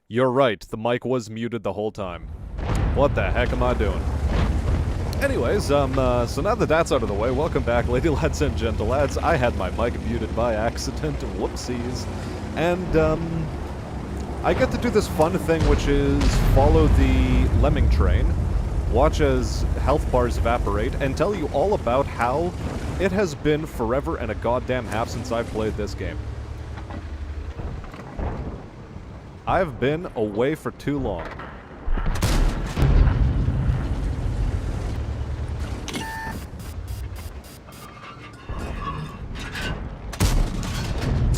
You're right, the mic was muted the whole time. What the heck am I doing? Anyways, so now that that's out of the way, welcome back, lady lads and gentle lads. I had my mic muted by accident, whoopsies. And, I get to do this fun thing, which is follow the lemming train, watch as health bars evaporate, and tell you all about how it has been forever and a goddamn half since I've played this game. I've been away for too long.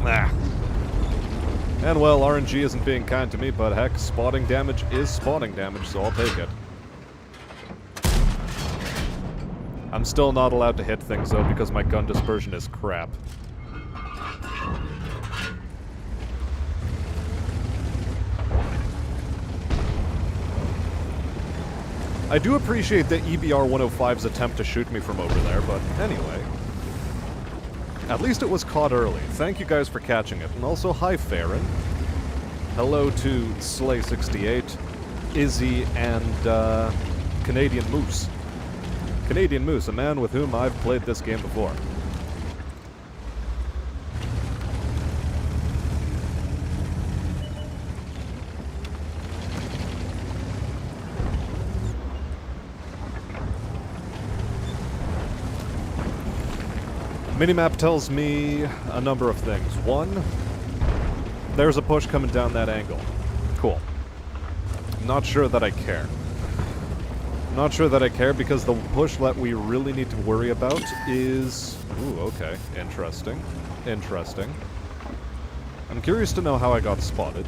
Ah. And well, RNG isn't being kind to me, but heck, spotting damage is spawning damage, so I'll take it. I'm still not allowed to hit things, though, because my gun dispersion is crap. I do appreciate the EBR-105's attempt to shoot me from over there, but anyway. At least it was caught early. Thank you guys for catching it. And also, hi, Farron. Hello to Slay68, Izzy, and, Canadian Moose. Canadian Moose, a man with whom I've played this game before. Minimap tells me a number of things. One, there's a push coming down that angle. Cool. Not sure that I care. Not sure that I care because the push that we really need to worry about is... Ooh, okay. Interesting. Interesting. I'm curious to know how I got spotted.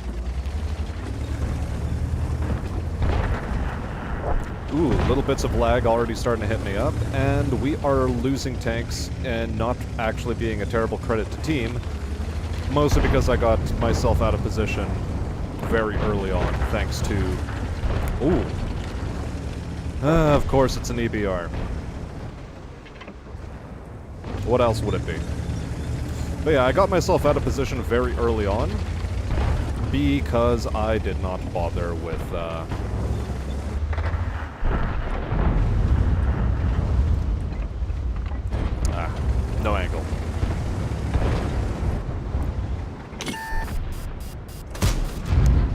Ooh, little bits of lag already starting to hit me up, and we are losing tanks and not actually being a terrible credit to team, mostly because I got myself out of position very early on, thanks to... Ooh. Of course it's an EBR. What else would it be? But yeah, I got myself out of position very early on, because I did not bother with, no angle.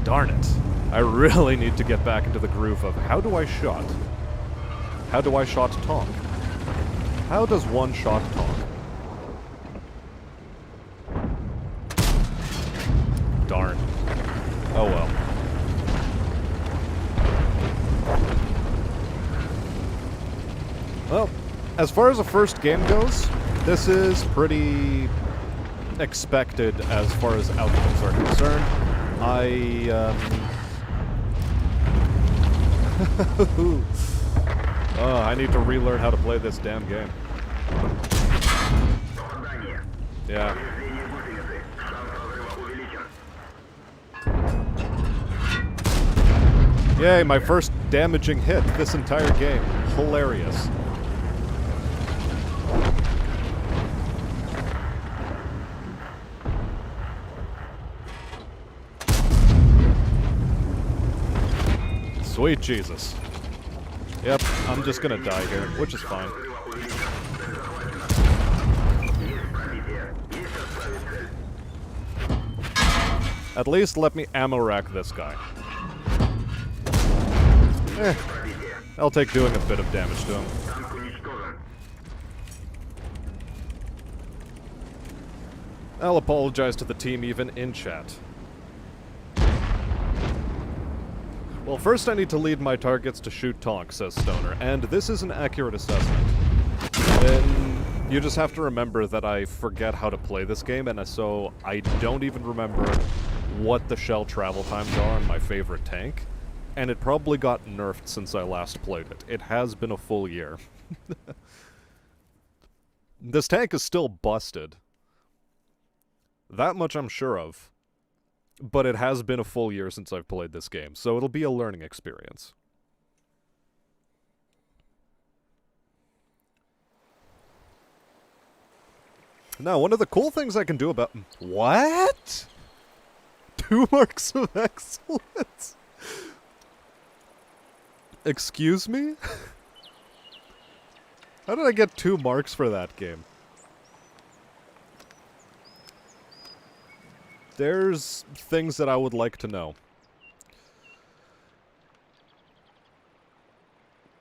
Darn it. I really need to get back into the groove of how do I shot? How do I shot Tonk? How does one shot Tonk? Darn. Oh well. Well, as far as the first game goes, this is pretty expected as far as outcomes are concerned. Oh, I need to relearn how to play this damn game. Yeah. Yay, my first damaging hit this entire game. Hilarious. Sweet Jesus. Yep, I'm just gonna die here, which is fine. At least let me ammo rack this guy. I'll take doing a bit of damage to him. I'll apologize to the team even in chat. Well, first I need to lead my targets to shoot Tonk, says Stoner, and this is an accurate assessment. Then you just have to remember that I forget how to play this game, and so I don't even remember what the shell travel times are on my favorite tank, and it probably got nerfed since I last played it. It has been a full year. This tank is still busted. That much I'm sure of. But it has been a full year since I've played this game, so it'll be a learning experience. Now, one of the cool things I can do about... What? 2 marks of excellence? Excuse me? How did I get 2 marks for that game? There's things that I would like to know.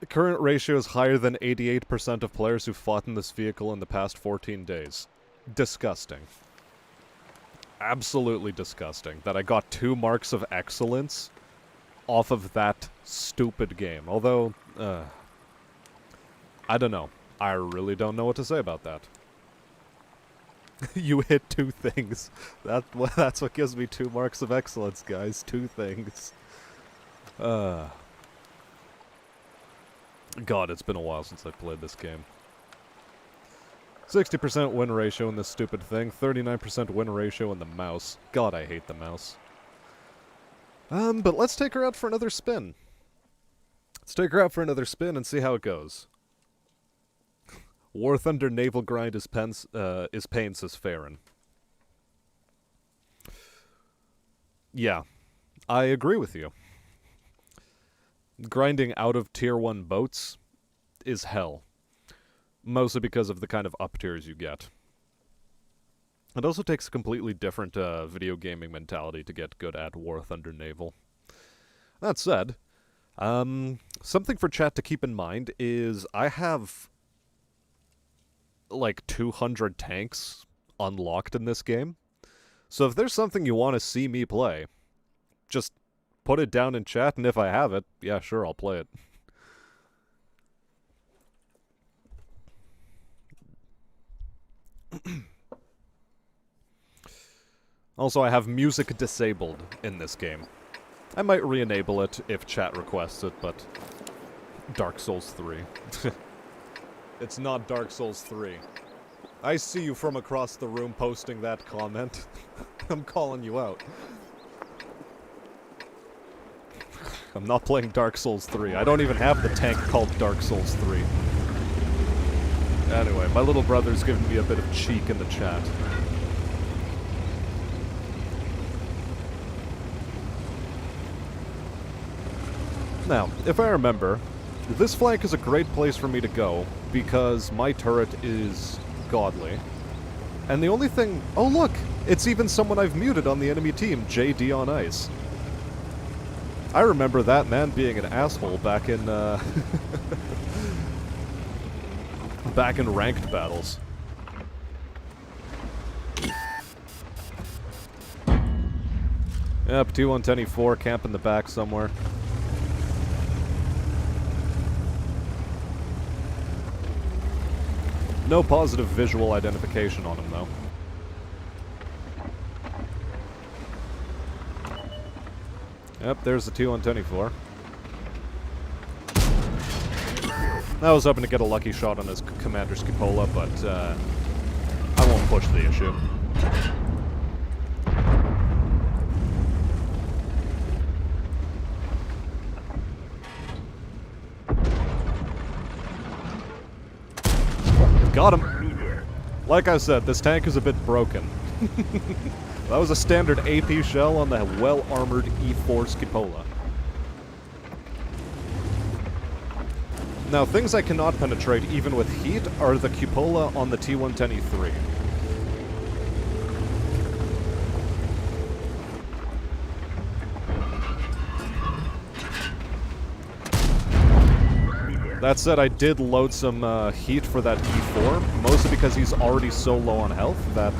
The current ratio is higher than 88% of players who fought in this vehicle in the past 14 days. Disgusting. Absolutely disgusting that I got 2 marks of excellence off of that stupid game. Although, I don't know. I really don't know what to say about that. You hit 2 things. That's what gives me 2 marks of excellence, guys. 2 things. God, it's been a while since I played this game. 60% win ratio in this stupid thing. 39% win ratio in the mouse. God, I hate the mouse. But let's take her out for another spin. Let's take her out for another spin and see how it goes. War Thunder naval grind is pain, says Farron. Yeah, I agree with you. Grinding out of tier 1 boats is hell. Mostly because of the kind of up tiers you get. It also takes a completely different video gaming mentality to get good at War Thunder Naval. That said, something for chat to keep in mind is I have like 200 tanks unlocked in this game. So if there's something you want to see me play, just put it down in chat, and if I have it, yeah, sure, I'll play it. Also, I have music disabled in this game. I might re-enable it if chat requests it, but Dark Souls 3. It's not Dark Souls 3. I see you from across the room posting that comment. I'm calling you out. I'm not playing Dark Souls 3. I don't even have the tank called Dark Souls 3. Anyway, my little brother's giving me a bit of cheek in the chat. Now, if I remember, this flank is a great place for me to go, because my turret is godly. And the only thing... Oh look! It's even someone I've muted on the enemy team, JD on Ice. I remember that man being an asshole back in, back in ranked battles. Yep, T-110E4 camp in the back somewhere. No positive visual identification on him, though. Yep, there's the T-110E4. I was hoping to get a lucky shot on his Commander's Cupola, but I won't push the issue. Got him! Like I said, this tank is a bit broken. That was a standard AP shell on the well-armored E-Force Cupola. Now, things I cannot penetrate even with heat are the Cupola on the T-110E3. That said, I did load some heat for that E4, mostly because he's already so low on health that,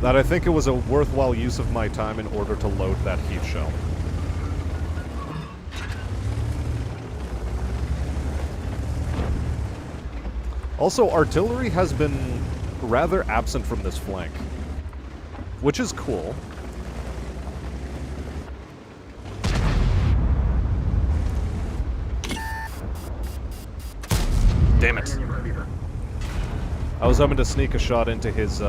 that I think it was a worthwhile use of my time in order to load that heat shell. Also, artillery has been rather absent from this flank, which is cool. Damn it. I was hoping to sneak a shot into his,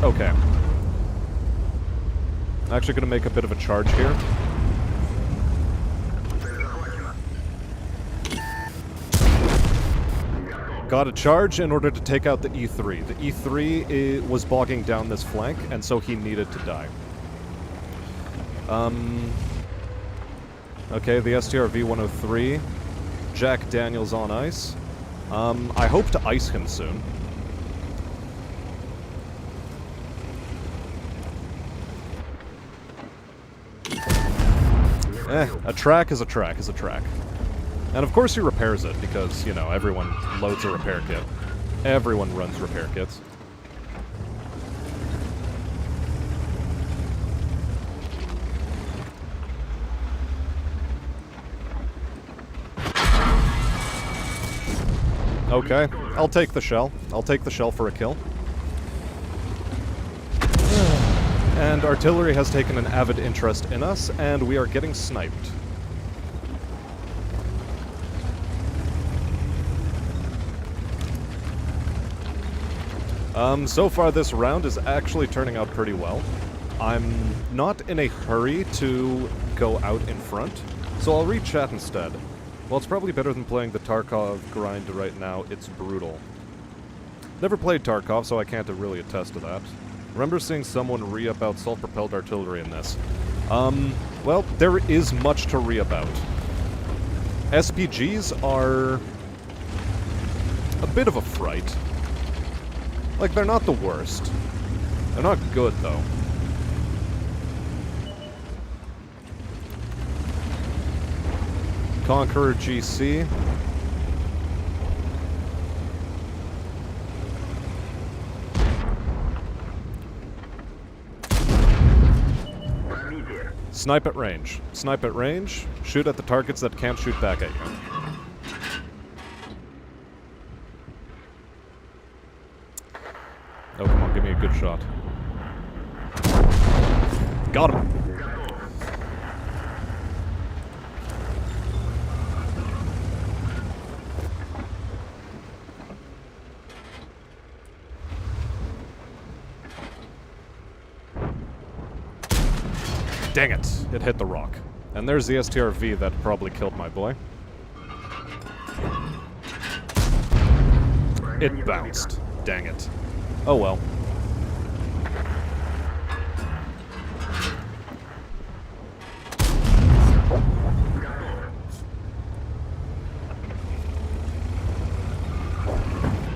Okay. I'm actually gonna make a bit of a charge here. Got to charge in order to take out the E3. The E3 was bogging down this flank, and so he needed to die. Okay, the STR-V103. Jack Daniels on ice. I hope to ice him soon. A track is a track is a track. And of course he repairs it, because, you know, everyone loads a repair kit. Everyone runs repair kits. Okay, I'll take the shell. I'll take the shell for a kill. And artillery has taken an avid interest in us, and we are getting sniped. So far this round is actually turning out pretty well. I'm not in a hurry to go out in front, so I'll read chat instead. Well, it's probably better than playing the Tarkov grind right now. It's brutal. Never played Tarkov, so I can't really attest to that. Remember seeing someone re-about self-propelled artillery in this. Well, there is much to re-about. SPGs are a bit of a fright. Like, they're not the worst. They're not good, though. Conqueror GC. Snipe at range. Snipe at range. Shoot at the targets that can't shoot back at you. Oh, come on, give me a good shot. Got him. Dang it! It hit the rock. And there's the STR-V that probably killed my boy. It bounced. Dang it. Oh well.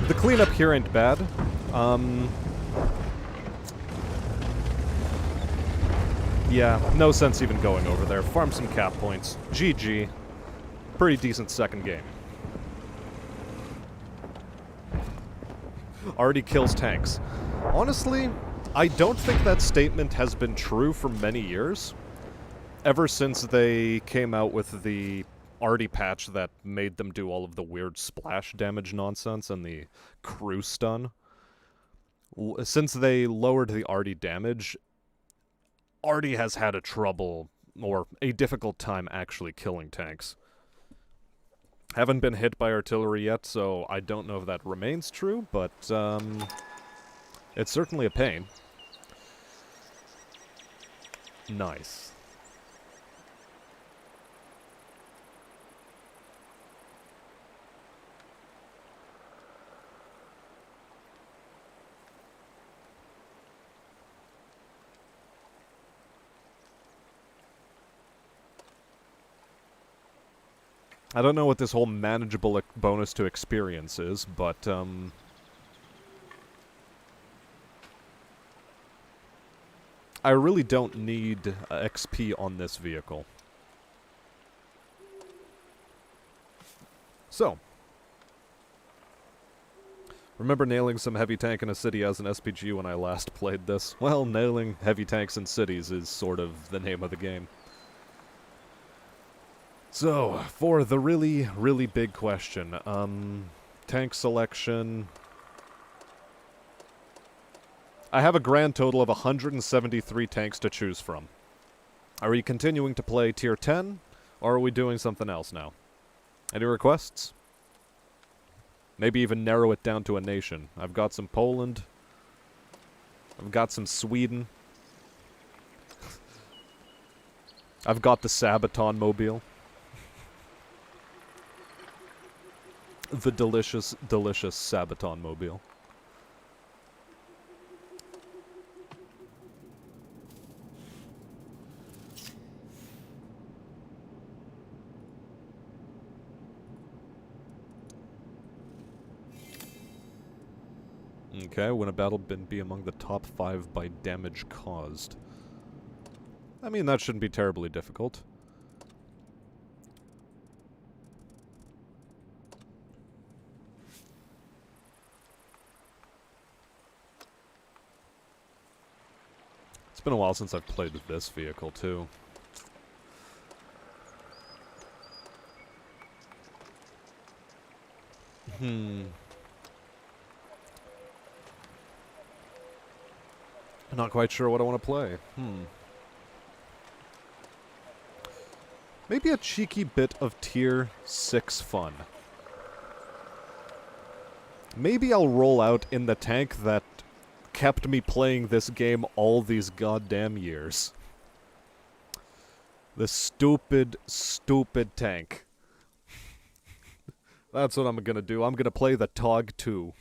The cleanup here ain't bad. Yeah, no sense even going over there. Farm some cap points. GG. Pretty decent second game. Already kills tanks. Honestly, I don't think that statement has been true for many years. Ever since they came out with the arty patch that made them do all of the weird splash damage nonsense and the crew stun. Since they lowered the arty damage, arty has had a difficult time actually killing tanks. Haven't been hit by artillery yet, so I don't know if that remains true, but it's certainly a pain. Nice. I don't know what this whole manageable bonus to experience is, but, I really don't need XP on this vehicle. So. Remember nailing some heavy tank in a city as an SPG when I last played this? Well, nailing heavy tanks in cities is sort of the name of the game. So, for the really, really big question, tank selection. I have a grand total of 173 tanks to choose from. Are we continuing to play tier 10, or are we doing something else now? Any requests? Maybe even narrow it down to a nation. I've got some Poland. I've got some Sweden. I've got the Sabaton mobile. The delicious, delicious Sabaton mobile. Okay, win a battle, be among the top 5 by damage caused. I mean, that shouldn't be terribly difficult. It's been a while since I've played with this vehicle, too. I'm not quite sure what I want to play. Maybe a cheeky bit of tier 6 fun. Maybe I'll roll out in the tank that kept me playing this game all these goddamn years. The stupid, stupid tank. That's what I'm gonna do. I'm gonna play the TOG 2.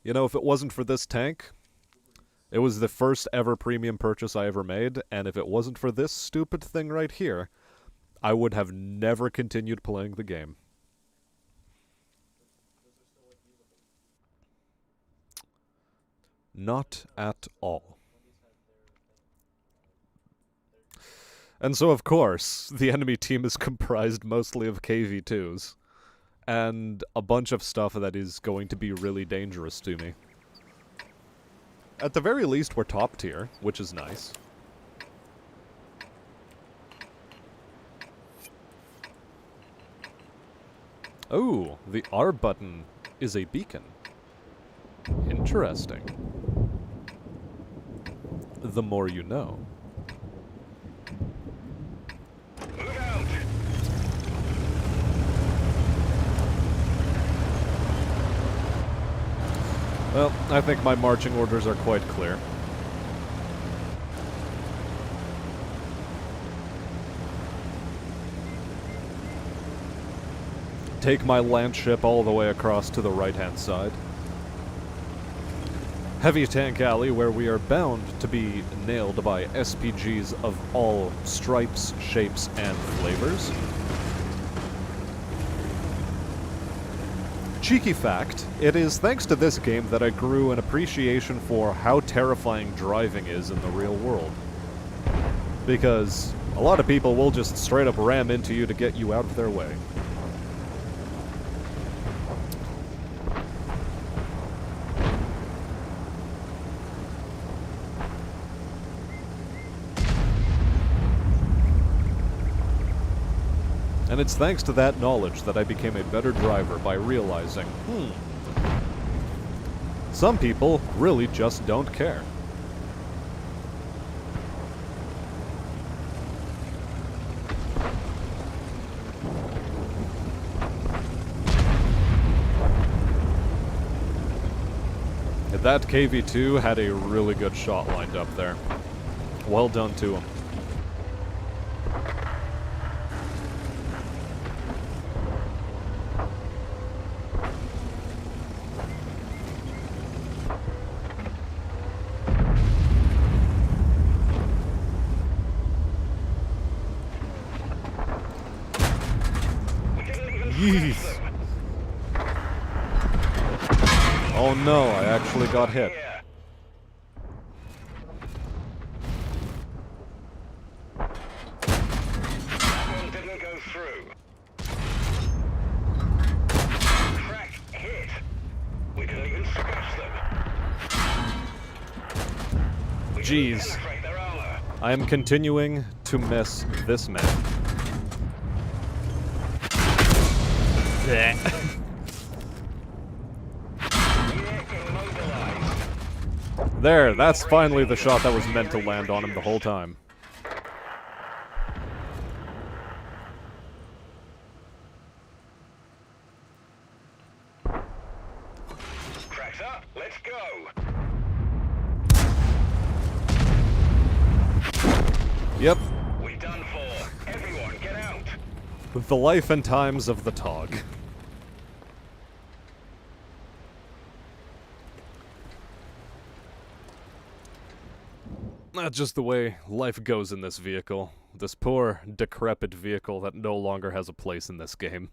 You know, if it wasn't for this tank, it was the first ever premium purchase I ever made, and if it wasn't for this stupid thing right here, I would have never continued playing the game. Not at all. And so, of course, the enemy team is comprised mostly of KV-2s. And a bunch of stuff that is going to be really dangerous to me. At the very least, we're top tier, which is nice. Oh, the R button is a beacon. Interesting. The more you know. Well, I think my marching orders are quite clear. Take my land ship all the way across to the right-hand side. Heavy Tank Alley, where we are bound to be nailed by SPGs of all stripes, shapes, and flavors. Cheeky fact, it is thanks to this game that I grew an appreciation for how terrifying driving is in the real world. Because a lot of people will just straight up ram into you to get you out of their way. And it's thanks to that knowledge that I became a better driver by realizing, some people really just don't care. That KV-2 had a really good shot lined up there. Well done to him. Yeesh. Oh no, I actually got hit. That one didn't go through. Crack hit. We couldn't even scratch them. Jeez. I am continuing to miss this man. There, that's finally the shot that was meant to land on him the whole time. Cracks up, let's go. Yep. We done for. The life and times of the Tog. That's just the way life goes in this vehicle. This poor, decrepit vehicle that no longer has a place in this game.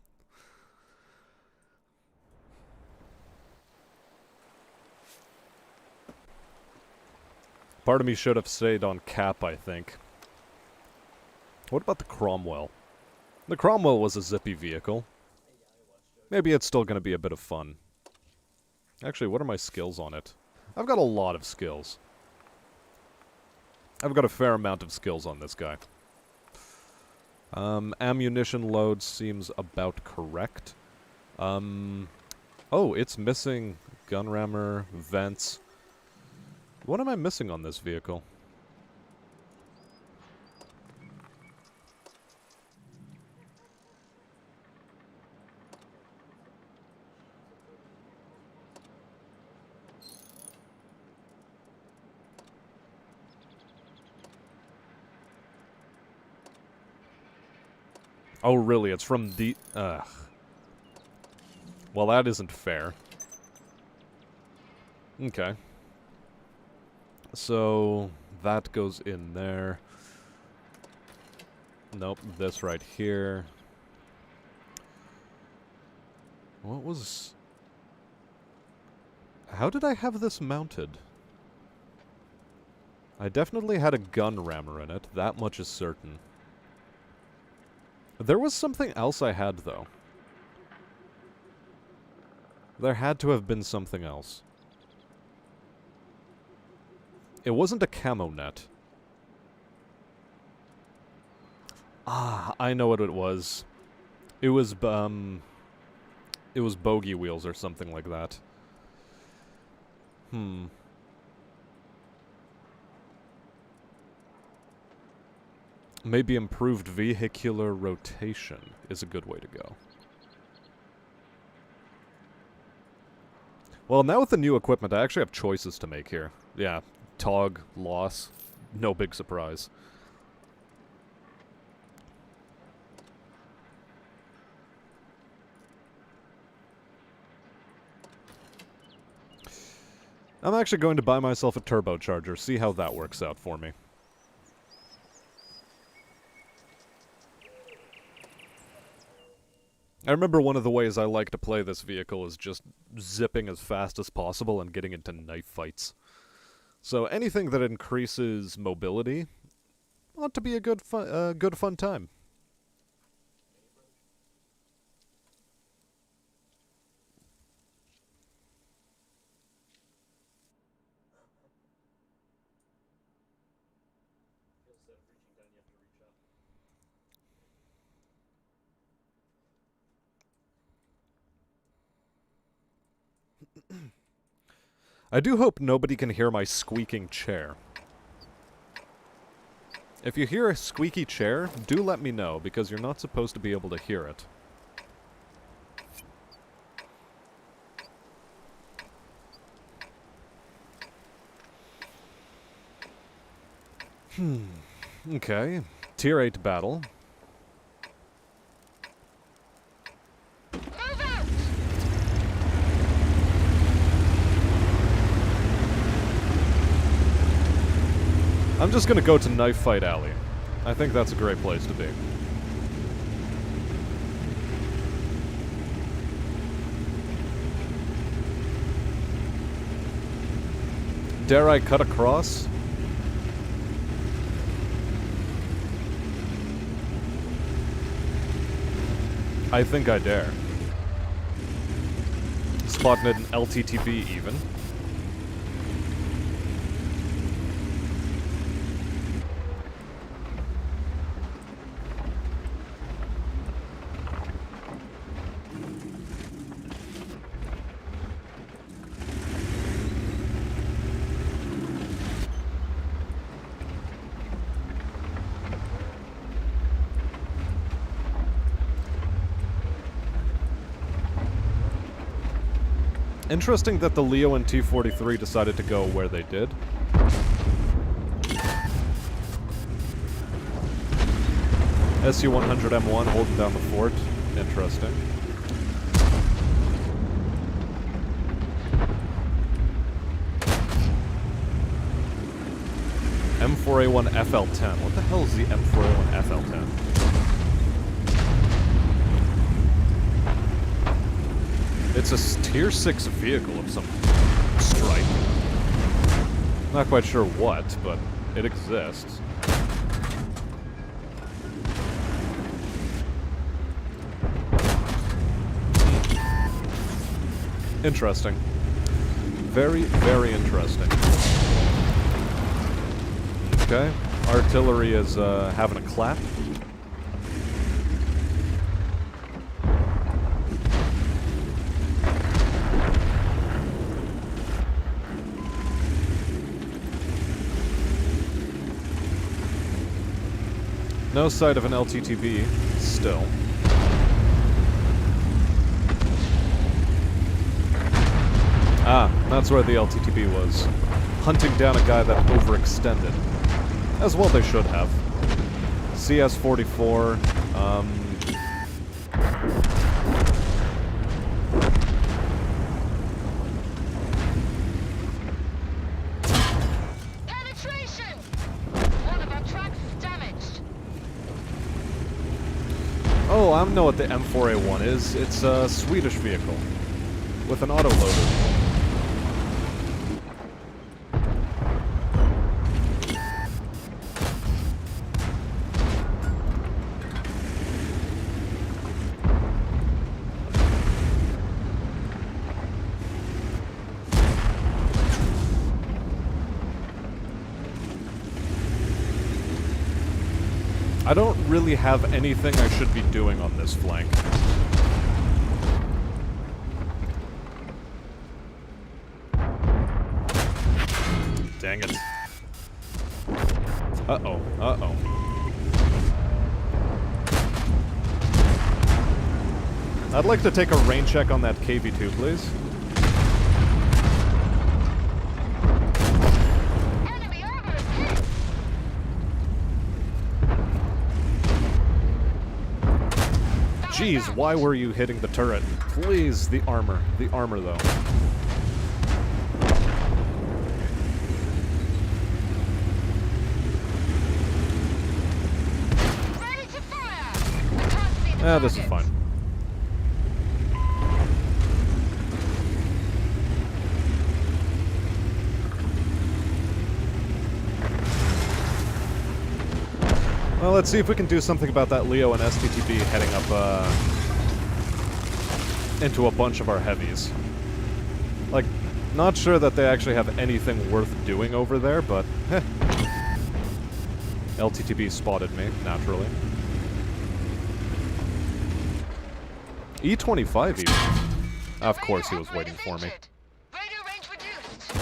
Part of me should have stayed on Cap, I think. What about the Cromwell? The Cromwell was a zippy vehicle. Maybe it's still going to be a bit of fun. Actually, what are my skills on it? I've got a lot of skills. I've got a fair amount of skills on this guy. Ammunition load seems about correct. Oh, it's missing gun rammer, vents. What am I missing on this vehicle? Oh, really? It's from the... Ugh. Well, that isn't fair. Okay. So, that goes in there. Nope, this right here. What was... How did I have this mounted? I definitely had a gun rammer in it, that much is certain. There was something else I had, though. There had to have been something else. It wasn't a camo net. Ah, I know what it was. It was bogey wheels or something like that. Maybe improved vehicular rotation is a good way to go. Well, now with the new equipment, I actually have choices to make here. Yeah, Tog, loss, no big surprise. I'm actually going to buy myself a turbocharger, see how that works out for me. I remember one of the ways I like to play this vehicle is just zipping as fast as possible and getting into knife fights. So anything that increases mobility ought to be a good fun time. I do hope nobody can hear my squeaking chair. If you hear a squeaky chair, do let me know, because you're not supposed to be able to hear it. Okay. Tier 8 battle. I'm just gonna go to Knife Fight Alley. I think that's a great place to be. Dare I cut across? I think I dare. Spotted an LTTB even. Interesting that the Leo and T-43 decided to go where they did. SU-100M1 holding down the fort. Interesting. M4A1 FL10. What the hell is the M4A1 FL10? It's a tier 6 vehicle of some stripe. Not quite sure what, but it exists. Interesting. Very, very interesting. Okay. Artillery is having a clap. No sight of an LTTB still. Ah, that's where the LTTB was. Hunting down a guy that overextended. As well they should have. CS-44, Penetration! One of our tracks is damaged. Oh, I know what the M4A1 is. It's a Swedish vehicle. With an autoloader. I don't really have anything I should be doing on this flank. Dang it. Uh-oh, uh-oh. I'd like to take a rain check on that KV-2, please. Enemy armor is hit. Jeez, why were you hitting the turret? Please, the armor. The armor, though. Ready to fire. I can't see the This is target. fine. Well, let's see if we can do something about that Leo and STTB heading up, into a bunch of our heavies. Like, not sure that they actually have anything worth doing over there, but, heh. LTTB spotted me, naturally. E25 even. Of course he was waiting for me. Radio range reduced.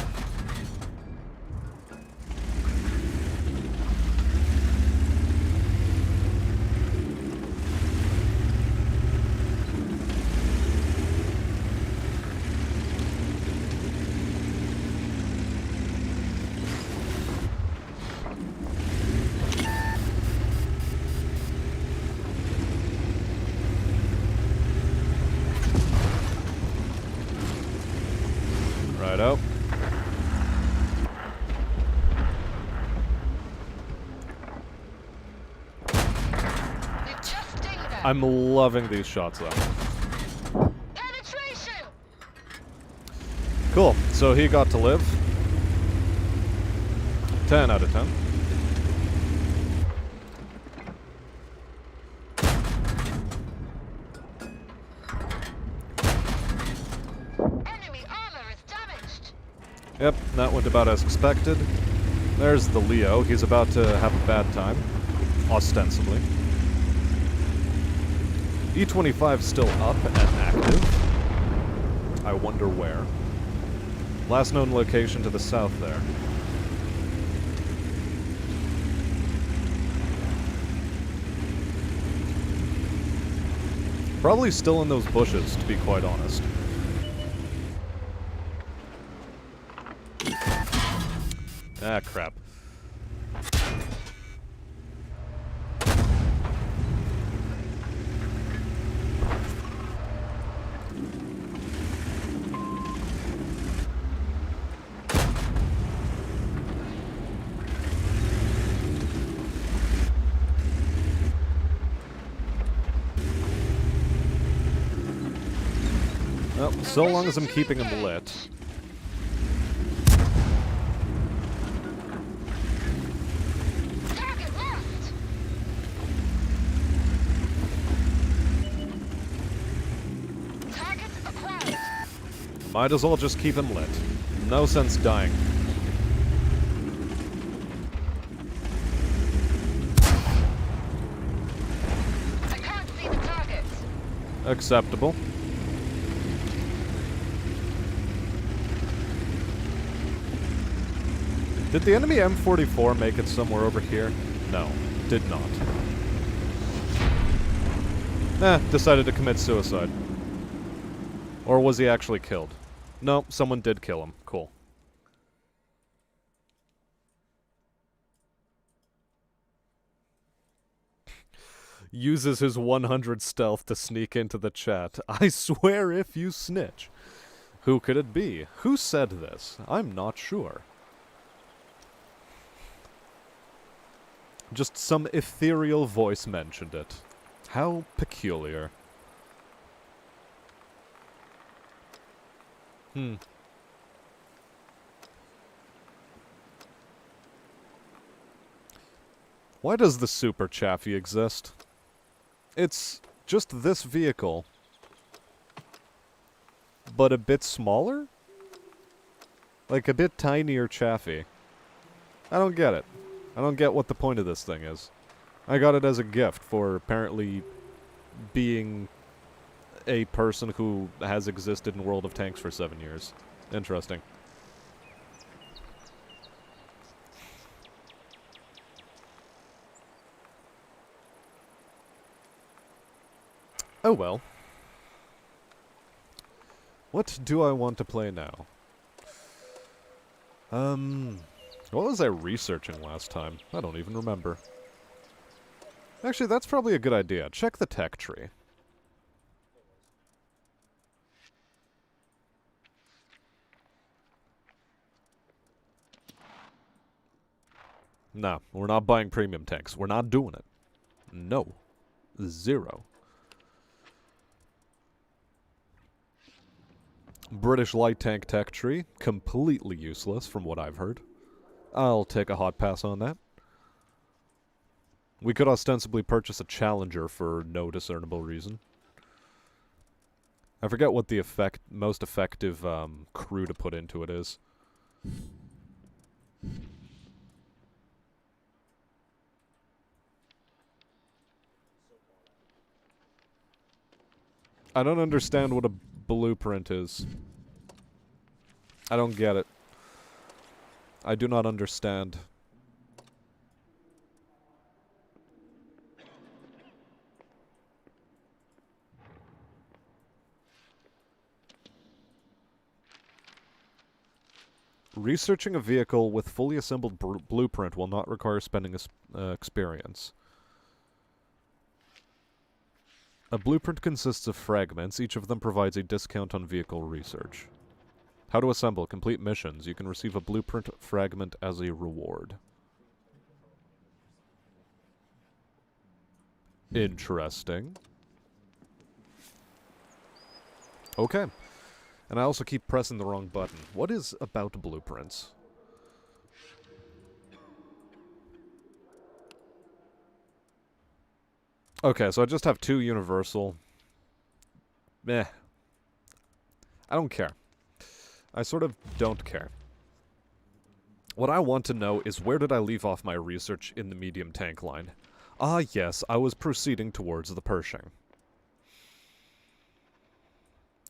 Righto. We've just dinged them. I'm loving these shots, though. Penetration. Cool. So he got to live. 10 out of 10. Enemy armor is damaged. Yep, that went about as expected. There's the Leo. He's about to have a bad time. Ostensibly. E25 still up and active. I wonder where. Last known location to the south there. Probably still in those bushes, to be quite honest. Ah, crap. Well, so long as I'm keeping him lit. Target lost. Target acquired. Might as well just keep him lit. No sense dying. I can't see the target. Acceptable. Did the enemy M44 make it somewhere over here? No, did not. Decided to commit suicide. Or was he actually killed? No, someone did kill him. Cool. Uses his 100 stealth to sneak into the chat. I swear if you snitch. Who could it be? Who said this? I'm not sure. Just some ethereal voice mentioned it. How peculiar. Why does the Super Chaffee exist? It's just this vehicle, but a bit smaller? Like a bit tinier Chaffee. I don't get it. I don't get what the point of this thing is. I got it as a gift for apparently being a person who has existed in World of Tanks for 7 years. Interesting. Oh well. What do I want to play now? What was I researching last time? I don't even remember. Actually, that's probably a good idea. Check the tech tree. No, we're not buying premium tanks. We're not doing it. No. Zero. British light tank tech tree. Completely useless from what I've heard. I'll take a hot pass on that. We could ostensibly purchase a Challenger for no discernible reason. I forget what the most effective crew to put into it is. I don't understand what a blueprint is. I don't get it. I do not understand. Researching a vehicle with fully assembled blueprint will not require spending experience. A blueprint consists of fragments. Each of them provides a discount on vehicle research. How to assemble. Complete missions. You can receive a blueprint fragment as a reward. Interesting. Okay. And I also keep pressing the wrong button. What is about blueprints? Okay, so I just have 2 universal. Meh. I don't care. I sort of don't care. What I want to know is where did I leave off my research in the medium tank line? Ah, yes, I was proceeding towards the Pershing.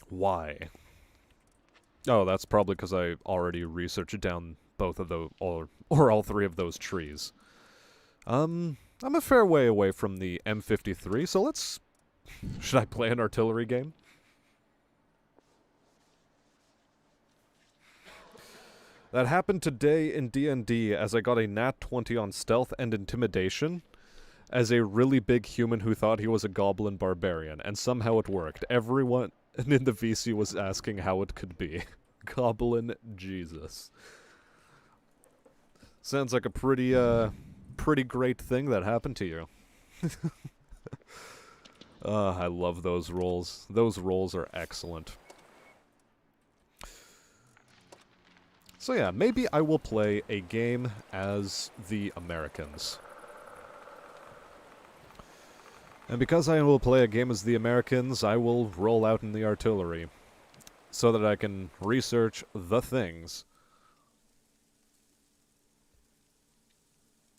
Why? Oh, that's probably because I already researched down both of those, or all 3 of those trees. I'm a fair way away from the M53, so let's... Should I play an artillery game? That happened today in D&D as I got a nat 20 on stealth and intimidation as a really big human who thought he was a goblin barbarian, and somehow it worked. Everyone in the VC was asking how it could be. Goblin Jesus. Sounds like a pretty great thing that happened to you. I love those rolls. Those rolls are excellent. So yeah, maybe I will play a game as the Americans. And because I will play a game as the Americans, I will roll out in the artillery. So that I can research the things.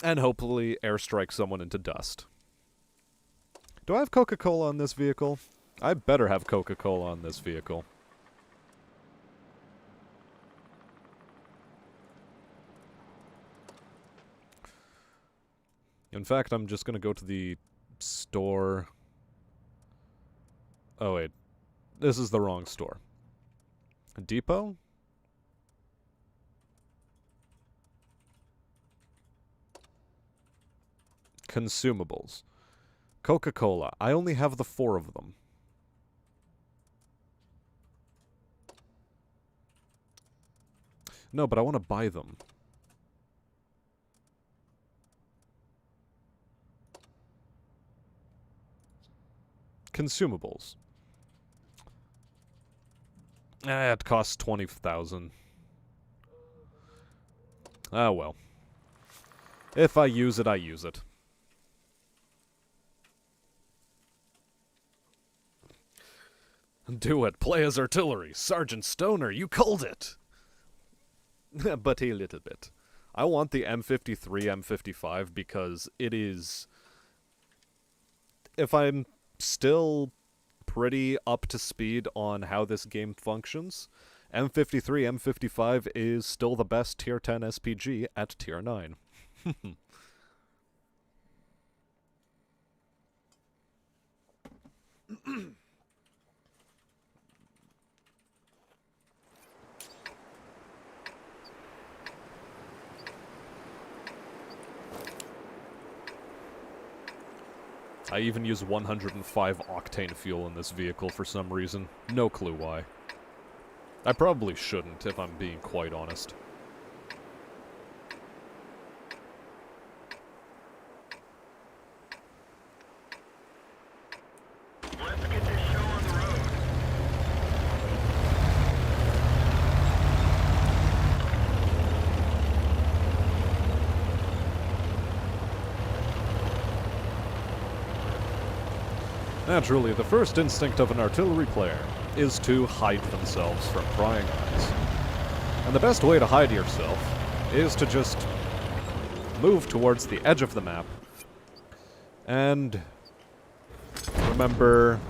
And hopefully airstrike someone into dust. Do I have Coca-Cola on this vehicle? I better have Coca-Cola on this vehicle. In fact, I'm just gonna go to the store. Oh wait, this is the wrong store. A depot? Consumables. Coca-Cola. I only have the 4 of them. No, but I want to buy them. Consumables. It costs 20,000. Ah, well. If I use it, I use it. Do it. Play as artillery. Sergeant Stoner, you called it! But a little bit. I want the M53, M55 because it is... If I'm still pretty up to speed on how this game functions, M53, M55 is still the best tier 10 SPG at tier 9. I even use 105 octane fuel in this vehicle for some reason. No clue why. I probably shouldn't, if I'm being quite honest. Let's get this show on the road. Naturally, the first instinct of an artillery player is to hide themselves from prying eyes. And the best way to hide yourself is to just move towards the edge of the map and remember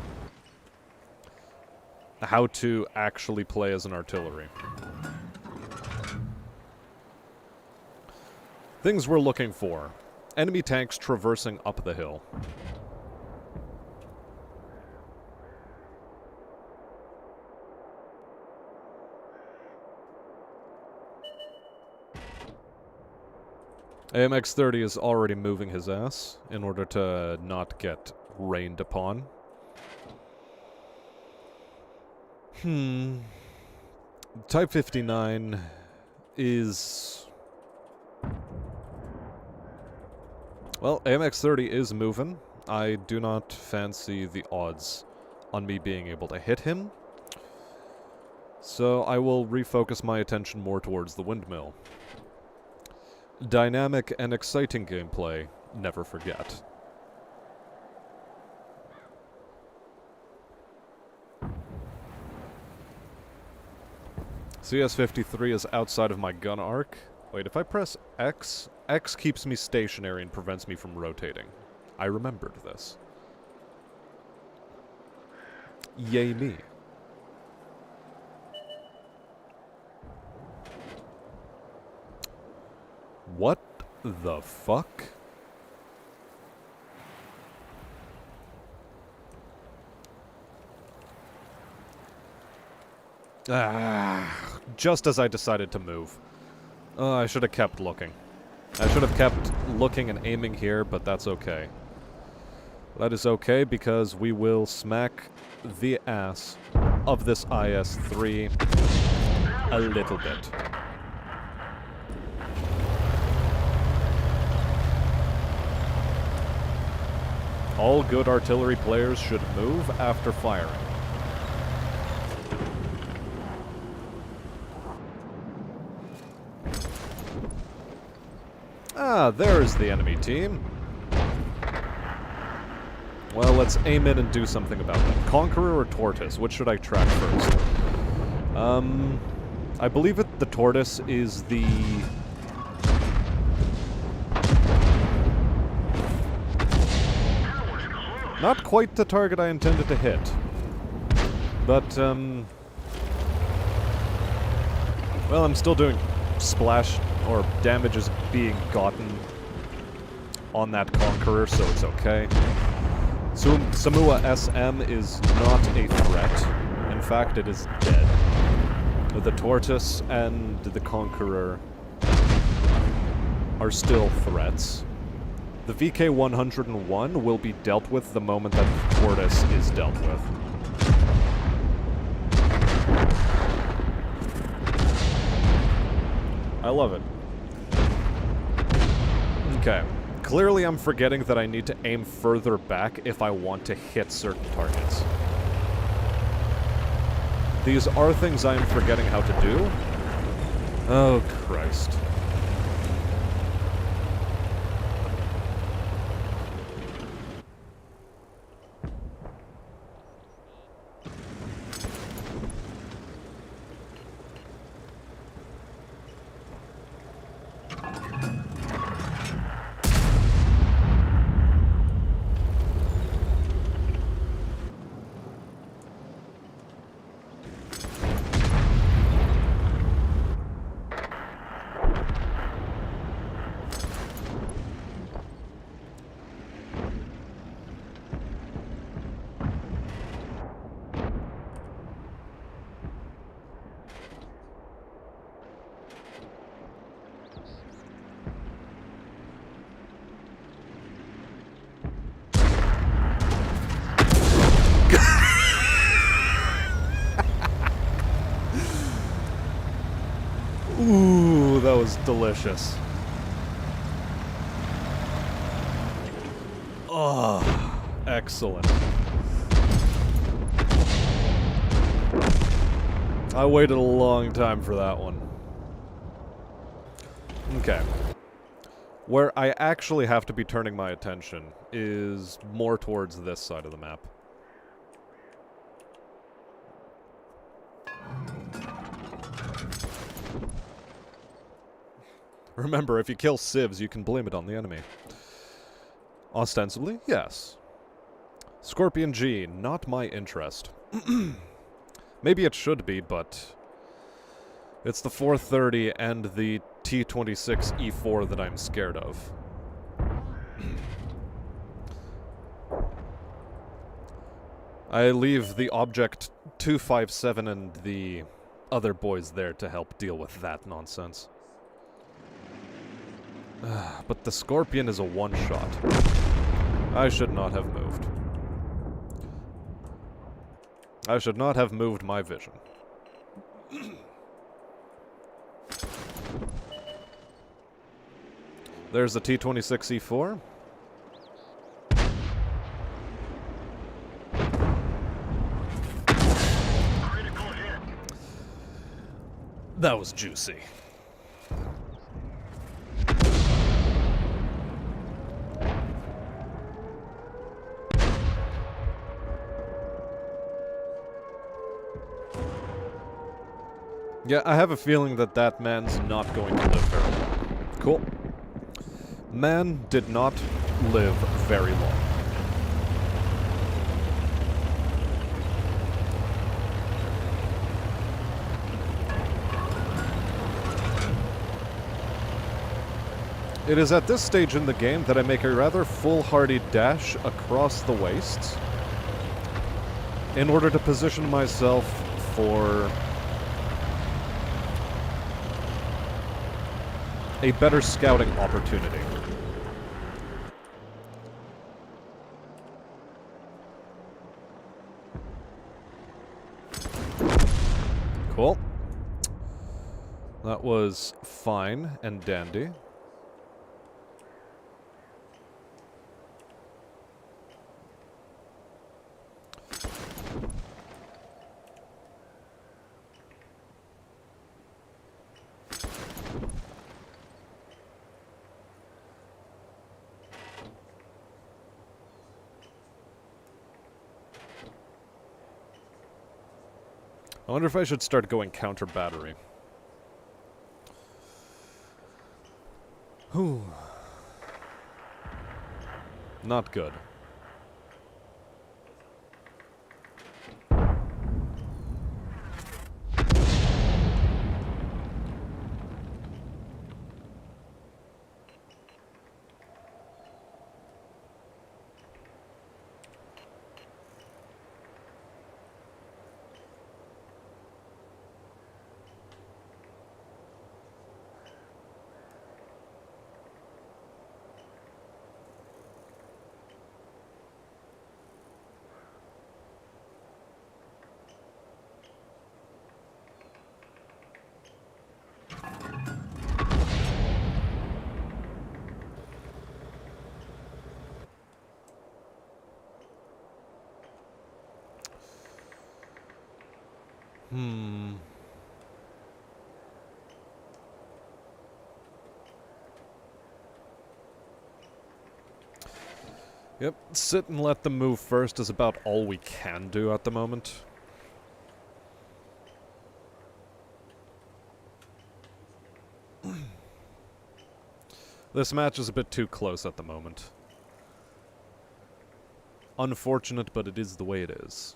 how to actually play as an artillery. Things we're looking for. Enemy tanks traversing up the hill. AMX-30 is already moving his ass in order to not get rained upon. Type 59 is... Well, AMX-30 is moving. I do not fancy the odds on me being able to hit him. So I will refocus my attention more towards the windmill. Dynamic and exciting gameplay, never forget. CS-53 is outside of my gun arc. Wait, if I press X, X keeps me stationary and prevents me from rotating. I remembered this. Yay me. What the fuck? Just as I decided to move. I should have kept looking. I should have kept looking and aiming here, but that's okay. That is okay because we will smack the ass of this IS-3 a little bit. All good artillery players should move after firing. Ah, there's the enemy team. Well, let's aim in and do something about them. Conqueror or Tortoise? Which should I track first? I believe the Tortoise is the... Not quite the target I intended to hit. But, well, I'm still doing splash, or damage is being gotten on that Conqueror, so it's okay. Samua SM is not a threat. In fact, it is dead. The Tortoise and the Conqueror are still threats. The VK-101 will be dealt with the moment that the Tortoise is dealt with. I love it. Okay. Clearly I'm forgetting that I need to aim further back if I want to hit certain targets. These are things I am forgetting how to do. Oh, Christ. Ooh, that was delicious. Oh, excellent. I waited a long time for that one. Okay. Where I actually have to be turning my attention is more towards this side of the map. Remember, if you kill civs, you can blame it on the enemy. Ostensibly, yes. Scorpion G, not my interest. Maybe it should be, but... it's the 430 and the T-26 E4 that I'm scared of. I leave the Object 257 and the other boys there to help deal with that nonsense. But the Scorpion is a one-shot. I should not have moved. I should not have moved my vision. There's the T-26E4. Critical hit. That was juicy. Yeah, I have a feeling that that man's not going to live very long. Cool. Man did not live very long. It is at this stage in the game that I make a rather foolhardy dash across the wastes in order to position myself for a better scouting opportunity. Cool. That was fine and dandy. I wonder if I should start going counter battery. Whew. Not good. Yep, sit and let them move first is about all we can do at the moment. This match is a bit too close at the moment. Unfortunate, but it is the way it is.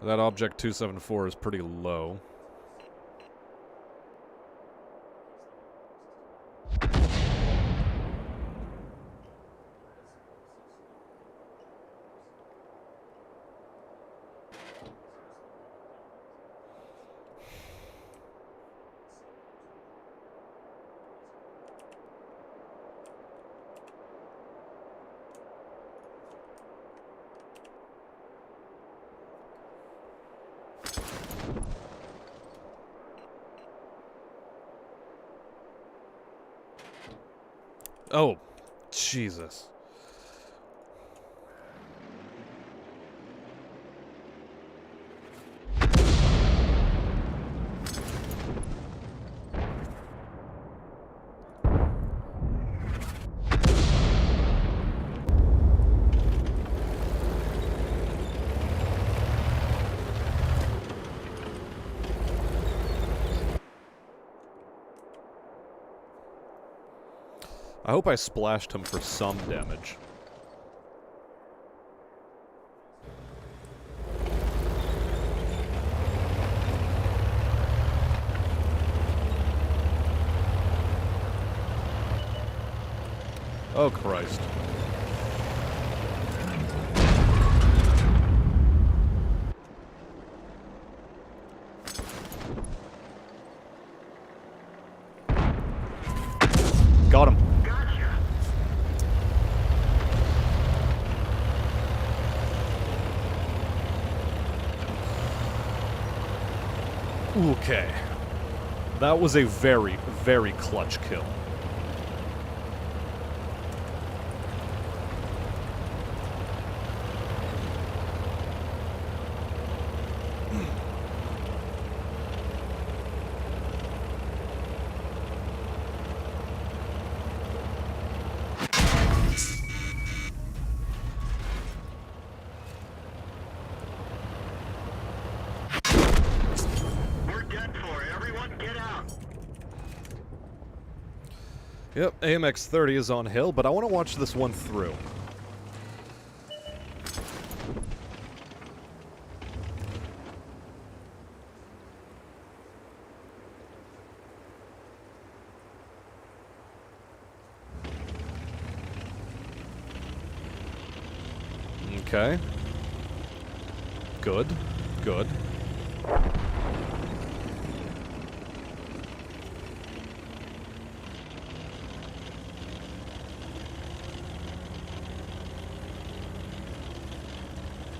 That object 274 is pretty low. Oh, Jesus. I hope I splashed him for some damage. Oh, Christ. Got him. Okay. That was a very, very clutch kill. Yep, AMX 30 is on hill, but I want to watch this one through. Okay. Good. Good.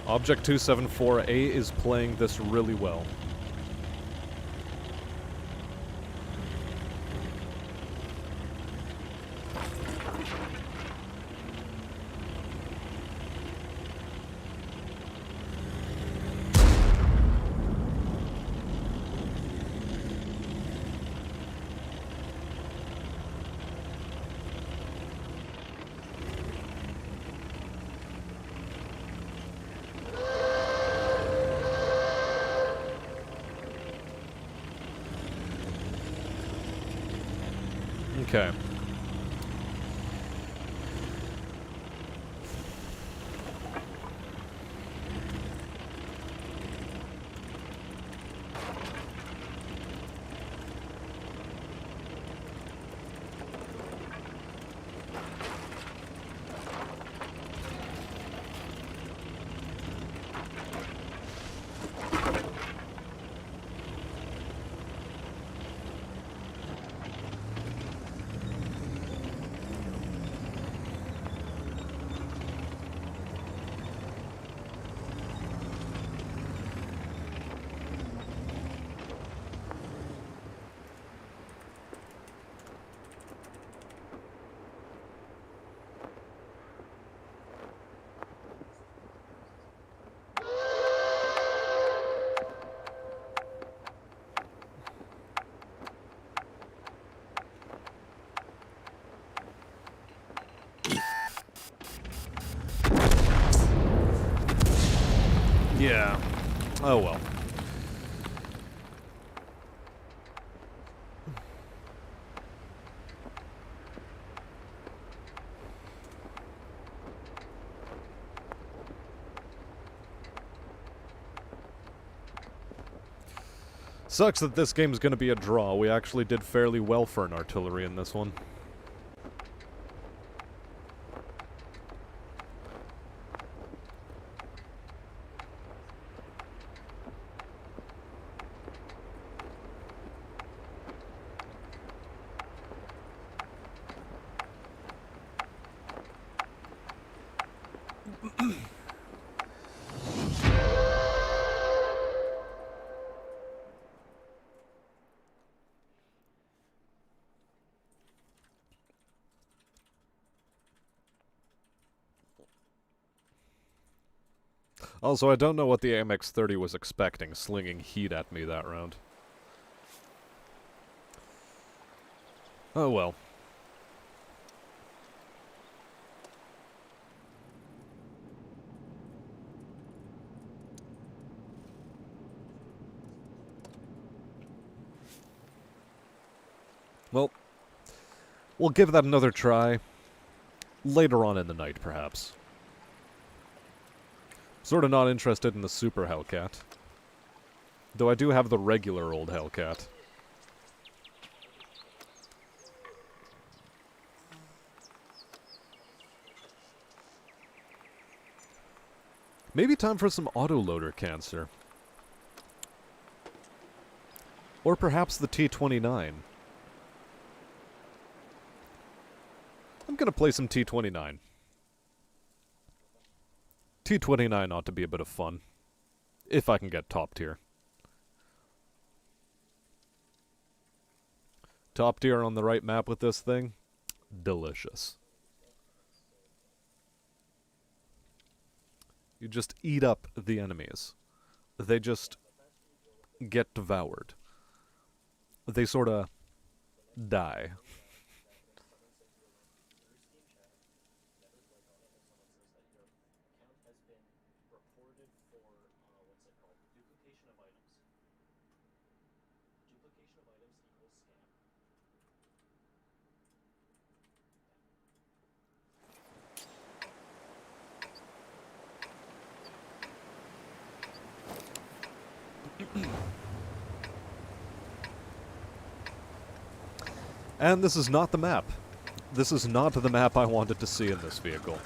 Object 274A is playing this really well. Okay. Yeah. Oh well. Sucks that this game's gonna be a draw. We actually did fairly well for an artillery in this one. Also, I don't know what the AMX-30 was expecting, slinging heat at me that round. Oh well. Well, we'll give that another try later on in the night, perhaps. Sort of not interested in the Super Hellcat. Though I do have the regular old Hellcat. Maybe time for some autoloader cancer. Or perhaps the T-29. I'm gonna play some T-29. T-29 ought to be a bit of fun. If I can get top tier. Top tier on the right map with this thing? Delicious. You just eat up the enemies. They just get devoured. They sorta die. And this is not the map. This is not the map I wanted to see in this vehicle.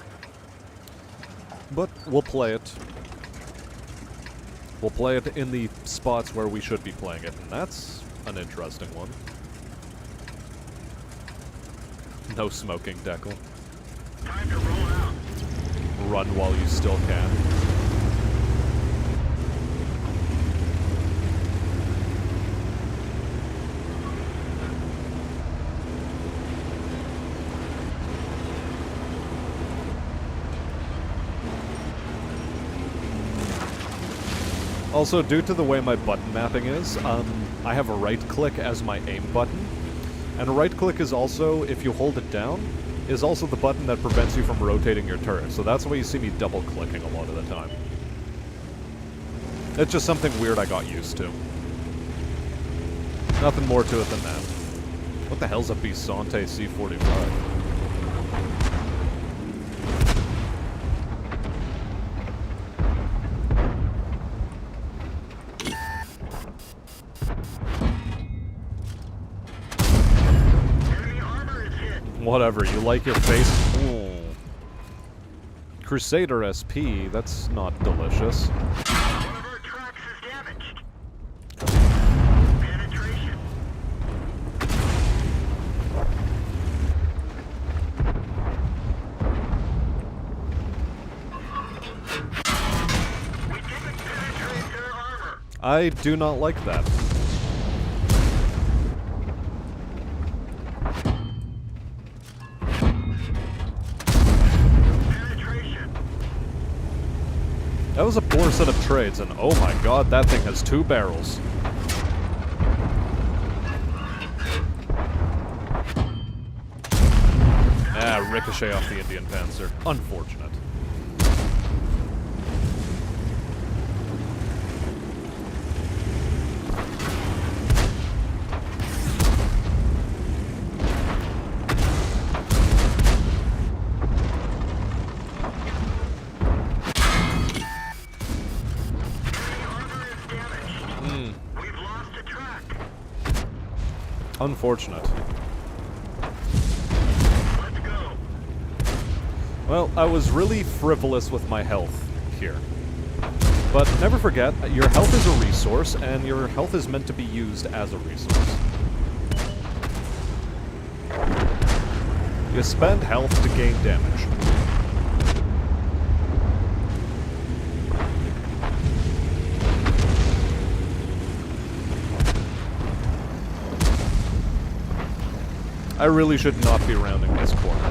But we'll play it. We'll play it in the spots where we should be playing it, and that's an interesting one. No smoking, Declan. Time to roll out. Run while you still can. Also, due to the way my button mapping is, I have a right click as my aim button. And a right click is also, if you hold it down, is also the button that prevents you from rotating your turret. So that's why you see me double clicking a lot of the time. It's just something weird I got used to. Nothing more to it than that. What the hell's a Bisonte C-45? Enemy armor is hit. Whatever, you like your face? Ooh. Crusader SP, that's not delicious. One of our tracks is damaged. Penetration. We didn't penetrate their armor. I do not like that. Penetration. That was a poor set of trades, and oh my god, that thing has 2 barrels. Ah, ricochet off the Indian Panzer. Unfortunate. Enemy armor is damaged. We've lost a track. Unfortunate. Let's go. Well, I was really frivolous with my health here. But never forget, your health is a resource, and your health is meant to be used as a resource. You spend health to gain damage. I really should not be rounding this corner.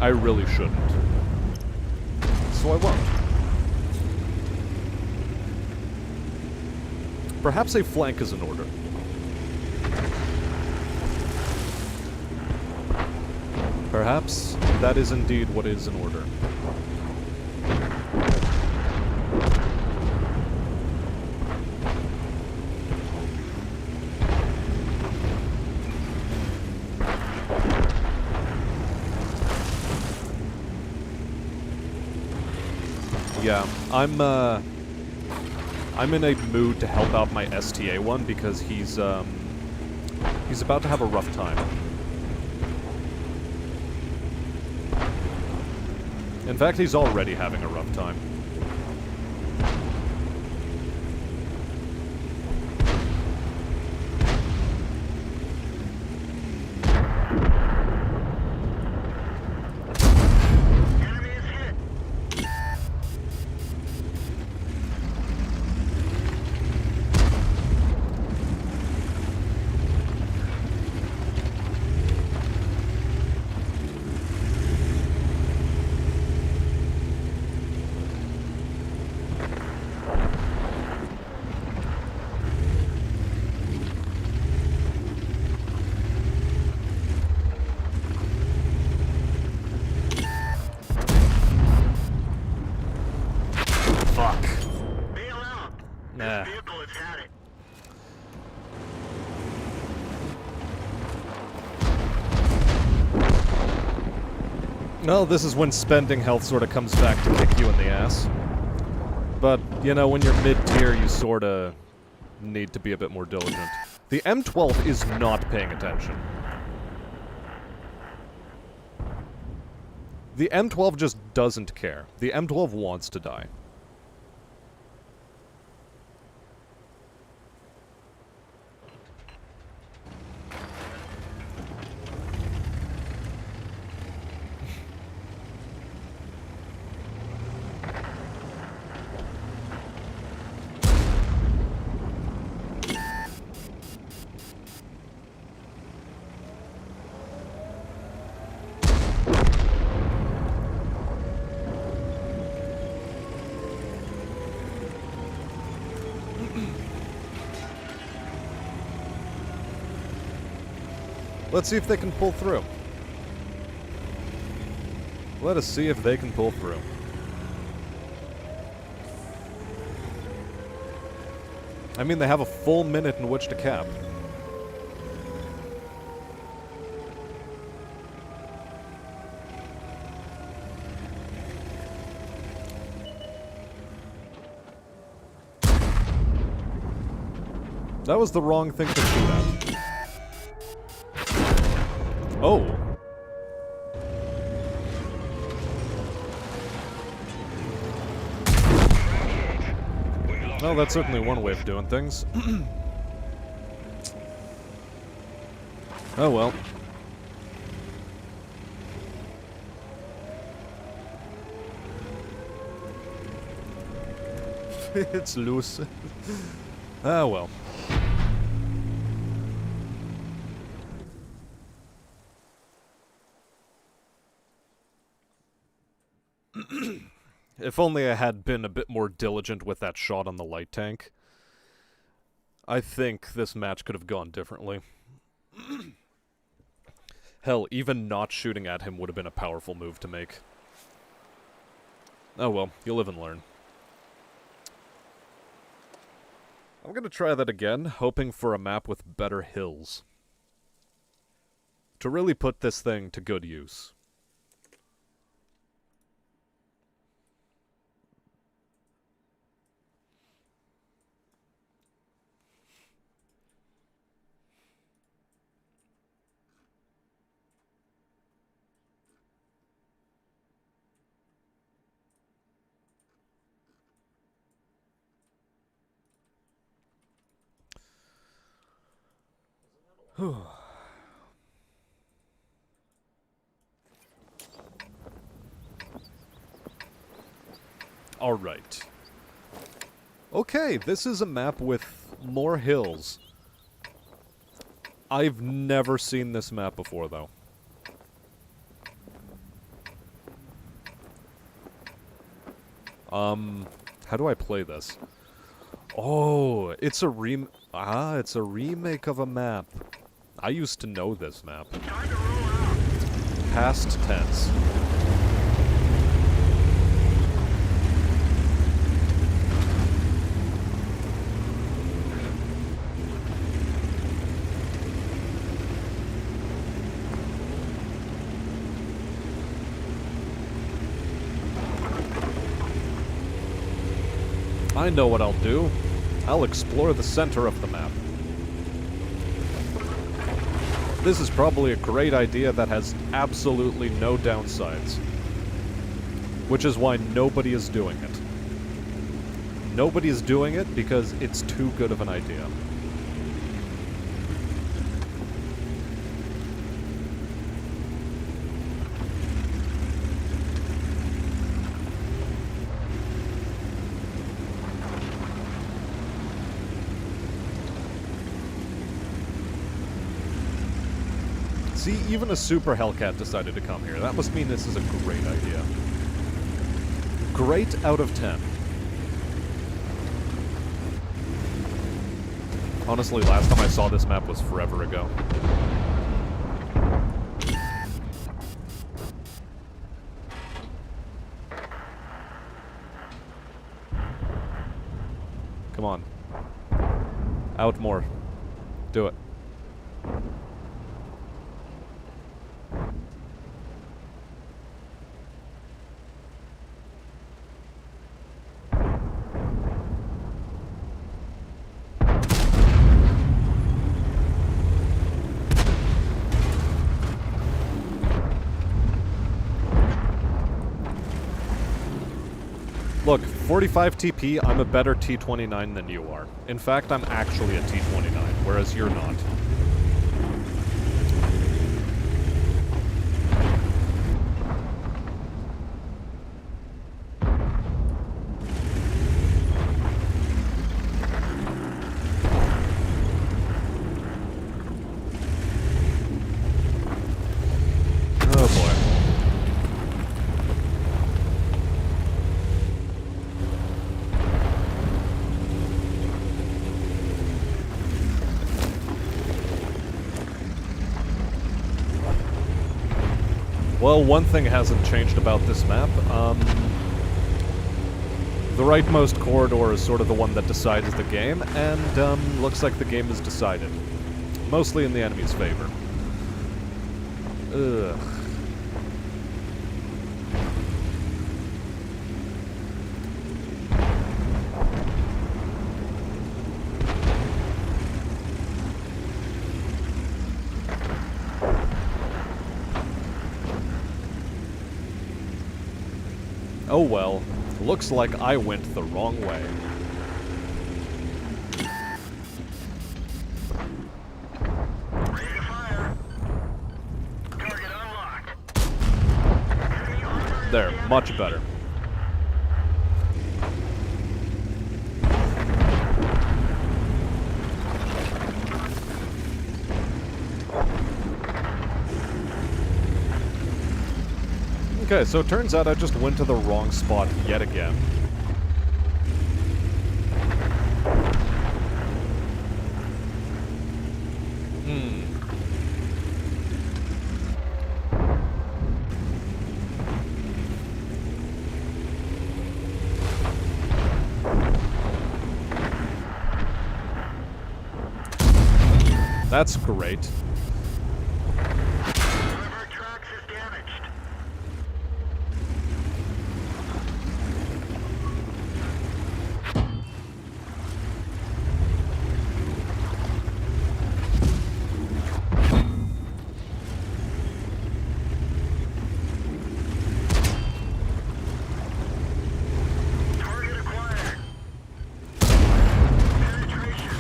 I really shouldn't. So I won't. Perhaps a flank is in order. Perhaps that is indeed what is in order. Yeah, I'm in a mood to help out my STA-1 because he's about to have a rough time. In fact, he's already having a rough time. Enemy is hit. Fuck. Bail out. Nah. This vehicle has had it. Well, this is when spending health sort of comes back to kick you in the ass. But, you know, when you're mid-tier, you sort of need to be a bit more diligent. The M12 is not paying attention. The M12 just doesn't care. The M12 wants to die. Let's see if they can pull through. Let us see if they can pull through. I mean, they have a full minute in which to cap. That was the wrong thing to shoot at. Oh. Well, that's certainly one way of doing things. Oh well. It's loose. Ah well. If only I had been a bit more diligent with that shot on the light tank. I think this match could have gone differently. Hell, even not shooting at him would have been a powerful move to make. Oh well, you live and learn. I'm gonna try that again, hoping for a map with better hills. To really put this thing to good use. Alright. Okay, this is a map with more hills. I've never seen this map before, though. How do I play this? Oh, it's a it's a remake of a map. I used to know this map. Time to roll out. Past tense. I know what I'll do. I'll explore the center of the map. This is probably a great idea that has absolutely no downsides. Which is why nobody is doing it. Nobody is doing it because it's too good of an idea. See, even a Super Hellcat decided to come here. That must mean this is a great idea. Great out of 10. Honestly, last time I saw this map was forever ago. Come on. Out more. Do it. Look, 45 TP, I'm a better T29 than you are. In fact, I'm actually a T29, whereas you're not. Oh boy. Well, one thing hasn't changed about this map. The rightmost corridor is sort of the one that decides the game, and looks like the game is decided. Mostly in the enemy's favor. Ugh. Oh well. Looks like I went the wrong way. Ready to fire. Target unlocked. Enemy armor is There, damaged. much better. Okay, so it turns out I just went to the wrong spot yet again. That's great. River tracks is damaged. Target acquired. Penetration.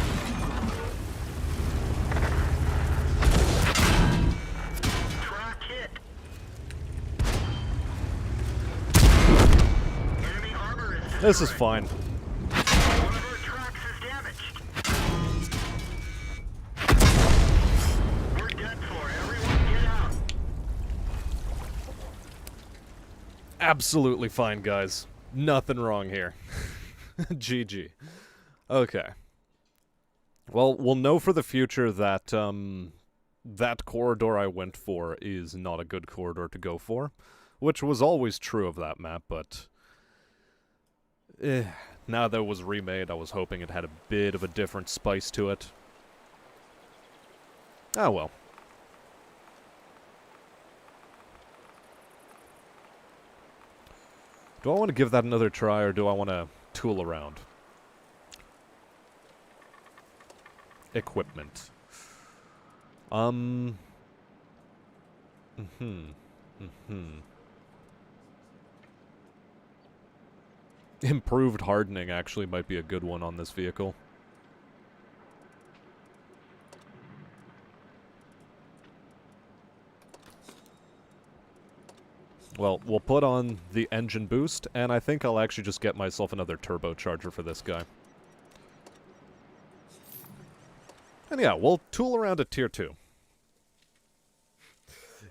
Track hit. Enemy armor is This is destroyed. fine. One of our tracks is damaged. We're dead for. Everyone get out. Absolutely fine, guys. Nothing wrong here. GG. Okay. Well, we'll know for the future that, that corridor I went for is not a good corridor to go for, which was always true of that map, but now that it was remade, I was hoping it had a bit of a different spice to it. Ah well. Do I want to give that another try, or do I want to tool around? Equipment. Improved hardening actually might be a good one on this vehicle. Well, we'll put on the engine boost, and I think I'll actually just get myself another turbocharger for this guy. And yeah, we'll tool around at tier 2.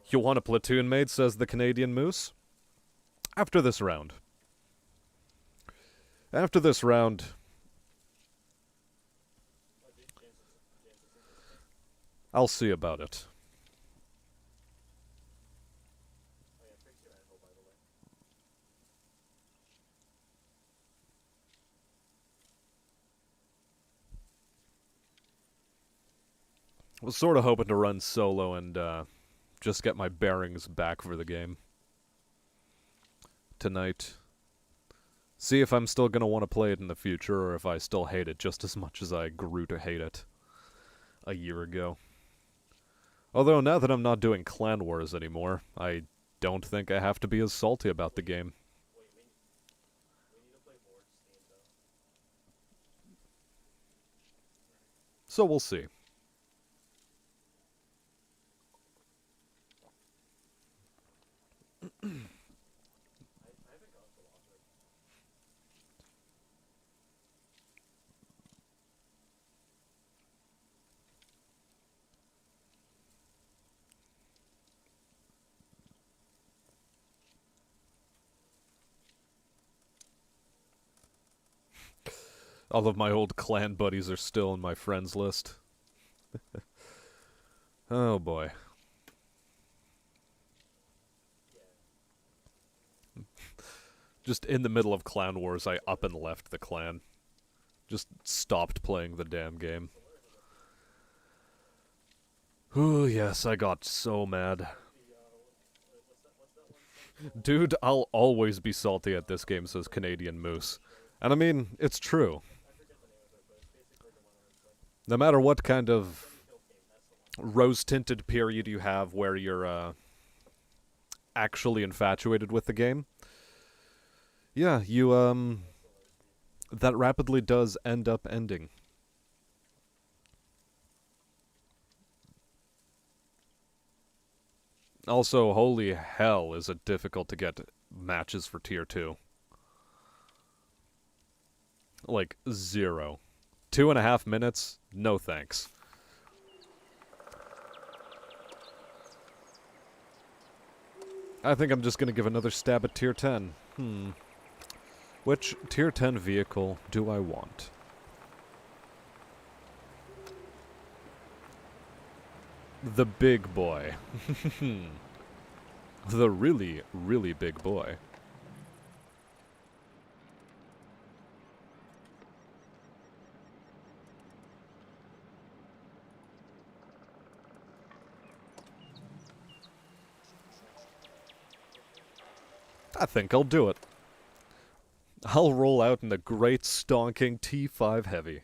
You want a platoon mate, says the Canadian Moose? After this round. After this round... I'll see about it. Was sort of hoping to run solo and just get my bearings back for the game tonight. See if I'm still going to want to play it in the future, or if I still hate it just as much as I grew to hate it a year ago. Although now that I'm not doing Clan Wars anymore, I don't think I have to be as salty about the game. So we'll see. All of my old clan buddies are still in my friends list. Oh boy. Just in the middle of Clan Wars, I up and left the clan. Just stopped playing the damn game. Ooh, yes, I got so mad. Dude, I'll always be salty at this game, says Canadian Moose. And I mean, it's true. No matter what kind of rose-tinted period you have where you're actually infatuated with the game, Yeah, you, that rapidly does end up ending. Also, holy hell, is it difficult to get matches for Tier 2. Like, 0. 2.5 minutes? No thanks. I think I'm just gonna give another stab at Tier 10. Which Tier 10 vehicle do I want? The big boy. The really, really big boy. I think I'll do it. I'll roll out in the great stonking T5 Heavy.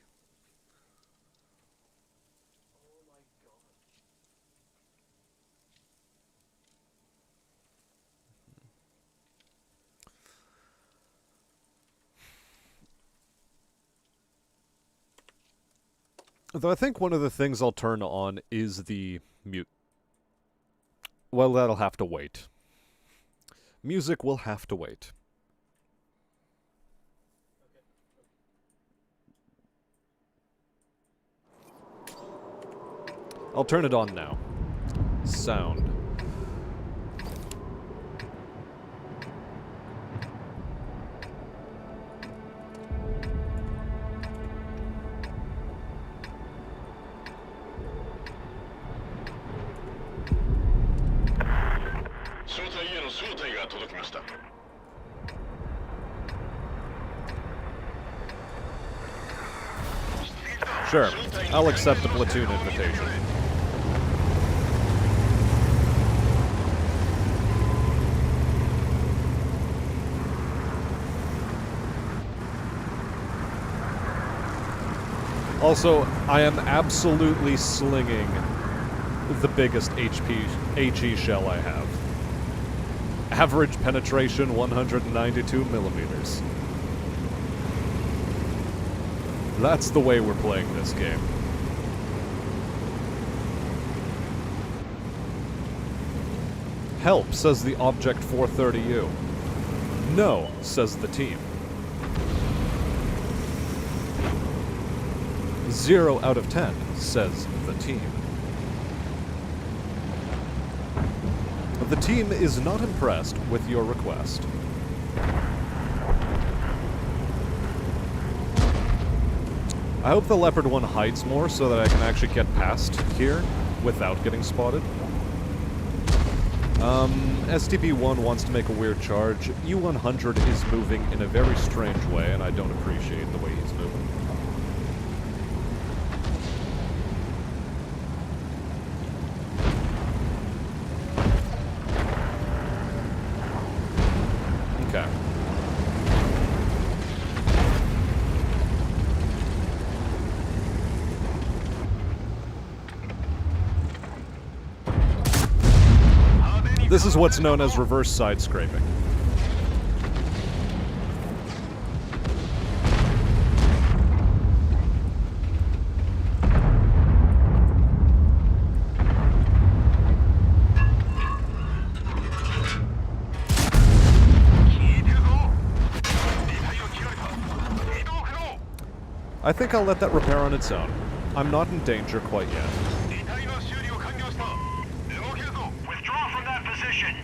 Though I think one of the things I'll turn on is the mute. Well, that'll have to wait. Music will have to wait. I'll turn it on now. Sound. Sure, I'll accept the platoon invitation. Also, I am absolutely slinging the biggest HE shell I have. Average penetration 192 millimeters. That's the way we're playing this game. Help, says the Object 430U. No, says the team. 0 out of 10, says the team. The team is not impressed with your request. I hope the Leopard 1 hides more so that I can actually get past here without getting spotted. STP-1 wants to make a weird charge. U-100 is moving in a very strange way, and I don't appreciate the way he's moving. Okay. This is what's known as reverse side scraping. I think I'll let that repair on its own. I'm not in danger quite yet. Withdraw from that position.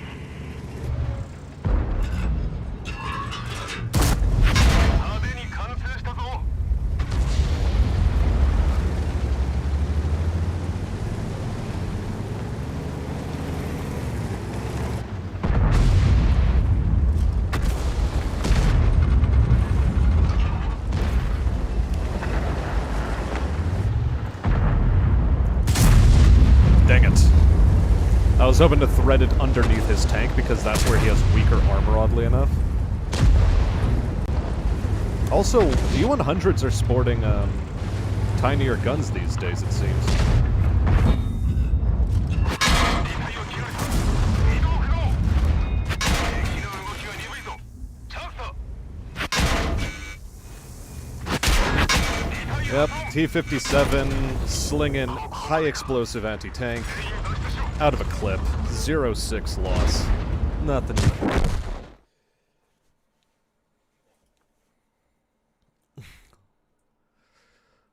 Dang it. I was hoping to thread it underneath his tank because that's where he has weaker armor, oddly enough. Also, U-100s are sporting, tinier guns these days, it seems. Yep, T-57 slinging high explosive anti-tank out of a clip. 0-6 loss. Nothing.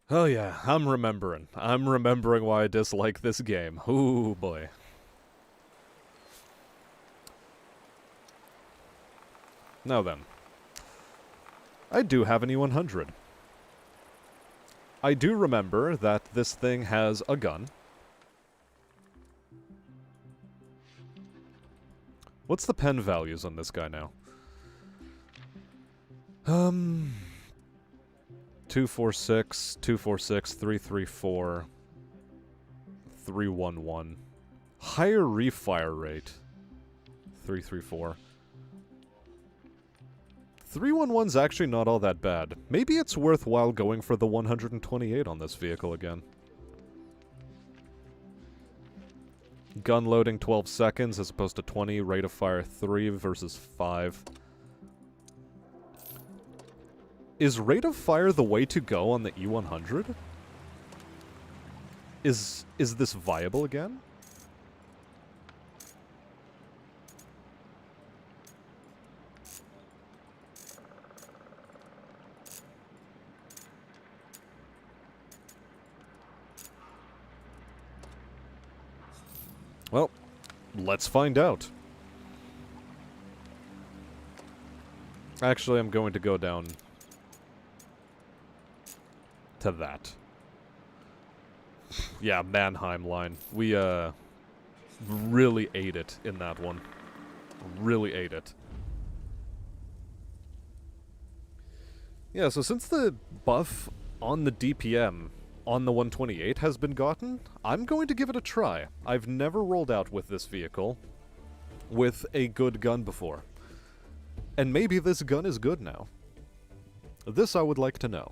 Oh yeah, I'm remembering. I'm remembering why I dislike this game. Ooh boy. Now then. I do have an E100. I do remember that this thing has a gun. What's the pen values on this guy now? 246, 246, 334, 311. Higher refire rate. 334. 311's actually not all that bad. Maybe it's worthwhile going for the 128 on this vehicle again. Gun loading 12 seconds as opposed to 20. Rate of fire 3 versus 5. Is rate of fire the way to go on the E100? Is this viable again? Well, let's find out. Actually, I'm going to go down to that. Yeah, Mannheim line. We, really ate it in that one. Really ate it. Yeah, so since the buff on the DPM on the 128 has been gotten, I'm going to give it a try. I've never rolled out with this vehicle with a good gun before. And maybe this gun is good now. This I would like to know.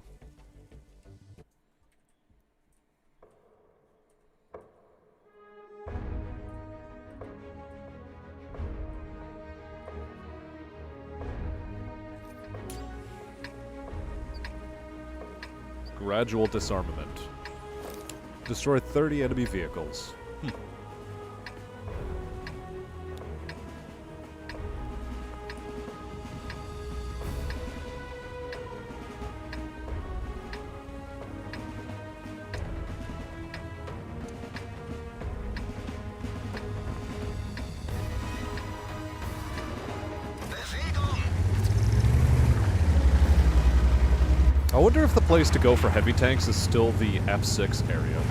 Gradual disarmament. Destroy 30 enemy vehicles. I wonder if the place to go for heavy tanks is still the F6 area.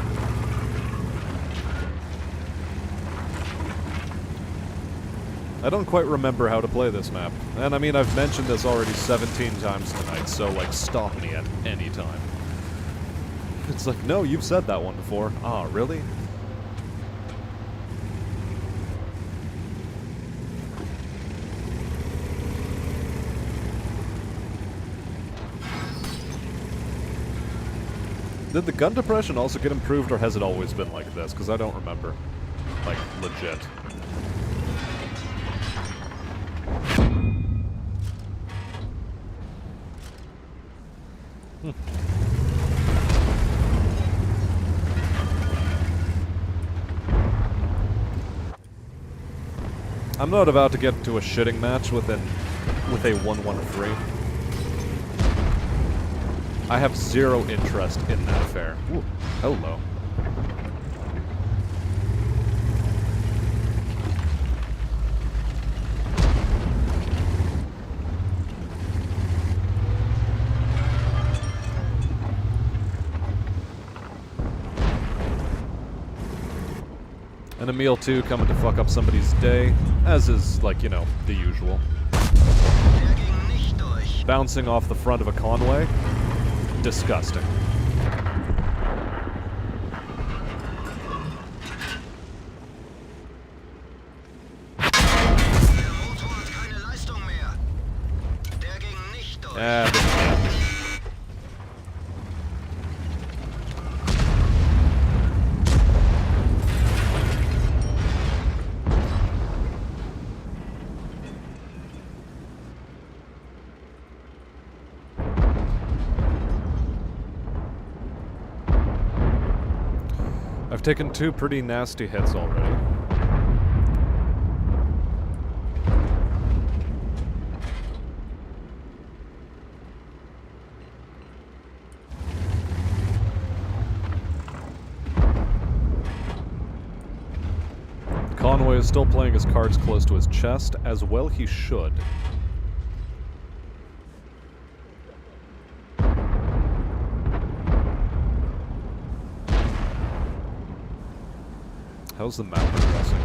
I don't quite remember how to play this map. And I mean, I've mentioned this already 17 times tonight, so like, stop me at any time. It's like, no, you've said that one before. Ah, really? Did the gun depression also get improved, or has it always been like this? Because I don't remember. Like, legit. I'm not about to get into a shitting match with a 113. I have zero interest in that affair. Ooh, hello. And Emil 2 coming to fuck up somebody's day, as is, like, you know, the usual. Bouncing off the front of a Conway. Disgusting. I've taken 2 pretty nasty hits already. Conway is still playing his cards close to his chest, as well he should. How's the map progressing?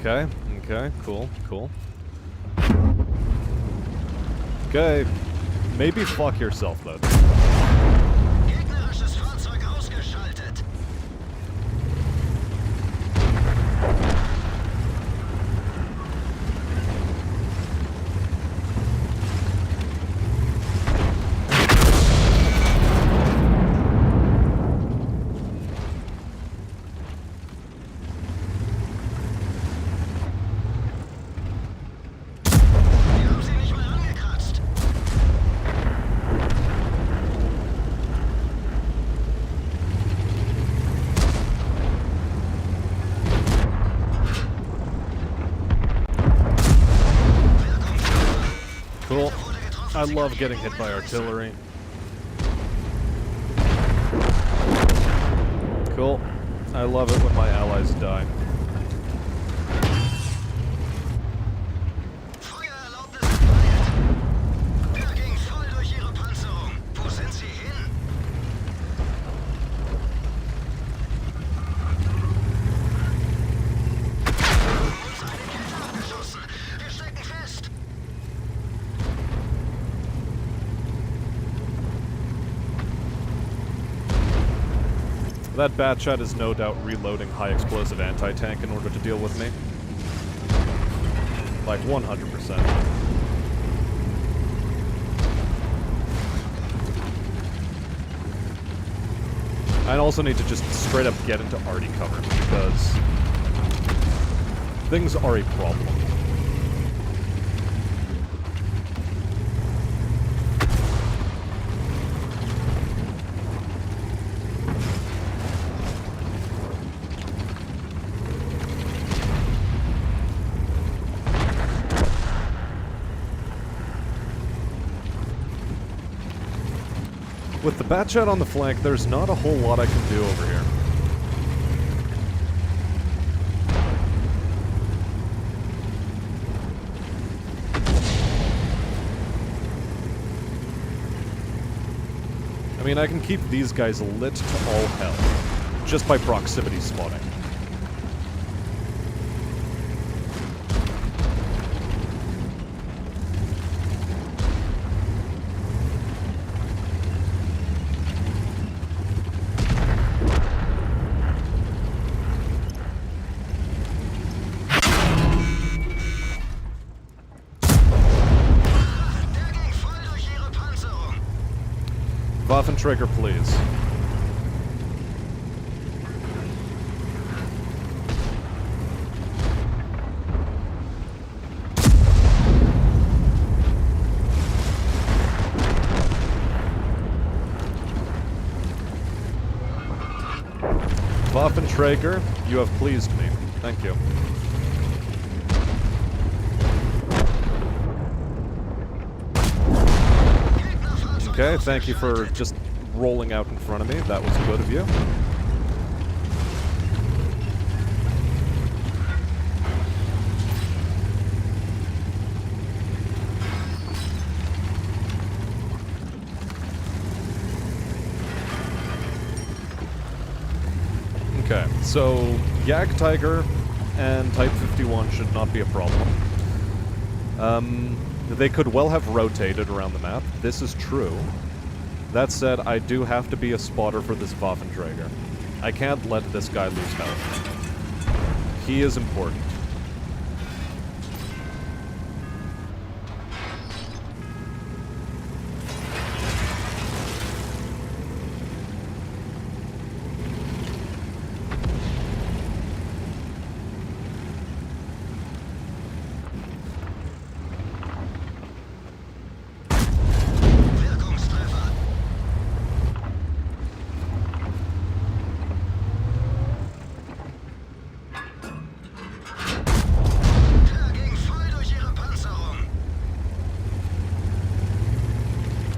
Okay, okay, cool, cool. Okay, maybe fuck yourself then. Gegnerisches Fahrzeug ausgeschaltet. Wir haben sie nicht mal angekratzt. Cool. I love getting hit by artillery. Cool. I love it when my allies die. Feuererlaubnis erteilt. Der ging voll durch ihre Panzerung. Wo sind sie hin? Uns eine Kette abgeschossen. Wir stecken fest. That Batchat is no doubt reloading high explosive anti-tank in order to deal with me. Like 100%. I also need to just straight up get into arty cover because things are a problem. With the Batchat on the flank, there's not a whole lot I can do over here. I mean, I can keep these guys lit to all hell, just by proximity spotting. Der ging voll durch ihre Panzerung. Waffenträger, please. Waffenträger, you have pleased me. Thank you. Okay, thank you for just rolling out in front of me. That was good of you. Okay, so Jagdtiger and Type 51 should not be a problem. They could well have rotated around the map. This is true. That said, I do have to be a spotter for this Waffenträger. I can't let this guy lose health. He is important. Wirkungstreffer. Der ging voll durch ihre Panzerung.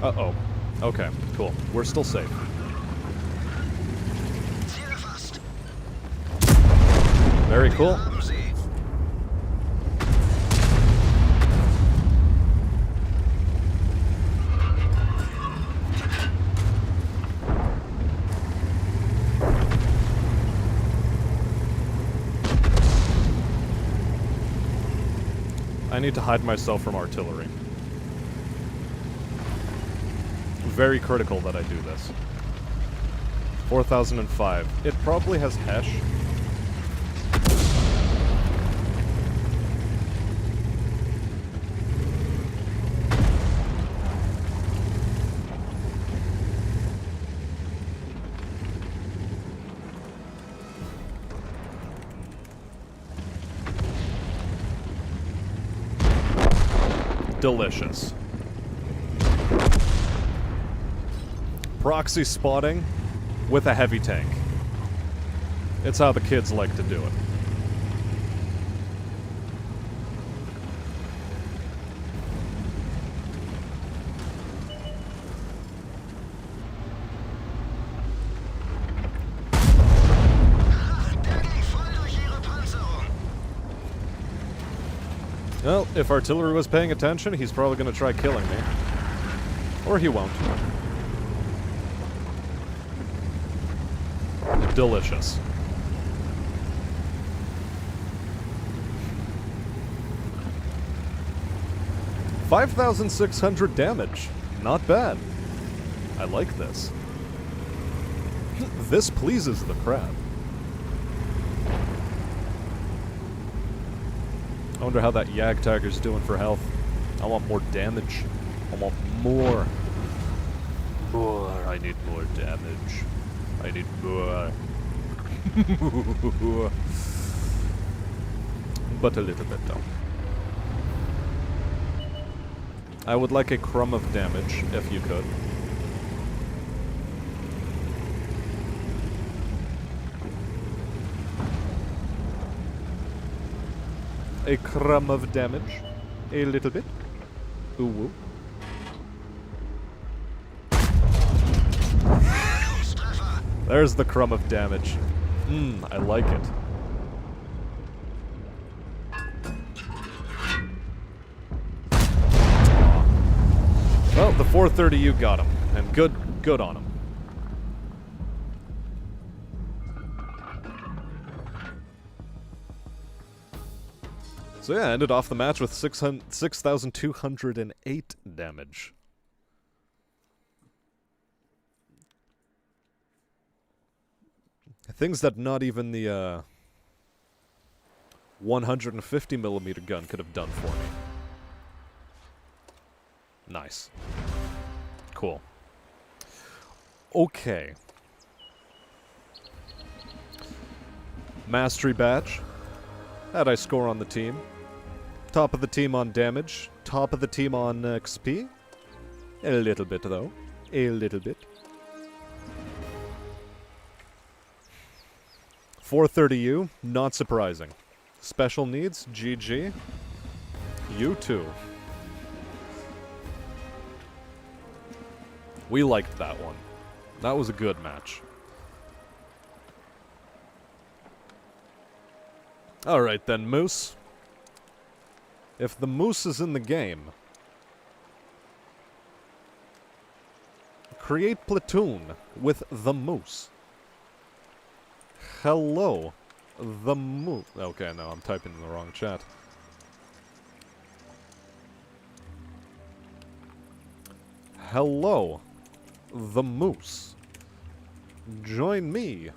Uh-oh. Okay, cool. We're still safe. Ziel erfasst. Very cool. Haben sie. I need to hide myself from artillery. Very critical that I do this. 4005. It probably has Hesh. Delicious. Proxy spotting with a heavy tank. It's how the kids like to do it. Der ging voll durch ihre Panzerung. Well, if artillery was paying attention, he's probably going to try killing me. Or he won't. Delicious. $5,600 damage. Not bad. I like this. This pleases the crowd. I wonder how that Jagdtiger's doing for health. I want more damage. I want more. More. I need more damage. I need more. But a little bit, though. I would like a crumb of damage, if you could. A crumb of damage. A little bit. Ooh, woo. Wirkungstreffer. There's the crumb of damage. I like it. Well, the 430U got him, and good on him. So yeah, ended off the match with 6,208 damage. Things that not even the 150mm gun could have done for me. Nice. Cool. Okay. Mastery badge. How'd I score on the team? Top of the team on damage. Top of the team on XP. A little bit, though. A little bit. 430U, not surprising. Special needs, GG. You too. We liked that one. That was a good match. Alright then, Moose. If the Moose is in the game, create platoon with the Moose. Hello, the Moose. Okay, no, I'm typing in the wrong chat. Hello, the Moose. Join me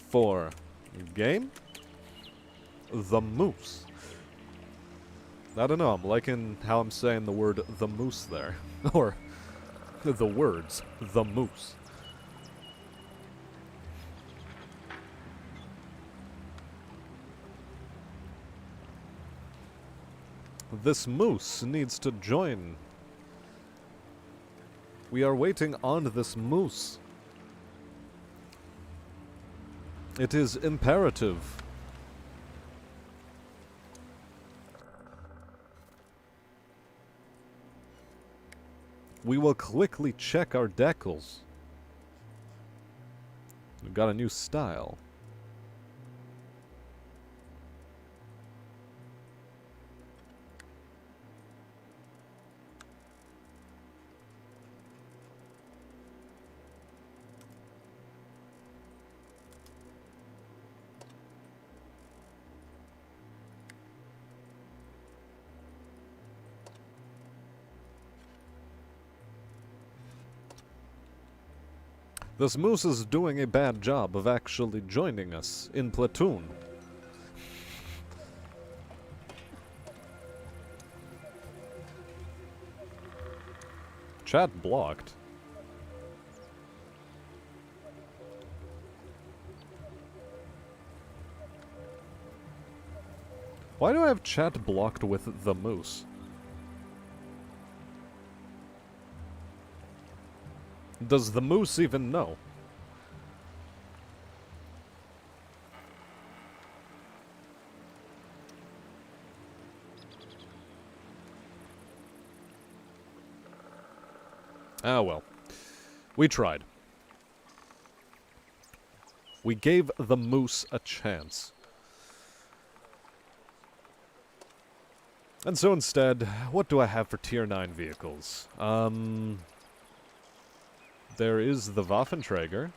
for game? The Moose. I don't know, I'm liking how I'm saying the word the Moose there. Or the words, the Moose. This Moose needs to join. We are waiting on this Moose. It is imperative. We will quickly check our decals. We've got a new style. This Moose is doing a bad job of actually joining us in platoon. Chat blocked. Why do I have chat blocked with the Moose? Does the Moose even know? Ah well. We tried. We gave the Moose a chance. And so instead, what do I have for tier 9 vehicles? There is the Waffenträger.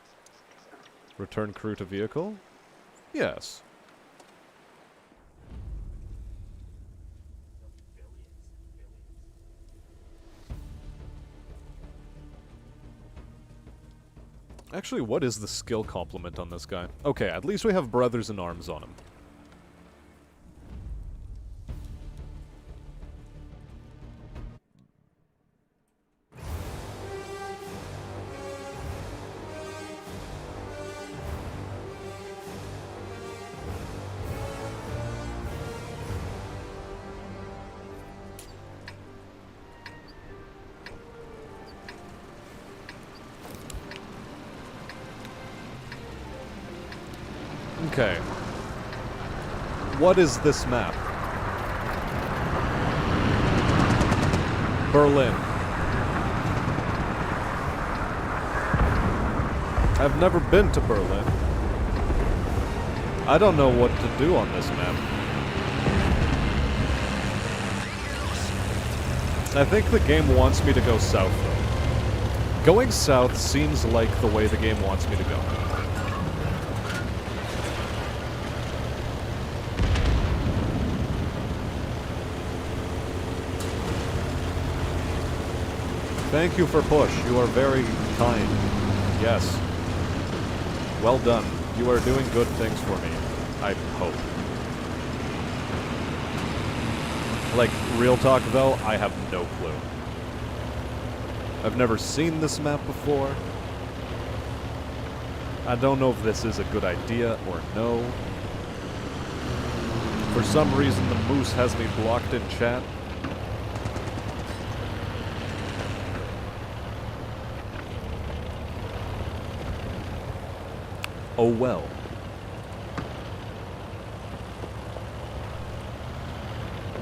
Return crew to vehicle? Yes. Actually, what is the skill complement on this guy? Okay, at least we have brothers in arms on him. Okay. What is this map? Berlin. I've never been to Berlin. I don't know what to do on this map. I think the game wants me to go south, though. Going south seems like the way the game wants me to go. Thank you for push. You are very kind. Yes. Well done. You are doing good things for me. I hope. Like, real talk though, I have no clue. I've never seen this map before. I don't know if this is a good idea or no. For some reason, the Moose has me blocked in chat. Oh well.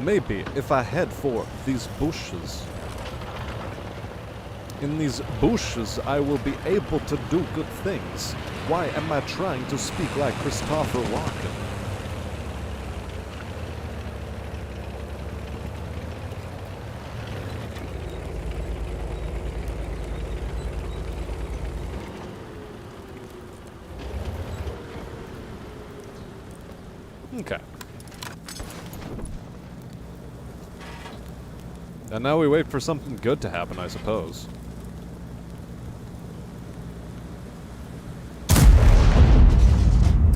Maybe if I head for these bushes In these bushes, I will be able to do good things. Why am I trying to speak like Christopher Walken? Okay. And now we wait for something good to happen, I suppose.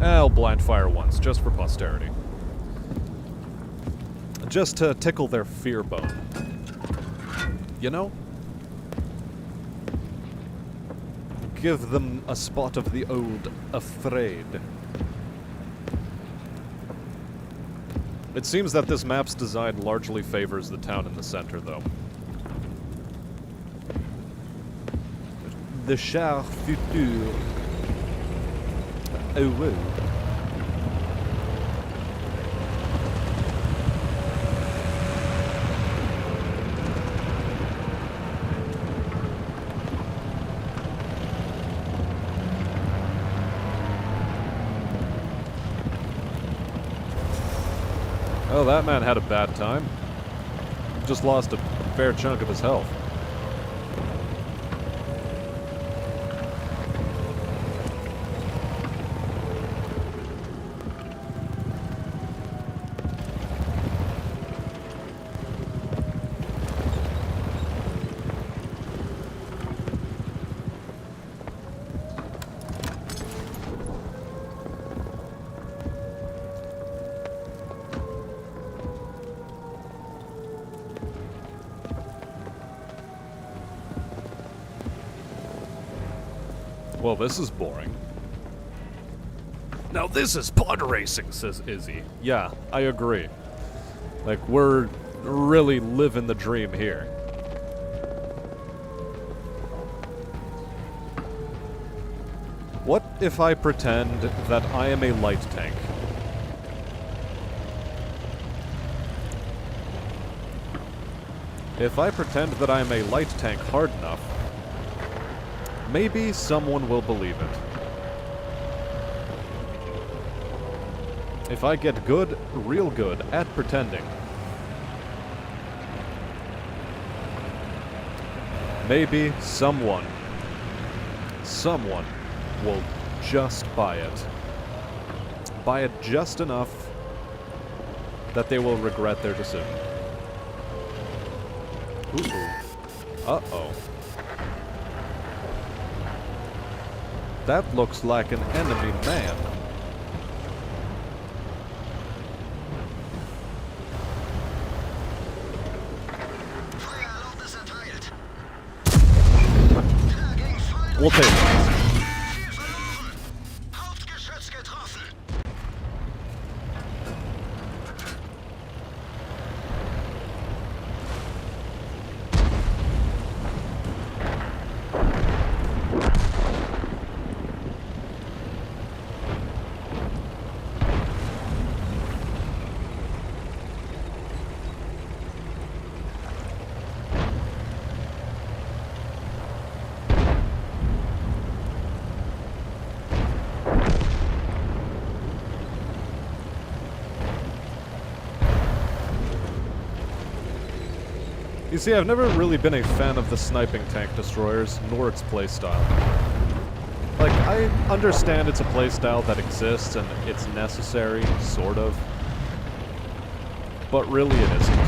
I'll blind fire once, just for posterity. Just to tickle their fear bone. You know? Give them a spot of the old afraid. It seems that this map's design largely favors the town in the center, though. The char futur. Oh, whoa. Oh, that man had a bad time. Just lost a fair chunk of his health. Well, this is boring. Now this is pod racing, says Izzy. Yeah, I agree. Like, we're really living the dream here. What if I pretend that I am a light tank? If I pretend that I am a light tank hard enough, maybe someone will believe it. If I get good, real good, at pretending, maybe someone will just buy it. Buy it just enough that they will regret their decision. Ooh. Uh-oh. That looks like an enemy man. Feuererlaubnis erteilt. We'll take it. Ziel verloren. Hauptgeschütz getroffen. You see, I've never really been a fan of the sniping tank destroyers, nor its playstyle. Like, I understand it's a playstyle that exists and it's necessary, sort of. But really it isn't.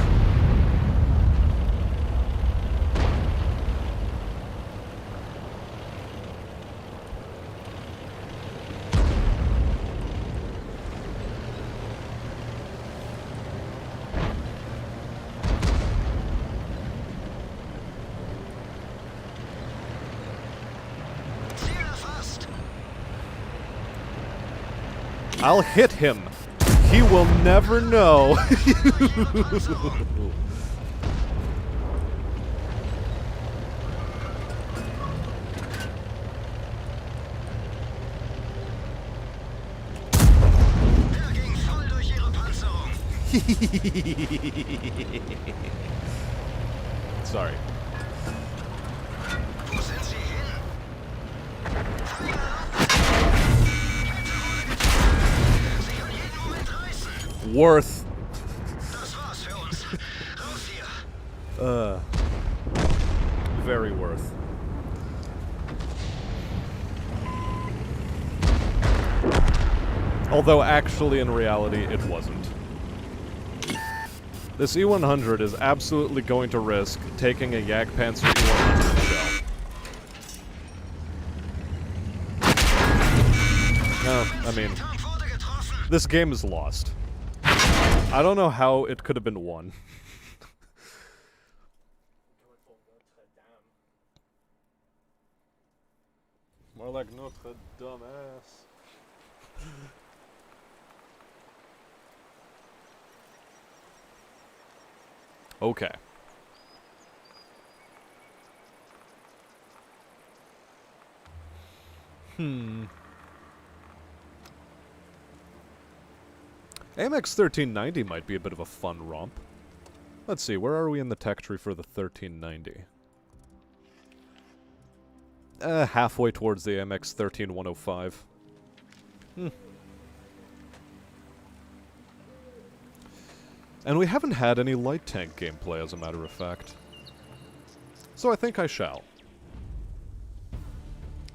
Ziel erfasst. I'll hit him. He will never know. Der ging voll durch ihre Panzerung. Sorry. Sie kann jeden Moment reißen. Worth. Das war's für uns. Raus hier. Very worth. Although actually in reality it wasn't. This E100 is absolutely going to risk taking a Jagdpanzer E100 shell. No, I mean, Tank wurde getroffen. this game is lost. I don't know how it could have been won. More like Notre Dame ass. Okay. AMX 1390 might be a bit of a fun romp. Let's see, where are we in the tech tree for the 1390? Halfway towards the AMX 13105. And we haven't had any light tank gameplay, as a matter of fact. So I think I shall.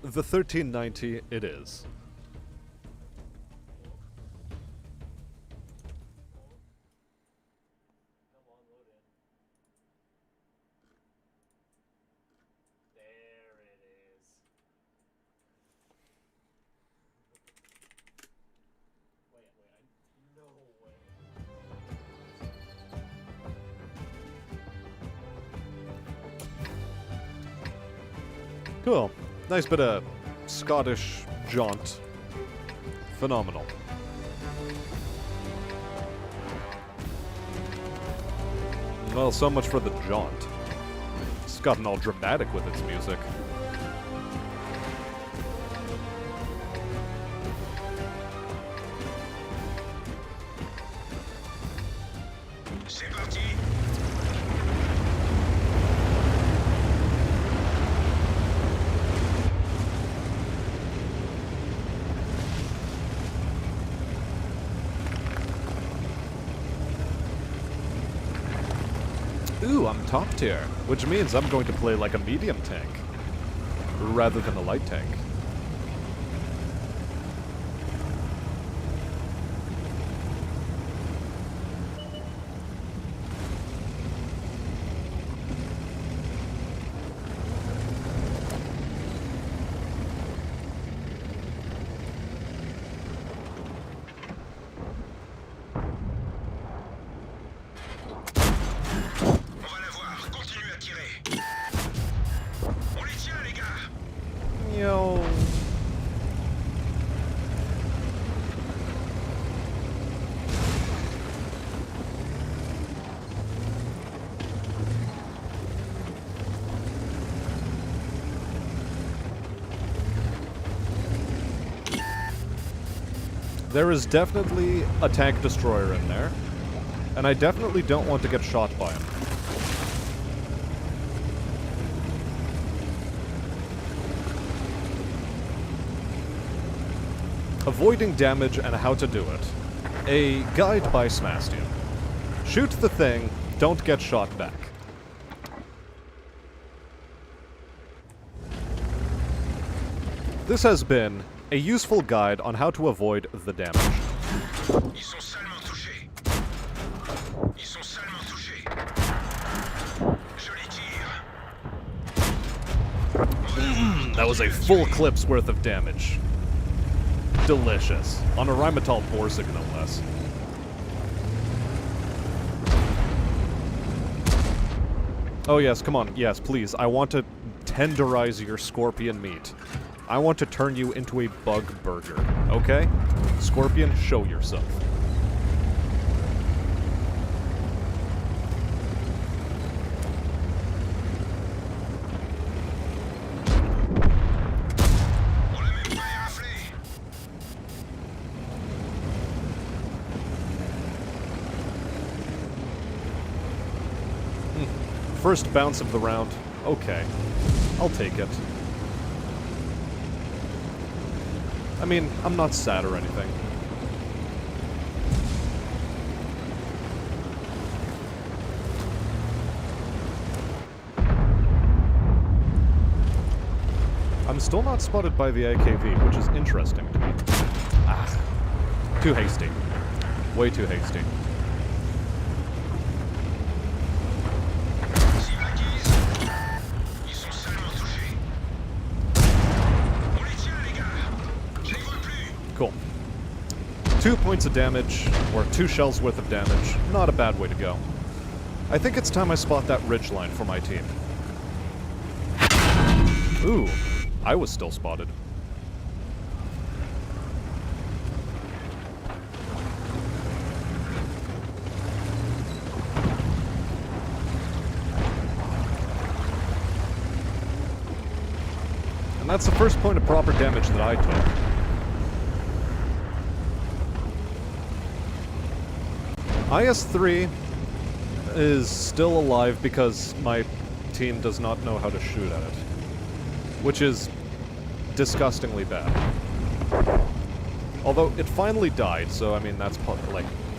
The 1390 it is. Cool. Nice bit of Scottish jaunt. Phenomenal. Well, so much for the jaunt. It's gotten all dramatic with its music. C'est parti. Ooh, I'm top tier, which means I'm going to play like a medium tank, rather than a light tank. On va la voir. Continuez à tirer. On les tient, les gars. Yo. There is definitely a tank destroyer in there, and I definitely don't want to get shot by him. Avoiding damage and how to do it. A guide by Smastian. Shoot the thing, don't get shot back. This has been a useful guide on how to avoid the damage. Ils sont salement touchés. Ils sont salement touchés. Joli tir. That was a full clip's worth of damage. Delicious. On a Rheinmetall Borsig, no less. Oh yes, come on. Yes, please. I want to tenderize your scorpion meat. I want to turn you into a bug burger. Okay? Scorpion, show yourself. On l'a même pas éraflé. First bounce of the round. Okay. I'll take it. I mean, I'm not sad or anything. I'm still not spotted by the AKV, which is interesting to me. Ah. Too hasty. Way too hasty. Cible acquise. Ils sont seulement touchés. On les tient, les gars. Je les vois plus. Cool. 2 points of damage, or 2 shells worth of damage. Not a bad way to go. I think it's time I spot that ridgeline for my team. Ooh, I was still spotted. And that's the first point of proper damage that I took. IS-3 is still alive because my team does not know how to shoot at it. Which is disgustingly bad. Although it finally died, so I mean that's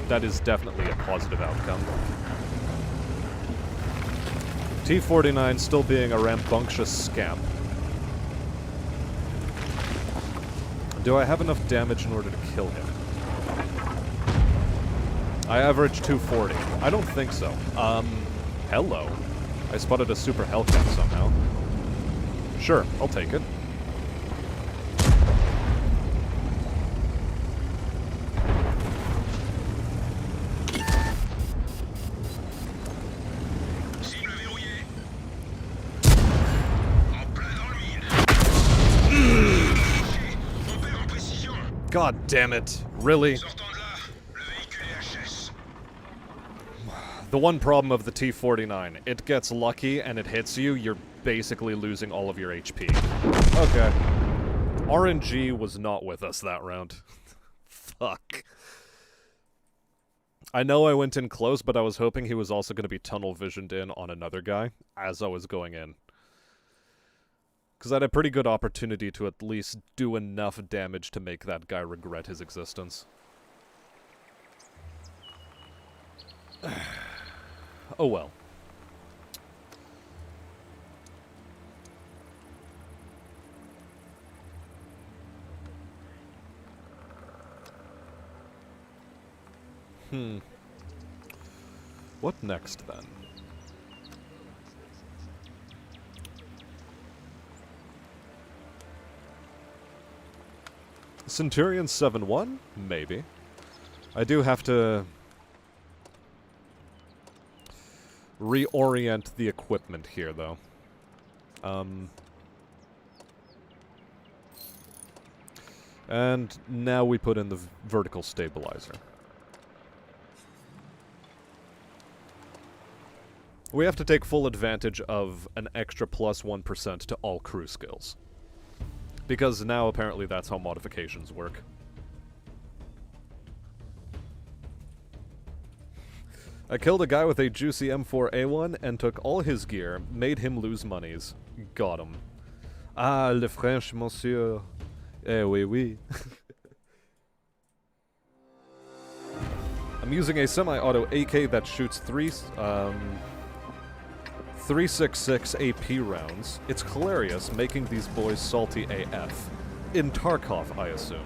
that is definitely a positive outcome. T-49 still being a rambunctious scamp. Do I have enough damage in order to kill him? I average 240. I don't think so. Hello. I spotted a super Hellcat somehow. Sure, I'll take it. Cible verrouillée. En plein dans le mille. On perd en précision. God damn it. Really? Sortant de là, le véhicule est HS. The one problem of the T-49, it gets lucky and it hits you, you're basically losing all of your HP. Okay. RNG was not with us that round. Fuck. I know I went in close, but I was hoping he was also going to be tunnel visioned in on another guy as I was going in. Because I had a pretty good opportunity to at least do enough damage to make that guy regret his existence. Oh well. What next, then? Centurion 7-1? Maybe. I do have to reorient the equipment here, though. And now we put in the vertical stabilizer. We have to take full advantage of an extra plus 1% to all crew skills. Because now apparently that's how modifications work. I killed a guy with a juicy M4A1 and took all his gear, made him lose monies. Got him. Ah, le French, monsieur. Eh oui, oui. I'm using a semi-auto AK that shoots 366 AP rounds. It's hilarious, making these boys salty AF. In Tarkov, I assume.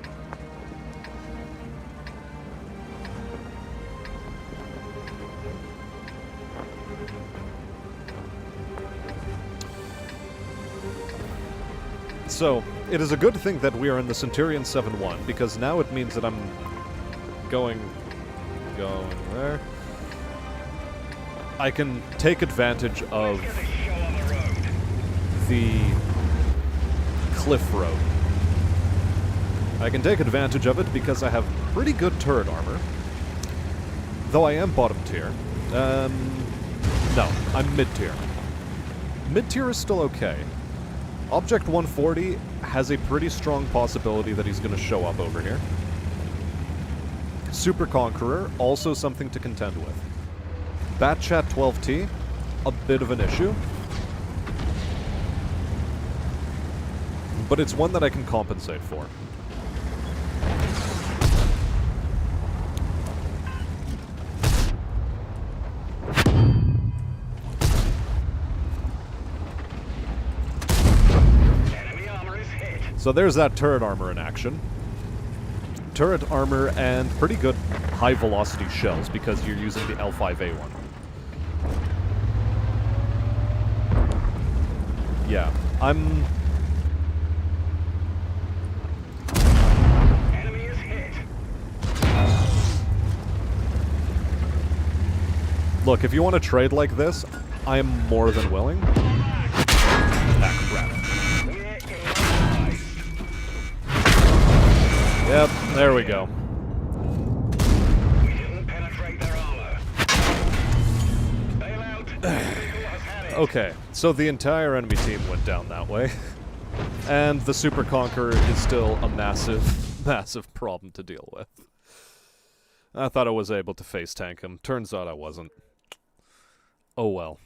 So, it is a good thing that we are in the Centurion 7-1, because now it means that I'm going there. I can take advantage of the cliff road. I can take advantage of it because I have pretty good turret armor. Though I am bottom tier. No, I'm mid tier. Mid tier is still okay. Object 140 has a pretty strong possibility that he's going to show up over here. Super Conqueror, also something to contend with. Batchat 12T, a bit of an issue. But it's one that I can compensate for. So there's that turret armor in action. Turret armor and pretty good high velocity shells because you're using the L5A1. Yeah, I'm... Enemy is hit. Look, if you want to trade like this, I am more than willing. Ah, crap. We're ill-advised. Yep, there we go. We didn't penetrate their armor. Bail out. The vehicle has had it. Okay, so the entire enemy team went down that way. And the Super Conqueror is still a massive, massive problem to deal with. I thought I was able to face tank him. Turns out I wasn't. Oh well.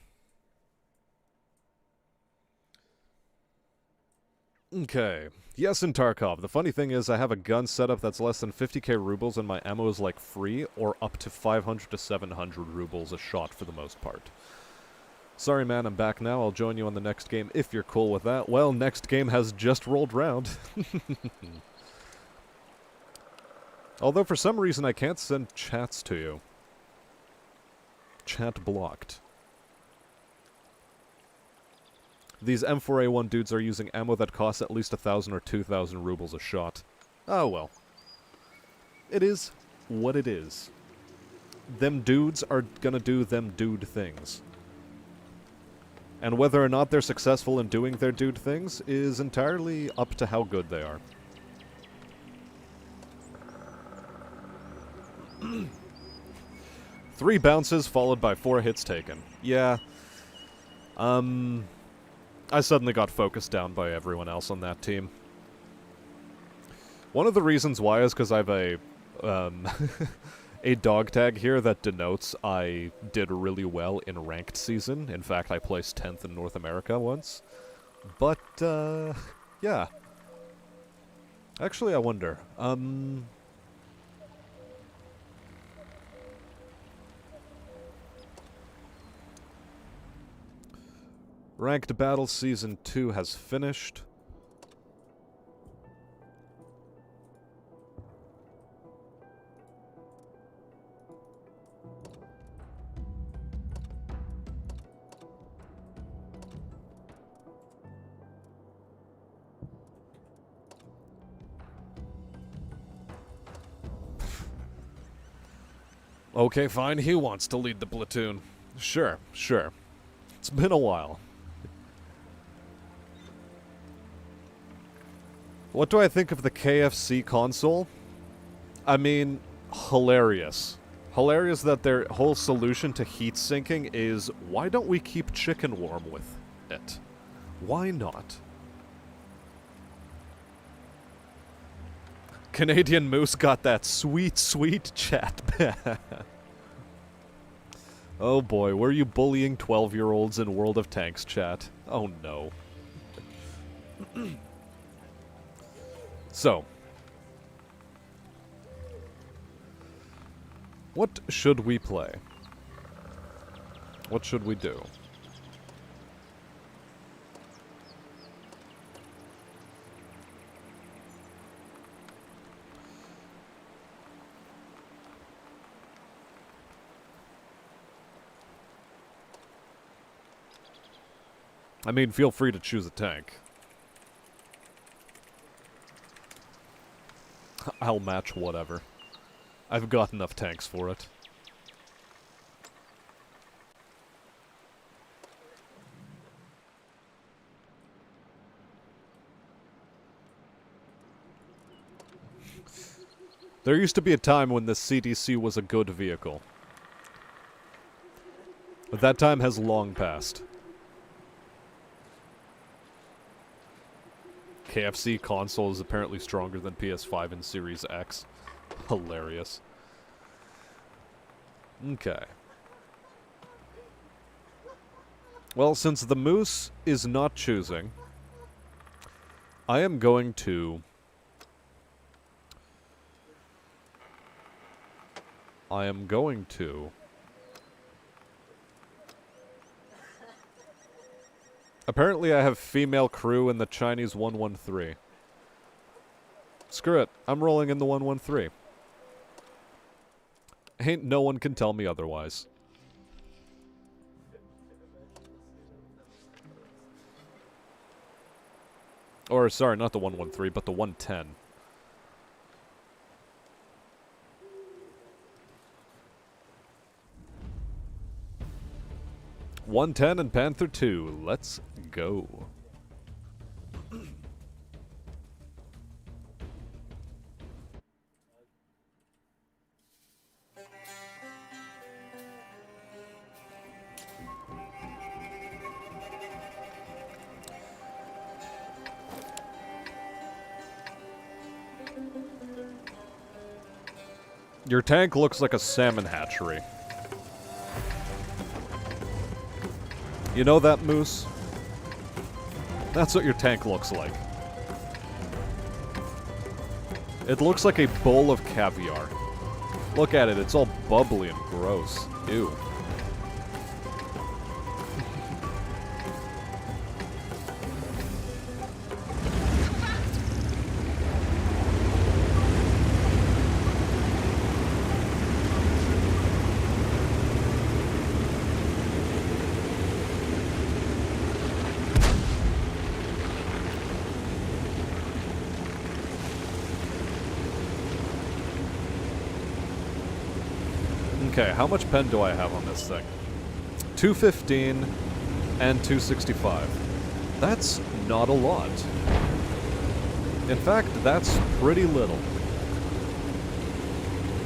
Okay. Yes, in Tarkov. The funny thing is I have a gun setup that's less than 50k rubles and my ammo is like free or up to 500 to 700 rubles a shot for the most part. Sorry man, I'm back now. I'll join you on the next game if you're cool with that. Well, next game has just rolled round. Although for some reason I can't send chats to you. Chat blocked. These M4A1 dudes are using ammo that costs at least 1,000 or 2,000 rubles a shot. Oh well. It is what it is. Them dudes are gonna do them dude things. And whether or not they're successful in doing their dude things is entirely up to how good they are. 3 bounces followed by 4 hits taken. Yeah. I suddenly got focused down by everyone else on that team. One of the reasons why is because I have a, a dog tag here that denotes I did really well in ranked season. In fact, I placed 10th in North America once. But, yeah. Actually, I wonder. Ranked Battle Season 2 has finished. Okay, fine, he wants to lead the platoon. Sure, sure. It's been a while. What do I think of the KFC console? I mean, hilarious. Hilarious that their whole solution to heat sinking is, why don't we keep chicken warm with it? Why not? Canadian Moose got that sweet, sweet chat back. Oh boy, were you bullying 12-year-olds in World of Tanks chat? Oh no. So, what should we play? What should we do? I mean, feel free to choose a tank. I'll match whatever. I've got enough tanks for it. There used to be a time when the CDC was a good vehicle. But that time has long passed. KFC console is apparently stronger than PS5 and Series X. Hilarious. Okay. Well, since the Moose is not choosing, I am going to... Apparently I have female crew in the Chinese 113. Screw it. I'm rolling in the 113. Ain't no one can tell me otherwise. Or, sorry, not the 113, but the 110. .110 and Panther 2. Let's go. Your tank looks like a salmon hatchery. You know that, Moose? That's what your tank looks like. It looks like a bowl of caviar. Look at it, it's all bubbly and gross. Ew. Okay, how much pen do I have on this thing? 215 and 265. That's not a lot. In fact, that's pretty little.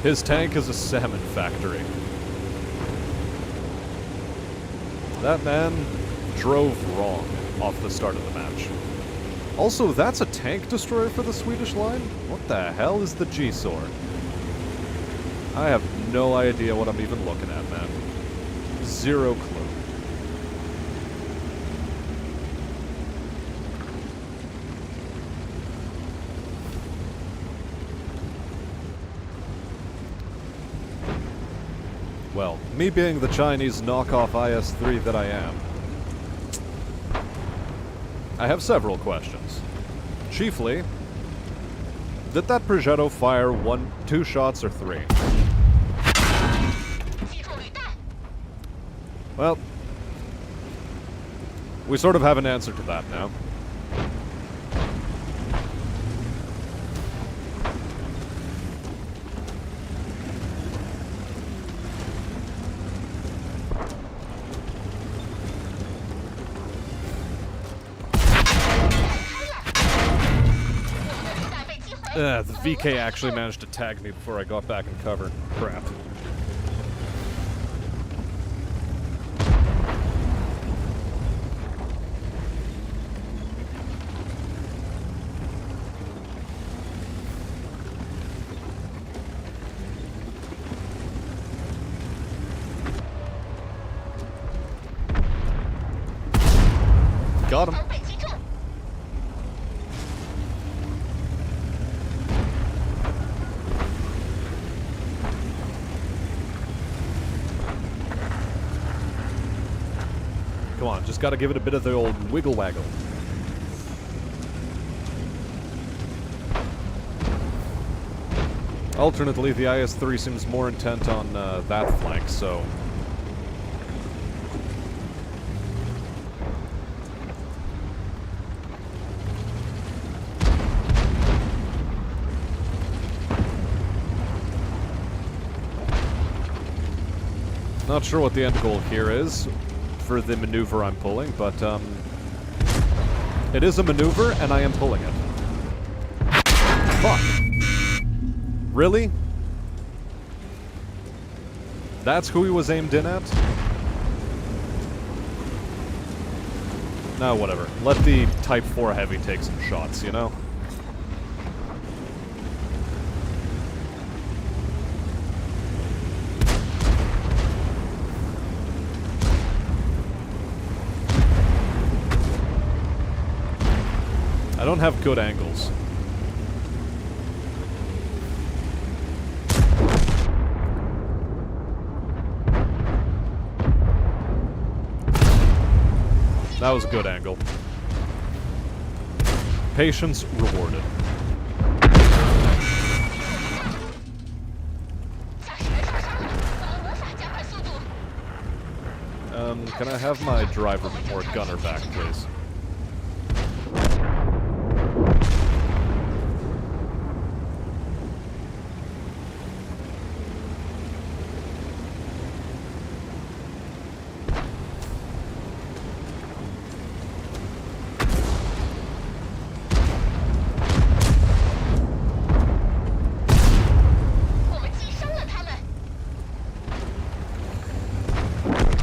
His tank is a salmon factory. That man drove wrong off the start of the match. Also, that's a tank destroyer for the Swedish line? What the hell is the G-Sor? I have no idea what I'm even looking at, man. Zero clue. Well, me being the Chinese knockoff IS-3 that I am, I have several questions. Chiefly, did that Progetto fire 2 shots or 3? Well, we sort of have an answer to that now. The VK actually managed to tag me before I got back in cover. Crap. Got him. Come on, just gotta give it a bit of the old wiggle waggle. Alternately, the IS-3 seems more intent on that flank, so... Not sure what the end goal here is for the maneuver I'm pulling, but it is a maneuver and I am pulling it. Fuck. Really? That's who he was aimed in at? No, whatever. Let the Type 4 Heavy take some shots, you know? I don't have good angles. That was a good angle. Patience rewarded. Can I have my driver or gunner back, please?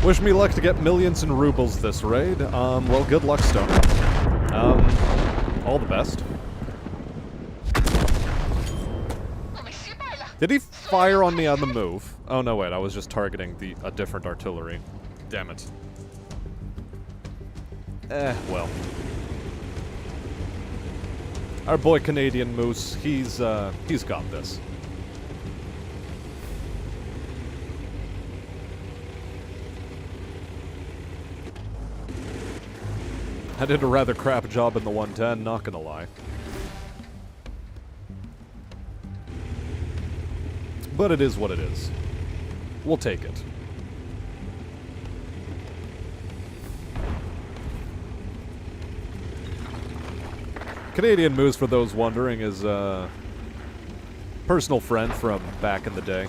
Wish me luck to get millions in rubles this raid. Well, good luck, Stone. All the best. Did he fire on me on the move? Oh, no, wait, I was just targeting a different artillery. Damn it. Well. Our boy Canadian Moose, he's got this. I did a rather crap job in the 110, not gonna lie. But it is what it is. We'll take it. Canadian Moose, for those wondering, is a personal friend from back in the day.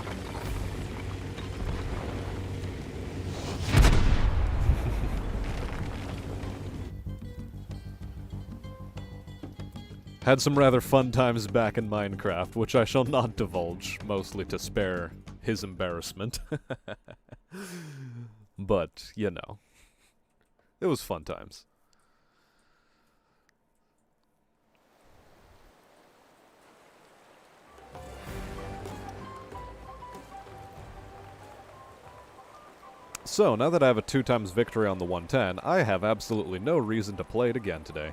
Had some rather fun times back in Minecraft, which I shall not divulge, mostly to spare his embarrassment. But, you know, it was fun times. So, now that I have a 2x victory on the 110, I have absolutely no reason to play it again today.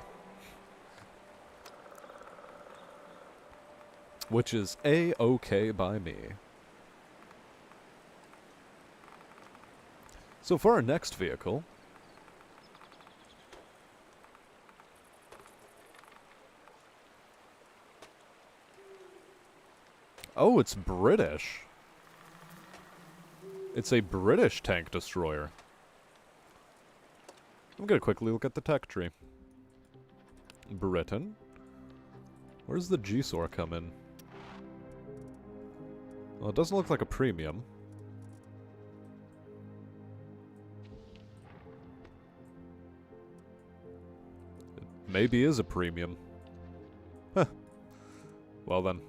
Which is A-okay by me. So for our next vehicle... Oh, it's British. It's a British tank destroyer. I'm gonna quickly look at the tech tree. Britain. Where's the GSOR come in? Well, it doesn't look like a premium. It maybe is a premium. Huh. Well then.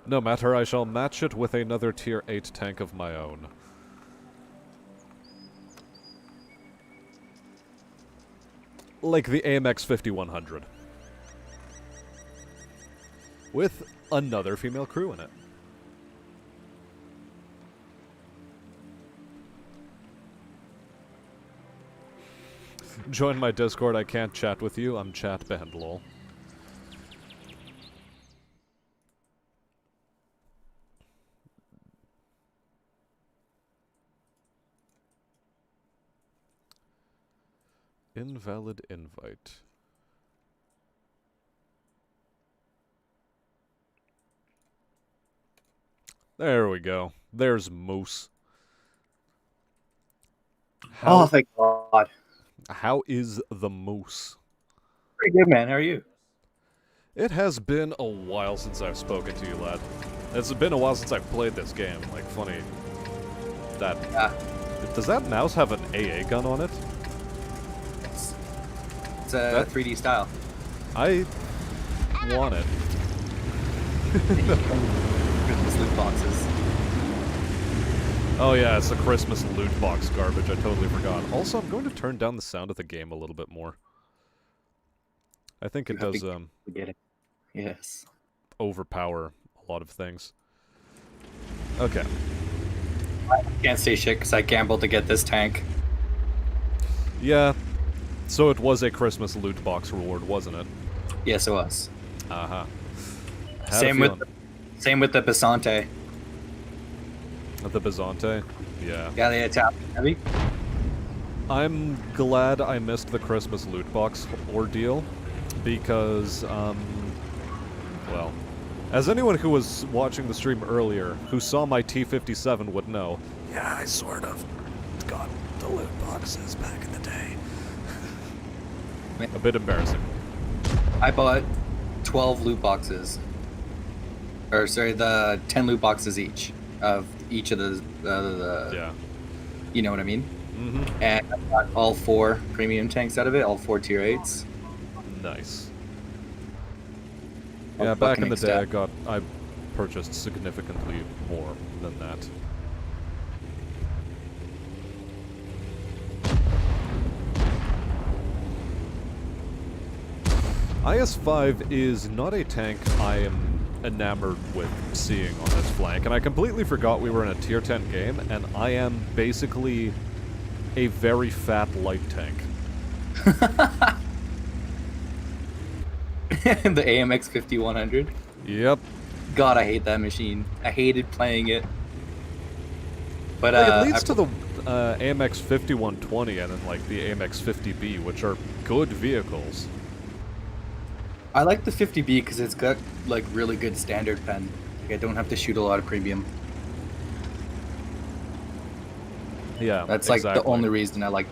No matter, I shall match it with another tier 8 tank of my own. Like the AMX 5100. With another female crew in it. Join my Discord, I can't chat with you, I'm chat banned, lol. Invalid invite. There we go. There's Moose. Oh, thank God. How is the Moose? Pretty good, man. How are you? It has been a while since I've spoken to you, lad. It's been a while since I've played this game. Like, funny. That... Yeah. Does that mouse have an AA gun on it? It's a 3D style. I want it. Christmas loot boxes. Oh yeah, it's the Christmas loot box garbage. I totally forgot. Also, I'm going to turn down the sound of the game a little bit more. I think it does Get it. Yes. overpower a lot of things. Okay. I can't say shit because I gambled to get this tank. Yeah. So it was a Christmas loot box reward, wasn't it? Yes, it was. Uh-huh. Same with the Basante. The Bizante? Yeah. Yeah, they attack heavy. I'm glad I missed the Christmas loot box ordeal, because, well, as anyone who was watching the stream earlier, who saw my T-57 would know, yeah, I sort of got the loot boxes back in the day. A bit embarrassing. I bought 12 loot boxes. Or sorry, the 10 loot boxes each of each of the Yeah. you know what I mean? Mm-hmm. And I got all 4 premium tanks out of it, all 4 tier 8s. Nice. I'm Yeah, back in fucking the day, ecstatic. I purchased significantly more than that. IS-5 is not a tank I am enamored with seeing on this flank, and I completely forgot we were in a tier 10 game, and I am basically a very fat light tank. The AMX 5100. Yep. God, I hate that machine. I hated playing it. But Like, it leads I- to the AMX 5120 and then like the AMX 50B, which are good vehicles. I like the 50B because it's got like really good standard pen. Like, I don't have to shoot a lot of premium. Yeah, That's like the exactly. only reason I like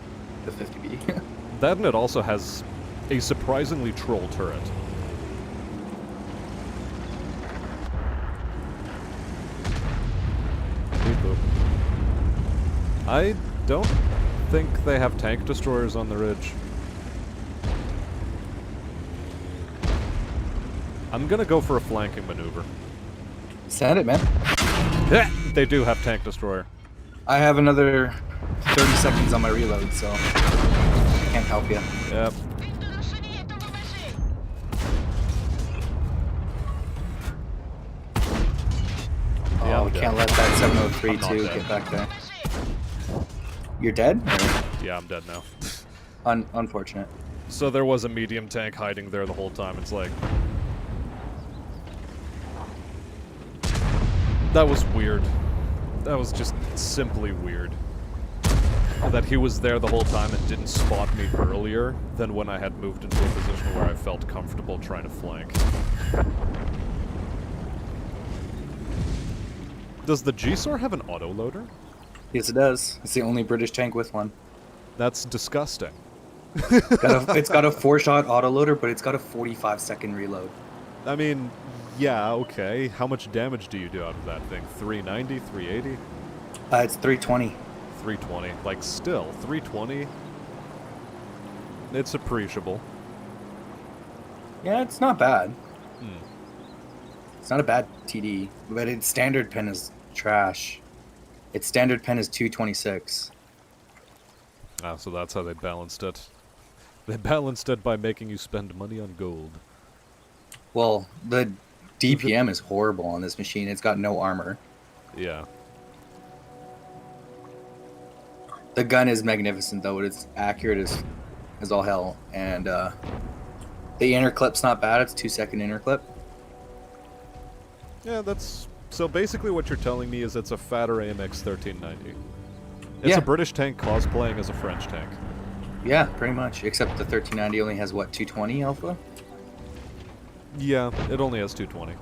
the 50B. That, and it also has a surprisingly troll turret. Beep boop. I don't think they have tank destroyers on the ridge. I'm gonna go for a flanking maneuver. Send it, man. Yeah, they do have tank destroyer. I have another 30 seconds on my reload, so I can't help you. Yep. Ligne de la chenille est endommagée. Yeah, Oh, I'm we can't dead. let that 703 I'm not too dead. get back there. Endommagée. You're dead? Yeah, I'm dead now. Unfortunate. So there was a medium tank hiding there the whole time. It's like... That was weird. That was just simply weird. That he was there the whole time and didn't spot me earlier than when I had moved into a position where I felt comfortable trying to flank. Does the G-SOR have an autoloader? Yes, it does. It's the only British tank with one. That's disgusting. It's got a 4-shot autoloader, but it's got a 45-second reload. I mean, yeah, okay. How much damage do you do out of that thing? 390, 380? It's 320. 320. Like, still, 320? It's appreciable. Yeah, it's not bad. Hmm. It's not a bad TD, but its standard pen is trash. Its standard pen is 226. Ah, so that's how they balanced it. They balanced it by making you spend money on gold. Well, the DPM is horrible on this machine. It's got no armor. Yeah. The gun is magnificent, though. It's accurate as all hell. And the inner clip's not bad. It's 2-second inner clip. Yeah, that's... So basically what you're telling me is it's a fatter AMX 1390. It's Yeah. a British tank cosplaying as a French tank. Yeah, pretty much. Except the 1390 only has, what, 220 alpha? Yeah, it only has 220.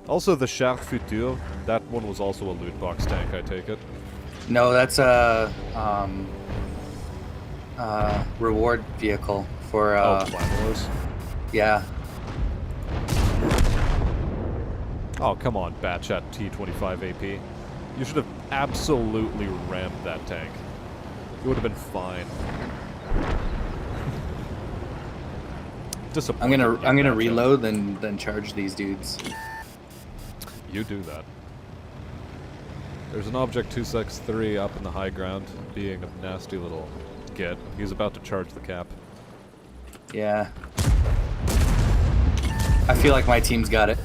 Also, the Char Futur, that one was also a loot box tank, I take it. No, that's a reward vehicle for Oh, Flammers. yeah. Oh, come on, Batchat T25 AP. You should have absolutely rammed that tank. You would have been fine. Disappointing. I'm gonna Batchat. reload then charge these dudes. You do that. There's an Object 263 up in the high ground, being a nasty little git. He's about to charge the cap. Yeah. I feel like my team's got it.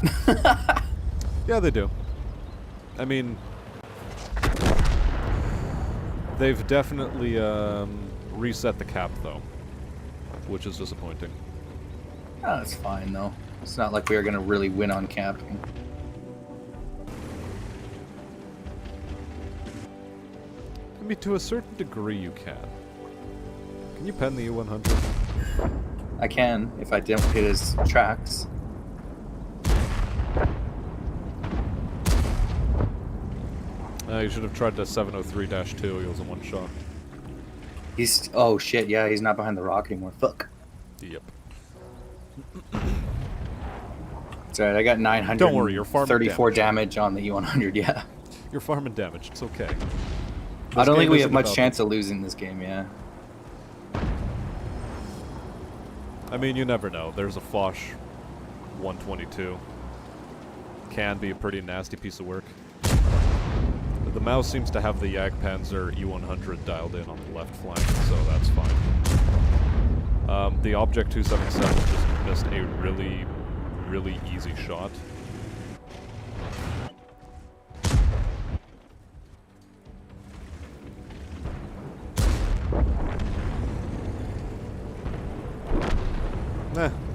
Yeah, they do. I mean, they've definitely reset the cap, though, which is disappointing. Oh, that's fine though. It's not like we are gonna really win on camping. I mean, to a certain degree, you can. Can you pen the U100? I can if I don't hit his tracks. You should have tried the 703-2. He was a one shot. He's oh shit, yeah, he's not behind the rock anymore. Fuck. Yep. It's alright, I got 934 Don't worry, you're farming damage on the E100, yeah. You're farming damage. It's okay. I don't think we have isn't much about chance of losing this game, yeah. I mean, you never know. There's a Foch 122. Can be a pretty nasty piece of work. The mouse seems to have the Jagdpanzer E100 dialed in on the left flank, so that's fine. The Object 277 just missed a really, really easy shot.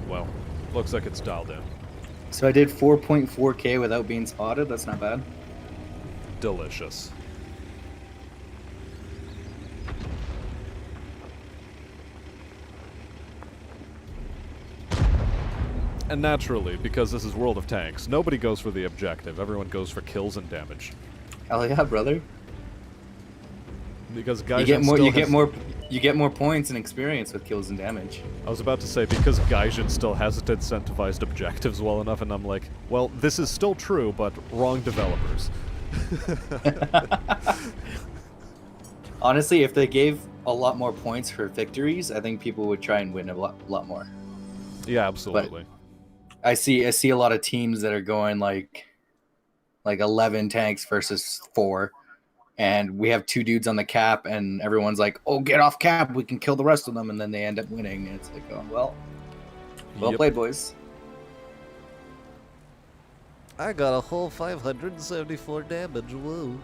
Well, looks like it's dialed in. So I did 4.4k without being spotted. That's not bad. Delicious. And naturally, because this is World of Tanks, nobody goes for the objective. Everyone goes for kills and damage. Hell yeah, brother. Because Gaijin You get more points and experience with kills and damage. I was about to say, because Gaijin still hasn't incentivized objectives well enough, and I'm like, well, this is still true, but wrong developers. Honestly, if they gave a lot more points for victories, I think people would try and win a lot more. Yeah, absolutely. But I see a lot of teams that are going like 11 tanks versus 4. And we have 2 dudes on the cap, and everyone's like, "Oh, get off cap! We can kill the rest of them," and then they end up winning. And it's like, "Oh, well Yep. played, boys." I got a whole 574 damage. Whoa.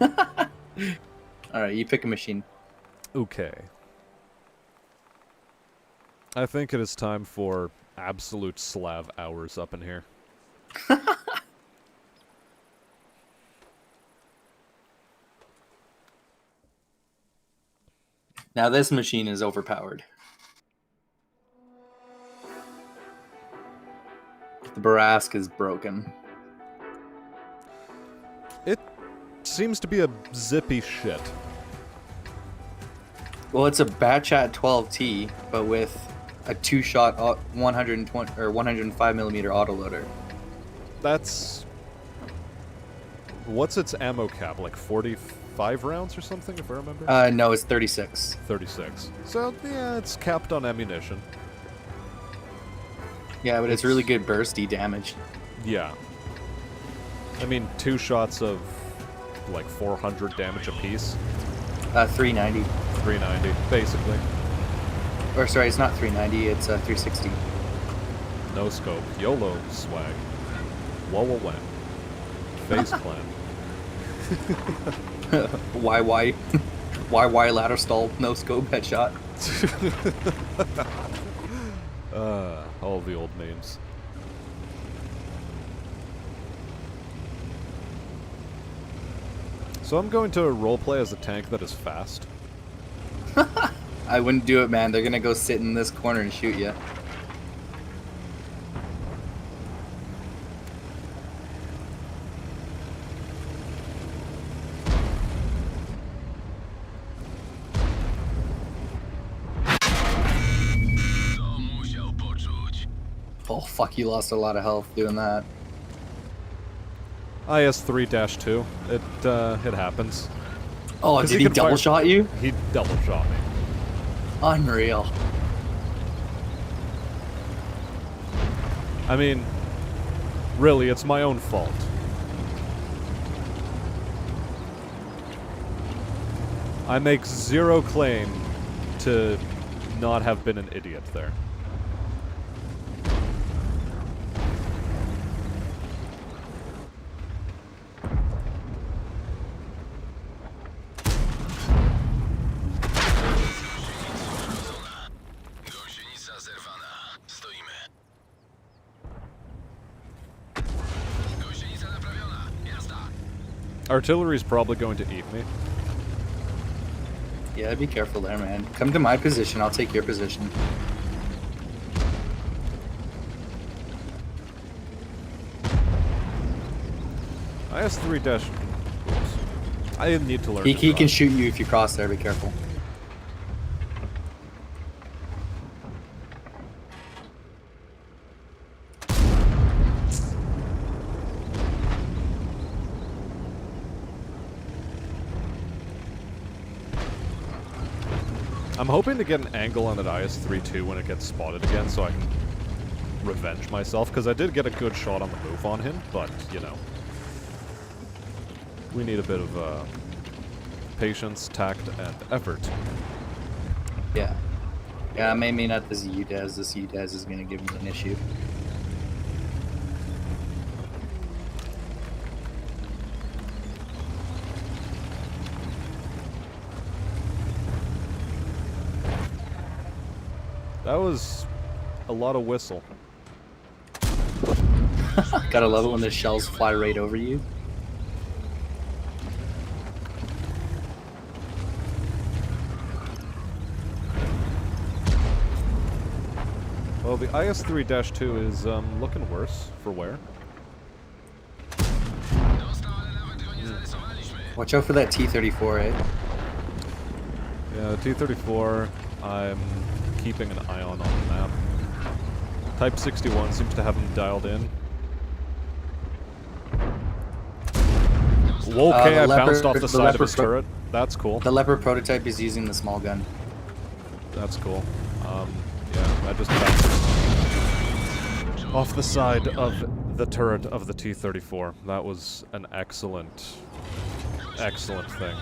All right, you pick a machine. Okay. I think it is time for absolute Slav hours up in here. Now this machine is overpowered. The Barask is broken. It seems to be a zippy shit. Well, it's a Batchat 12T, but with a 2-shot 120 or 105 millimeter autoloader. That's... What's its ammo cap? Like 45 rounds or something, if I remember? No, it's 36. 36. So, yeah, it's capped on ammunition. Yeah, but it's really good bursty damage. Yeah. I mean, 2 shots of, like, 400 damage apiece. 390. 390, basically. Or sorry, it's not 390. It's 360. No scope. YOLO swag. Whoa, when. Face clan. YY ladder stall, no scope, headshot. All the old names. So I'm going to roleplay as a tank that is fast. I wouldn't do it, man. They're gonna go sit in this corner and shoot you. To musiał poczuć. Oh fuck, you lost a lot of health doing that. IS-3-2. It happens. Oh, 'Cause did he he can double fire- shot you? He double shot me. Unreal. I mean, really, it's my own fault. I make zero claim to not have been an idiot there. Gąsienica zerwana. Stoimy. Gąsienica naprawiona. Jazda. Artillery's probably going to eat me. Yeah, be careful there, man. Come to my position, I'll take your position. IS-3 I need to learn. He to can drive. shoot you if you cross there. Be careful. I'm hoping to get an angle on that IS-3 when it gets spotted again, so I can revenge myself, because I did get a good shot on the move on him, but, you know. We need a bit of patience, tact, and effort. Yeah. Yeah, maybe not this UDAS. This UDAS is gonna give me an issue. That was a lot of whistle. Gotta love it when the shells fly right over you. Well, the IS-3-2 is looking worse for wear. Watch out for that T-34, eh? Yeah, T-34, I'm keeping an eye on the map. Type 61 seems to have him dialed in. Okay, I bounced off the side of his turret. That's cool. The Leopard prototype is using the small gun. That's cool. Yeah, I just bounced off the side of the turret of the T-34. That was an excellent, excellent thing.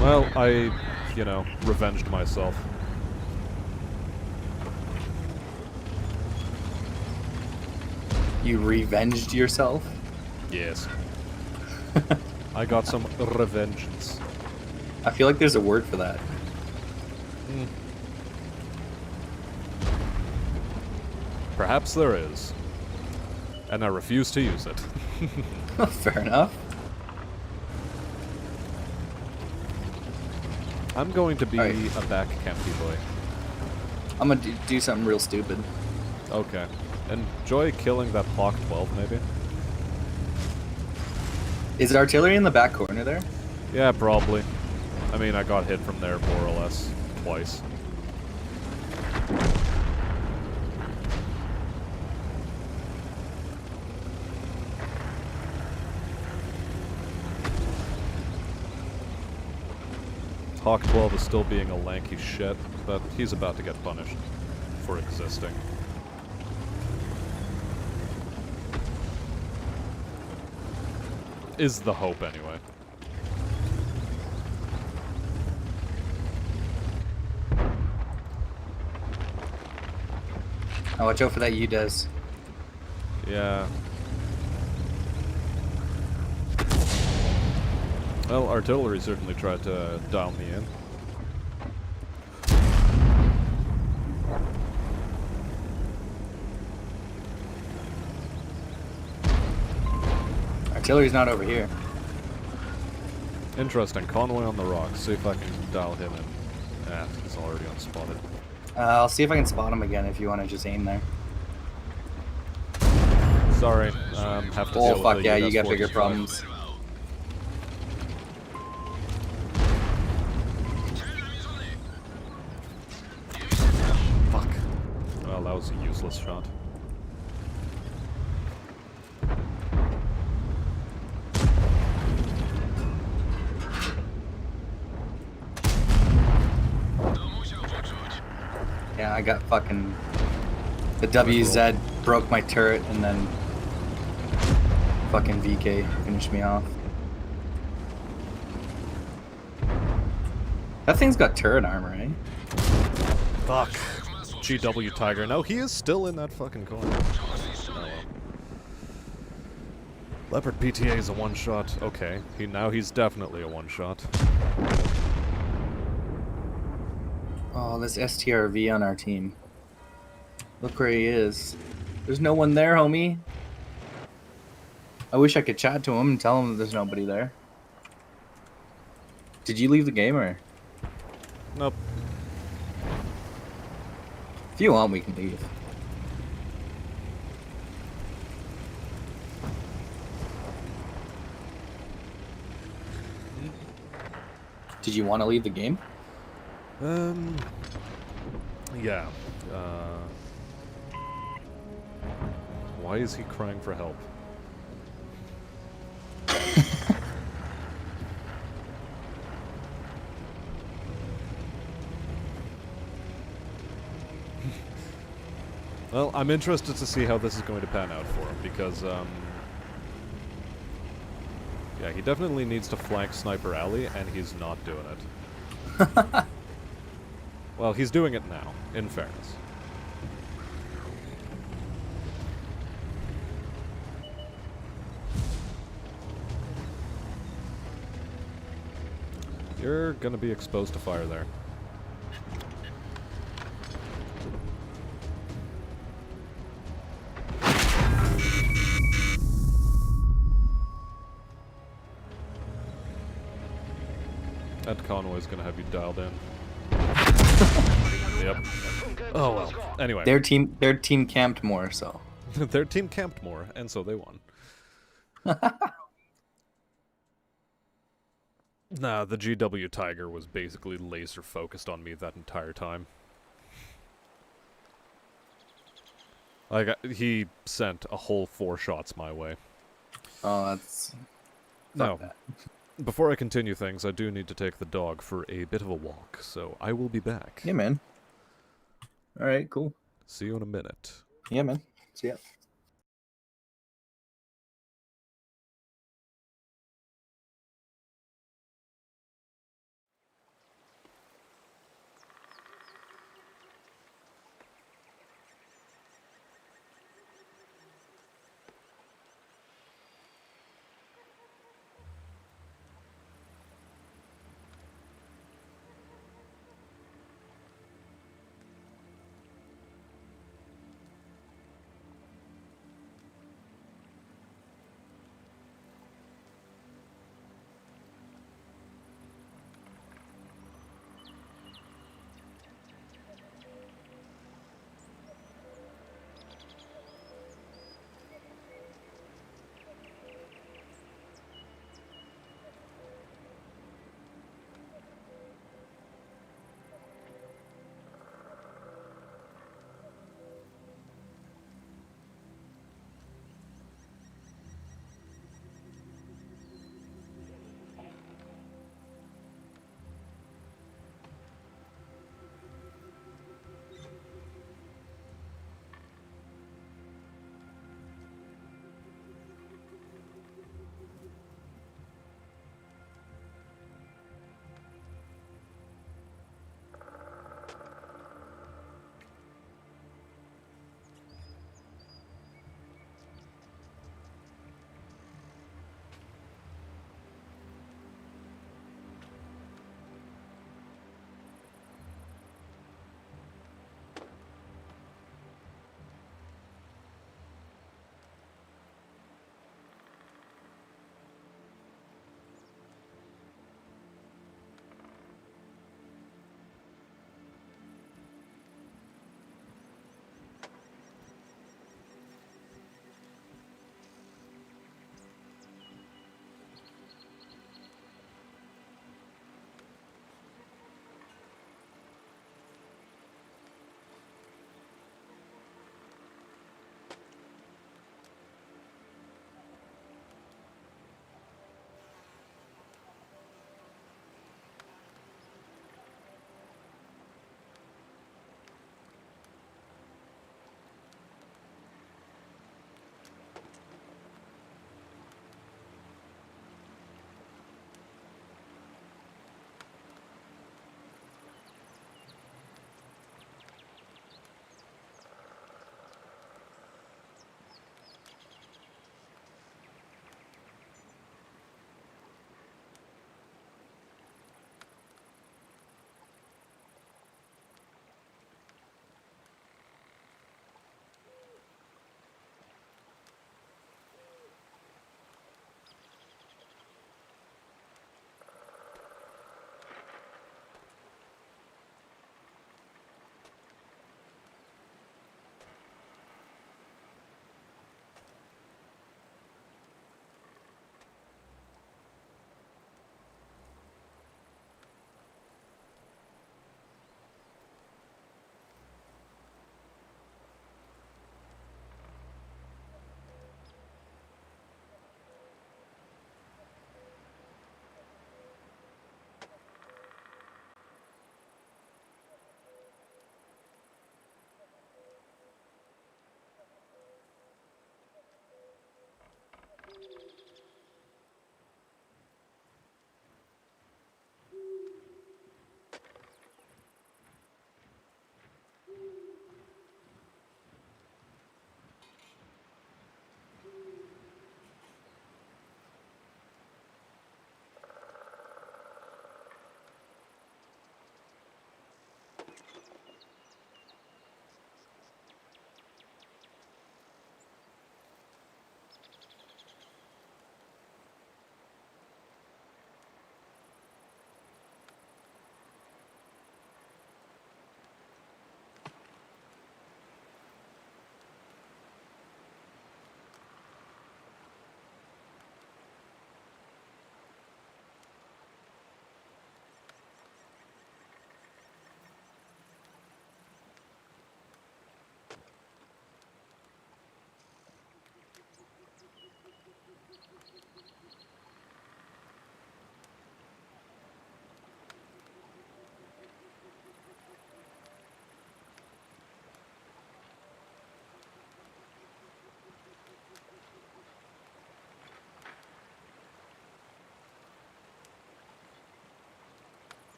Well, I, you know, revenged myself. You revenged yourself? Yes. I got some revengeance. I feel like there's a word for that. Perhaps there is. And I refuse to use it. Fair enough. I'm going to be Alright. a back campy boy. I'm gonna do something real stupid. Okay. Enjoy killing that Hawk 12, maybe? Is artillery in the back corner there? Yeah, probably. I mean, I got hit from there more or less twice. Hawk 12 is still being a lanky shit, but he's about to get punished for existing. Is the hope, anyway. Oh, watch out for that UDES. Yeah. Well, artillery certainly tried to dial me in. Artillery's not over here. Interesting. Conway on the rocks. See if I can dial him in. Ah, he's already unspotted. I'll see if I can spot him again if you want to just aim there. Sorry. Have to Oh deal fuck with the yeah, US you got bigger 45. problems. Fuck. Well, that was a useless shot. Yeah, I got fucking... The WZ broke my turret and then... Fucking VK finished me off. That thing's got turret armor, eh? Fuck. GW Tiger. No, he is still in that fucking corner. Oh, well. Leopard PTA is a one-shot. Okay. Now he's definitely a one-shot. Oh, this STRV on our team. Look where he is. There's no one there, homie. I wish I could chat to him and tell him that there's nobody there. Did you leave the game or? Nope. If you want, we can leave. Did you want to leave the game? Yeah. Why is he crying for help? Well, I'm interested to see how this is going to pan out for him, because, yeah, he definitely needs to flank Sniper Alley, and he's not doing it. Well, he's doing it now, in fairness. You're gonna be exposed to fire there. That convoy's gonna have you dialed in. Yep. Oh well. Anyway. Their team camped more, so. Their team camped more, and so they won. Nah, the GW Tiger was basically laser focused on me that entire time. Like, he sent a whole 4 shots my way. Oh, that's. Now, that. before I continue things, I do need to take the dog for a bit of a walk, so I will be back. Yeah, man. All right, cool. See you in a minute. Yeah, man. See ya.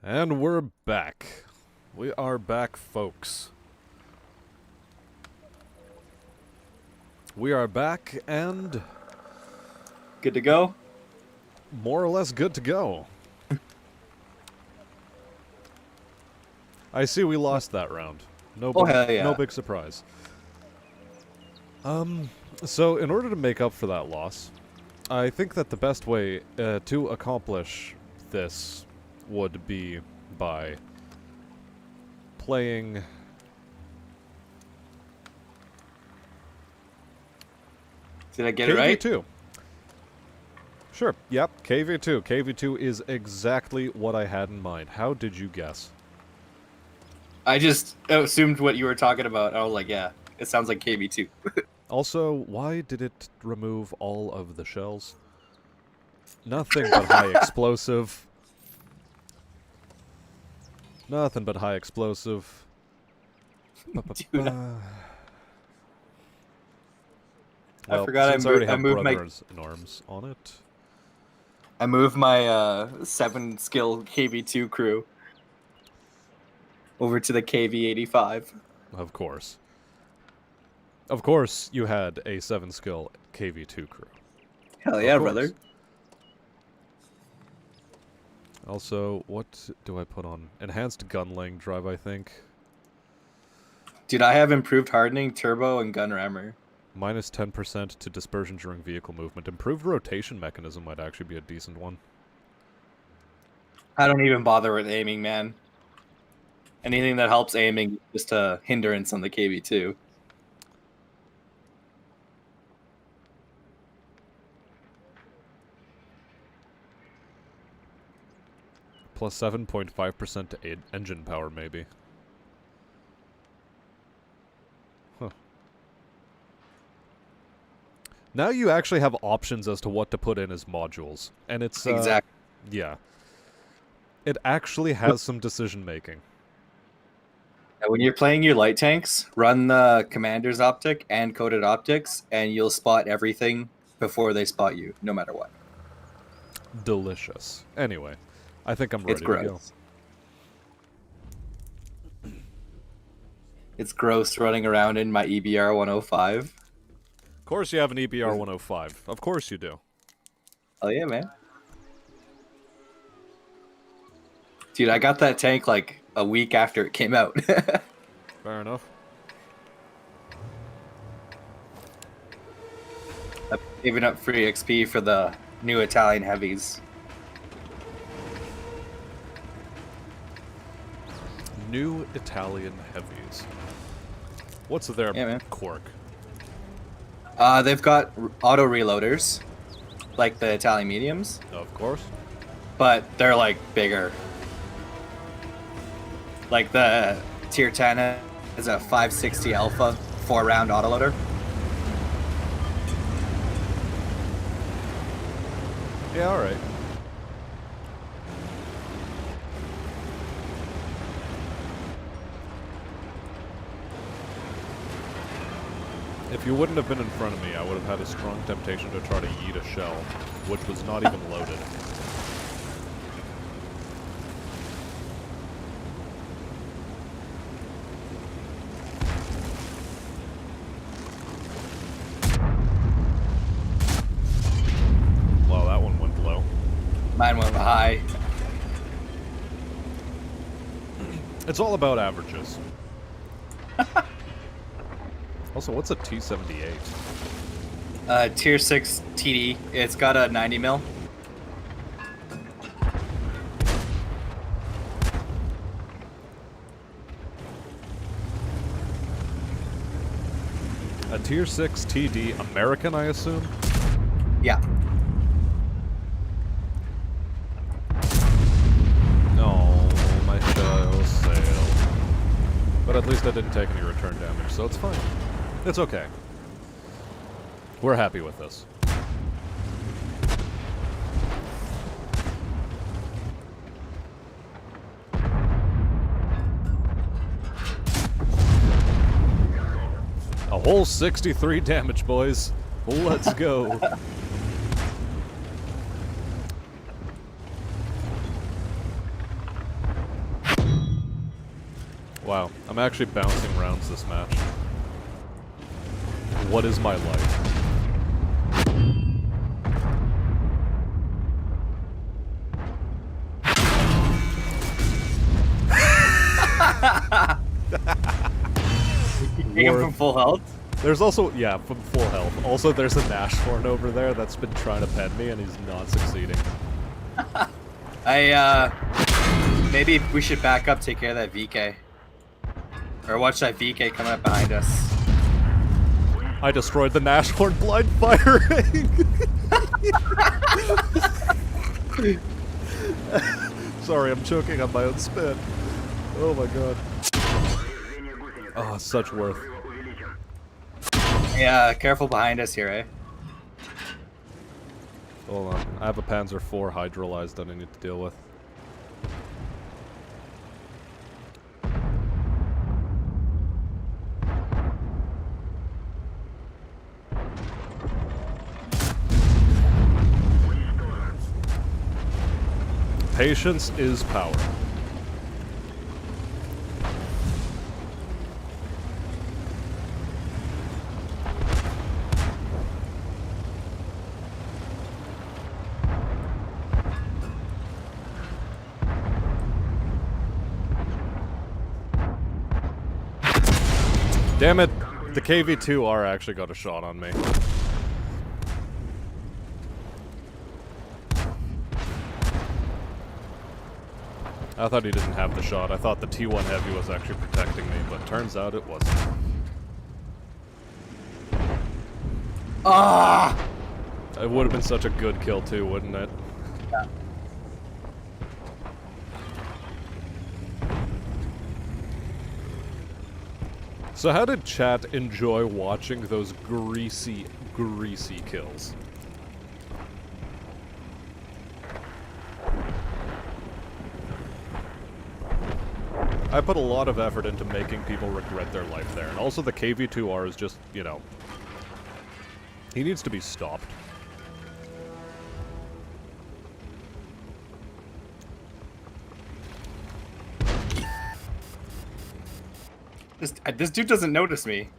And we're back. We are back, folks. We are back and Good to go? more or less good to go. I see we lost that round. No, Oh, hell yeah. no big surprise. So in order to make up for that loss, I think that the best way to accomplish this would be by playing Did I get it right? KV2. Sure, yep, KV2. KV2 is exactly what I had in mind. How did you guess? I just assumed what you were talking about. I was like, yeah, it sounds like KV2. Also, why did it remove all of the shells? Nothing but high explosive. Nothing but high explosive. Dude, Well, forgot I since already I have moved my- brothers in arms on it. I moved my 7-skill KV2 crew over to the KV85. Of course. Of course, you had a 7-skill KV2 crew. Hell Of yeah, course. brother. Also, what do I put on? Enhanced gunling drive, I think. Dude, I have improved hardening, turbo, and gun rammer. Minus 10% to dispersion during vehicle movement. Improved rotation mechanism might actually be a decent one. I don't even bother with aiming, man. Anything that helps aiming is just a hindrance on the KV2. Plus 7.5% to engine power, maybe. Huh. Now you actually have options as to what to put in as modules. And it's... Exactly. Yeah. It actually has some decision making. When you're playing your light tanks, run the commander's optic and coded optics, and you'll spot everything before they spot you, no matter what. Delicious. Anyway, I think I'm ready It's to go. gross. It's gross running around in my EBR 105. Of course you have an EBR 105. Of course you do. Oh yeah, man. Dude, I got that tank like a week after it came out. Fair enough. I'm saving up free XP for the new Italian heavies. New Italian heavies. What's their Yeah, man. quirk? They've got auto reloaders, like the Italian mediums, Of course. but they're like bigger. Like the Tier 10 is a 560 Alpha 4-round autoloader. Yeah, alright. If you wouldn't have been in front of me, I would have had a strong temptation to try to yeet a shell, which was not even loaded. Wow, that one went low. Mine went high. It's all about averages. Also, what's a T-78? Tier 6 TD. It's got a 90 mil. A Tier 6 TD American, I assume? Yeah. No, my shell sailed. But at least I didn't take any return damage, so it's fine. It's okay. We're happy with this. A whole 63 damage, boys. Let's go. Wow, I'm actually bouncing rounds this match. What is my life? Take him from full health. There's also, yeah, from full health. Also, there's a Nashorn over there that's been trying to pen me, and he's not succeeding. Maybe we should back up, take care of that VK. Or watch that VK coming up behind us. I destroyed the Nashorn blind firing! Sorry, I'm choking on my own spit. Oh my god. Oh, such worth. Yeah, careful behind us here, eh? Hold on. I have a Panzer IV hydrolyzed that I need to deal with. Patience is power. Damn it, the KV-2R actually got a shot on me. I thought he didn't have the shot. I thought the T1 Heavy was actually protecting me, but turns out it wasn't. Ah! It would have been such a good kill too, wouldn't it? Yeah. So how did chat enjoy watching those greasy, greasy kills? I put a lot of effort into making people regret their life there, and also the KV-2R is just, you know, he needs to be stopped. This dude doesn't notice me.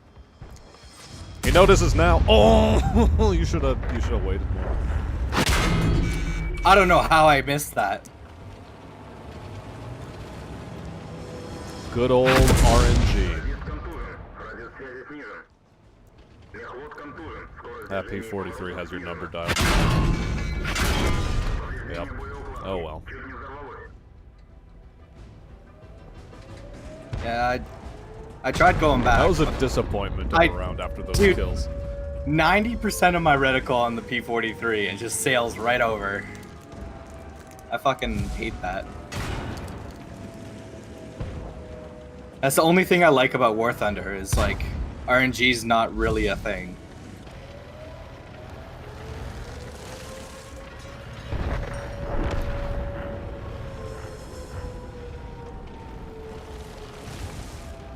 He notices now. Oh, you should have waited more. I don't know how I missed that. Good old RNG. That P-43 has your number dialed. Yep. Oh well. Yeah, I tried going back. That was a disappointment of a round after those kills. 90% of my reticle on the P-43 and just sails right over. I fucking hate that. That's the only thing I like about War Thunder is like RNG's not really a thing.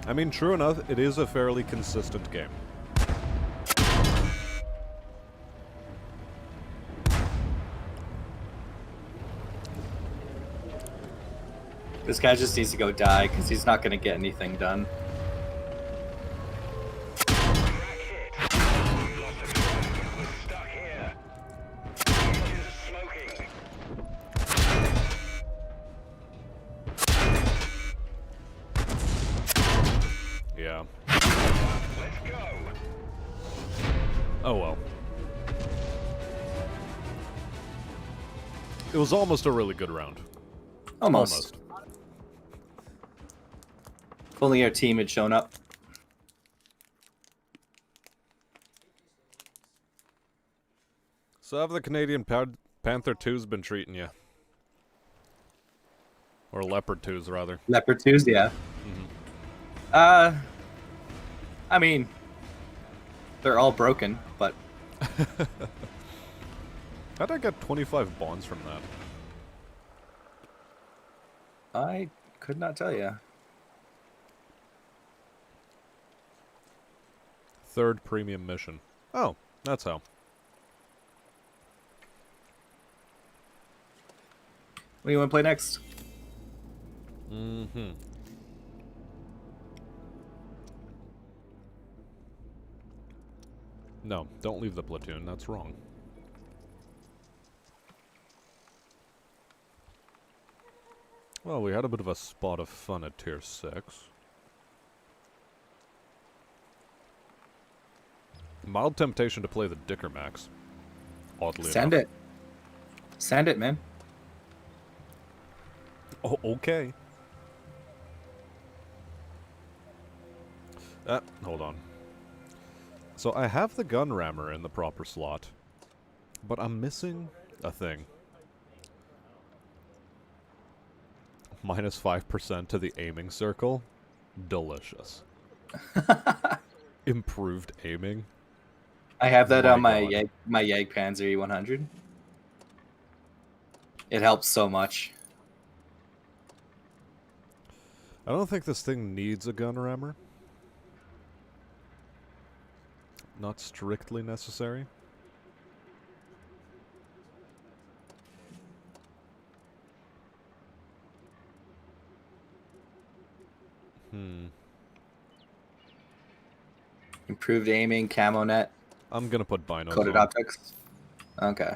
I mean, true enough, it is a fairly consistent game. This guy just needs to go die because he's not going to get anything done. Yeah. Oh well. It was almost a really good round. Almost. If only our team had shown up. So have the Canadian Panther 2s been treating you? Or Leopard 2s, rather. Leopard 2s, yeah. Mm-hmm. I mean, they're all broken, but... How'd I get 25 bonds from that? I could not tell you. Third premium mission. Oh, that's how. What do you want to play next? Mm-hmm. No, don't leave the platoon. That's wrong. Well, we had a bit of a spot of fun at tier 6. Mild temptation to play the Dicker Max. Oddly Send enough. it. Send it, man. Oh, okay. Hold on. So I have the gun rammer in the proper slot, but I'm missing a thing. Minus 5% to the aiming circle. Delicious. Improved aiming. I have that on My my God. my Jagdpanzer E100. It helps so much. I don't think this thing needs a gun rammer. Not strictly necessary. Improved aiming, camo net, I'm gonna put binos coated on. optics. Okay.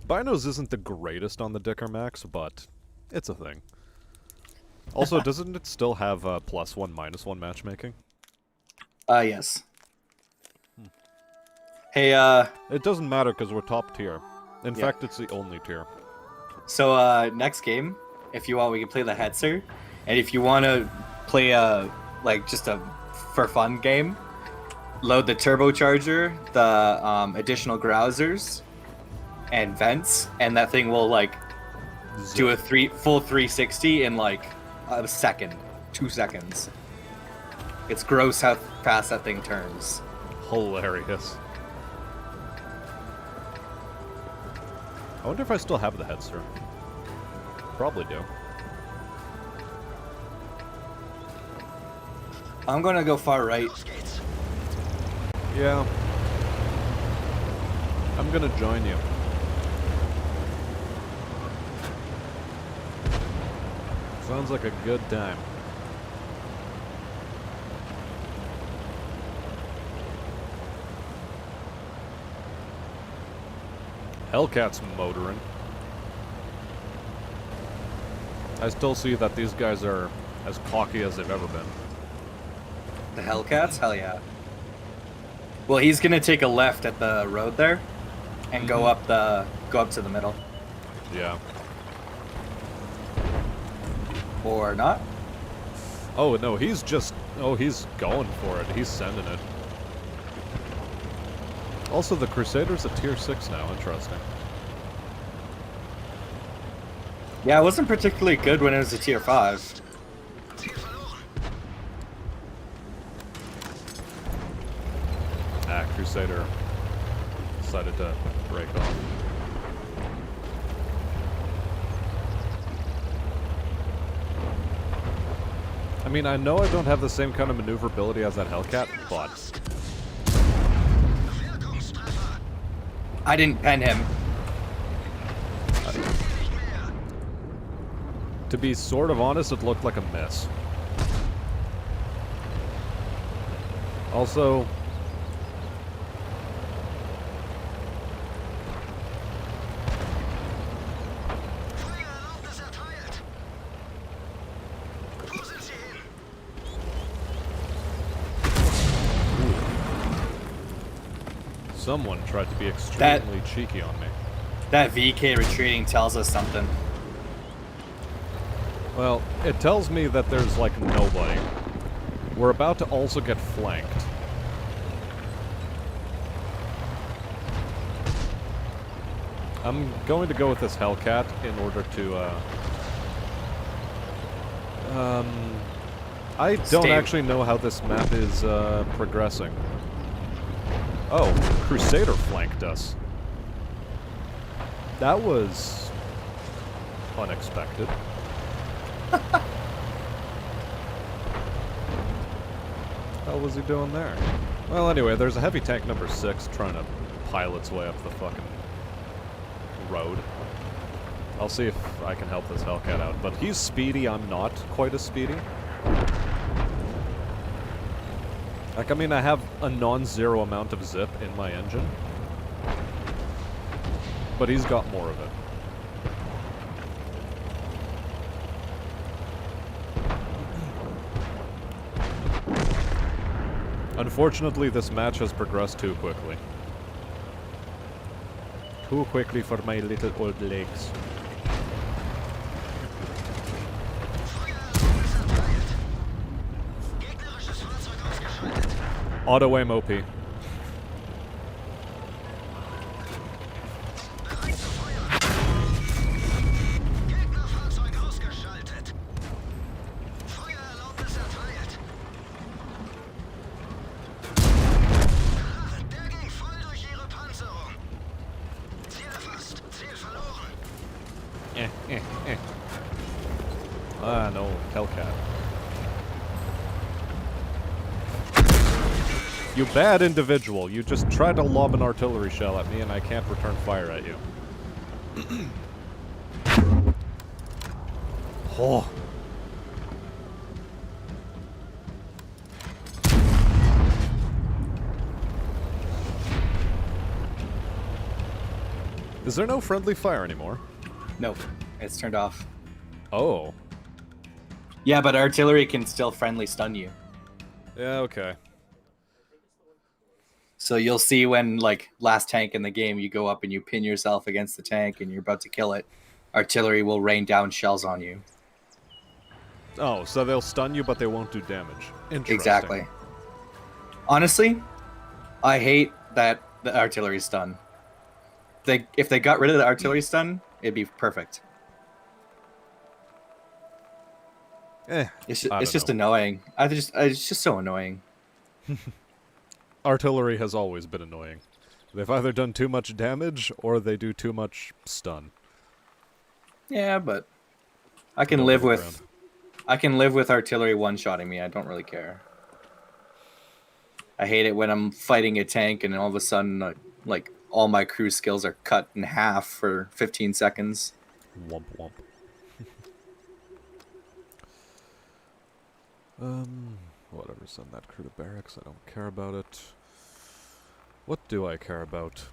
Binos isn't the greatest on the Dicker Max, but it's a thing. Also, doesn't it still have +1, -1 matchmaking? Yes. Hey, It doesn't matter because we're top tier. In Yeah. fact, it's the only tier. so next game, if you want, we can play the Hetzer, and if you want to play like just a for fun game, load the turbocharger, the additional grousers, and vents, and that thing will like do a full 360 in like a second, 2 seconds. It's gross how fast that thing turns. Hilarious. I wonder if I still have the Headster. Probably do. I'm gonna go far right. Yeah. I'm gonna join you. Sounds like a good time. Hellcat's motoring. I still see that these guys are as cocky as they've ever been. The Hellcats? Hell yeah. Well, he's gonna take a left at the road there, and go up to the middle, Yeah. or not. Oh, no, he's just... Oh, he's going for it. He's sending it. Also, the Crusader's a tier 6 now. Interesting. Yeah, it wasn't particularly good when it was a tier 5. Ziel verloren. Ah, Crusader decided to break off. I mean, I know I don't have the same kind of maneuverability as that Hellcat, but... Wirkungstreffer. I didn't pen him. Nicht mehr. To be sort of honest, it looked like a miss. Also... Feuererlaubnis erteilt. Wo sind Sie hin? Someone tried to be extremely cheeky on me. That VK retreating tells us something. Well, it tells me that there's, like, nobody. We're about to also get flanked. I'm going to go with this Hellcat in order to, I don't Stay- actually know how this map is, progressing. Oh, Crusader flanked us. That was... unexpected. What was he doing there? Well, anyway, there's a heavy tank number 6 trying to pile its way up the fucking road. I'll see if I can help this Hellcat out, but he's speedy, I'm not quite as speedy. Like, I mean, I have a non-zero amount of zip in my engine. But he's got more of it. Unfortunately, this match has progressed too quickly. Too quickly for my little old legs. Gegnerisches Fahrzeug ausgeschaltet. Auto-aim OP. Bereit zu feuern. Gegnerfahrzeug ausgeschaltet. Feuererlaubnis erteilt. Der ging voll durch ihre Panzerung. Ziel erfasst. Ziel verloren. Ah, no, Hellcat. You bad individual. You just tried to lob an artillery shell at me and I can't return fire at you. Oh. Is there no friendly fire anymore? Nope, it's turned off. Oh. Yeah, but artillery can still friendly stun you. Yeah, okay. So you'll see when, like, last tank in the game, you go up and you pin yourself against the tank and you're about to kill it. Artillery will rain down shells on you. Oh, so they'll stun you, but they won't do damage. Interesting. Exactly. Honestly, I hate that the artillery stun. If they got rid of the artillery stun, it'd be perfect. It's just annoying. It's just so annoying. Artillery has always been annoying. They've either done too much damage, or they do too much stun. Yeah, but I can live with artillery one-shotting me. I don't really care. I hate it when I'm fighting a tank and all of a sudden, like, all my crew skills are cut in half for 15 seconds. Womp womp. Whatever, send that crew to barracks. I don't care about it. What do I care about?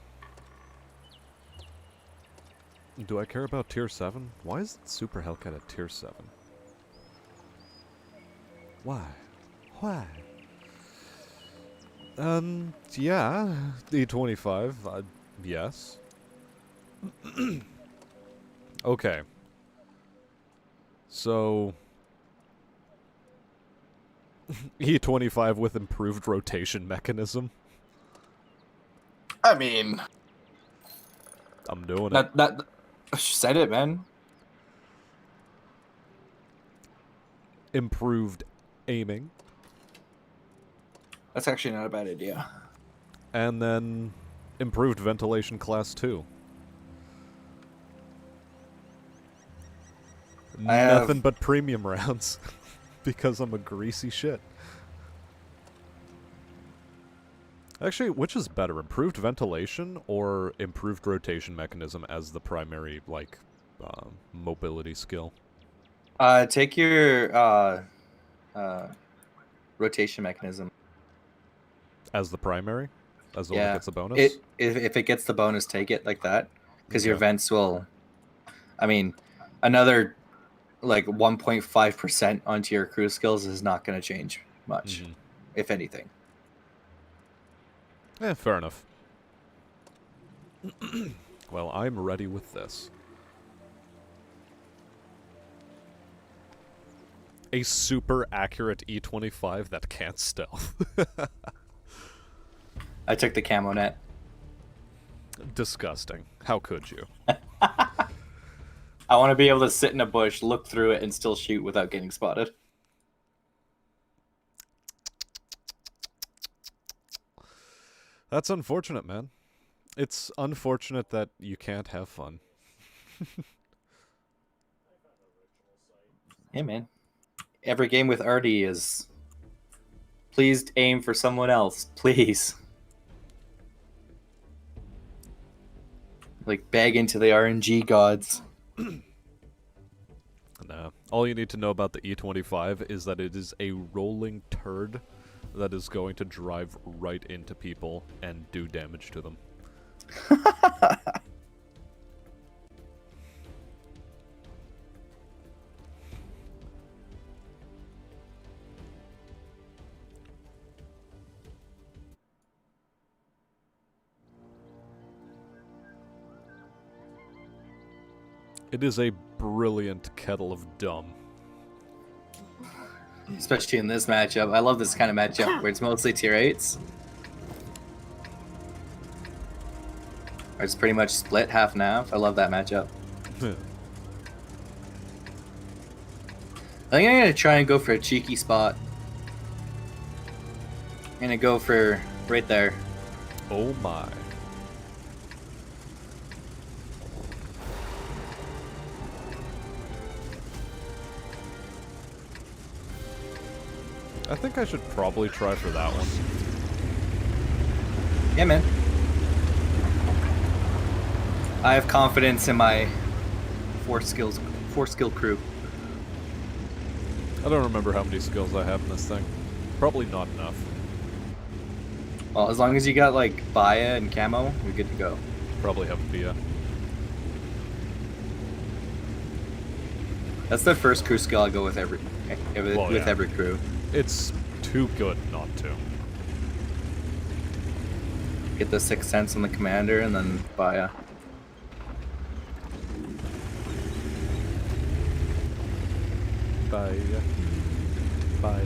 Do I care about tier 7? Why is Super Hellcat at tier 7? Why? Why? Yeah, E25, yes. Okay. So... E25 with improved rotation mechanism. I mean... I'm doing it. That said it, man. Improved aiming. That's actually not a bad idea. And then improved ventilation class 2. Nothing but premium rounds. Because I'm a greasy shit. Actually, which is better? Improved ventilation or improved rotation mechanism as the primary, like, mobility skill? Take your rotation mechanism. As the primary? As the one that gets the bonus? If it gets the bonus, take it like that. Because your Okay. vents will... I mean, another, like, 1.5% onto your crew skills is not going to change much, if anything. Eh, fair enough. Well, I'm ready with this. A super accurate E25 that can't stealth. I took the camo net. Disgusting. How could you? I want to be able to sit in a bush, look through it, and still shoot without getting spotted. That's unfortunate, man. It's unfortunate that you can't have fun. Hey, man. Every game with Artie is... Please aim for someone else. Please. Like, beg into the RNG gods. Nah. All you need to know about the E25 is that it is a rolling turd that is going to drive right into people and do damage to them. It is a brilliant kettle of dumb. Especially in this matchup. I love this kind of matchup where it's mostly tier 8s. Or it's pretty much split half and half. I love that matchup. I think I'm gonna try and go for a cheeky spot. I'm gonna go for right there. Oh my. I think I should probably try for that one. Yeah, man. I have confidence in my four skill crew. I don't remember how many skills I have in this thing. Probably not enough. Well, as long as you got like Baya and Camo, we're good to go. Probably have Bia. That's the first crew skill I go with every crew. It's too good not to. Get the Sixth Sense on the commander and then Baya. Bye. Bye.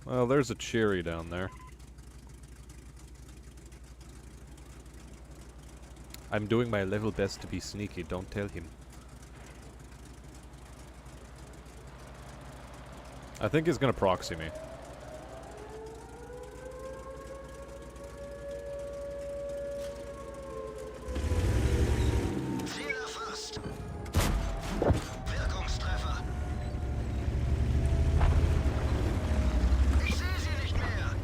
Well, there's a Cheery down there. I'm doing my level best to be sneaky, don't tell him. I think he's gonna proxy me. Ziel erfasst. Wirkungstreffer. Ich sehe sie nicht mehr.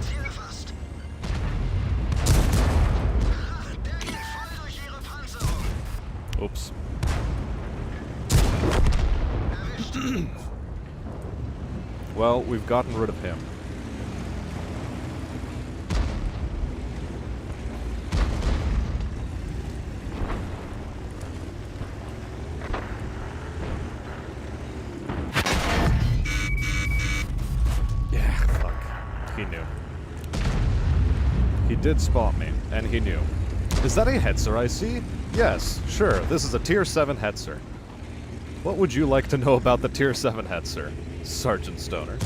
Ziel erfasst. Der ging voll durch ihre Panzerung. Oops. Erwischt. Well, we've gotten rid of him. Yeah, fuck. He knew. He did spot me, and he knew. Is that a Hetzer I see? Yes, sure, this is a Tier 7 Hetzer. What would you like to know about the Tier 7 Hetzer, Sergeant Stoner?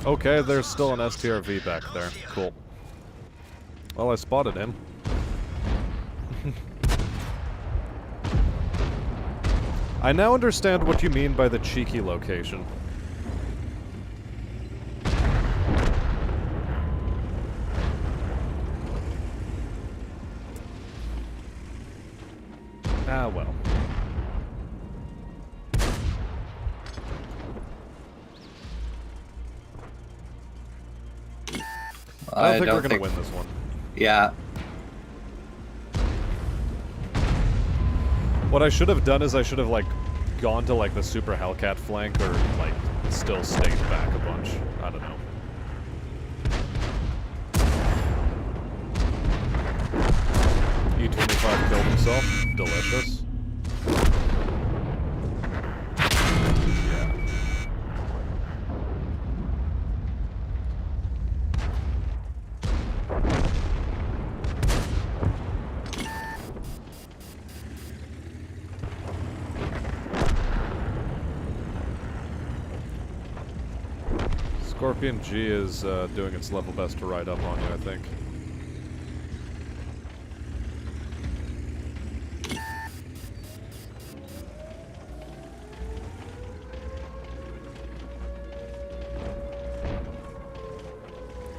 Okay, there's still an STRV back there. Cool. Well, I spotted him. I now understand what you mean by the cheeky location. Ah, well. I don't think we're gonna win this one. Yeah. What I should have done is I should have, like, gone to, like, the Super Hellcat flank or, like, still stayed back a bunch. I don't know. yourself? Delicious. Yeah. Scorpion G is doing its level best to ride up on you, I think.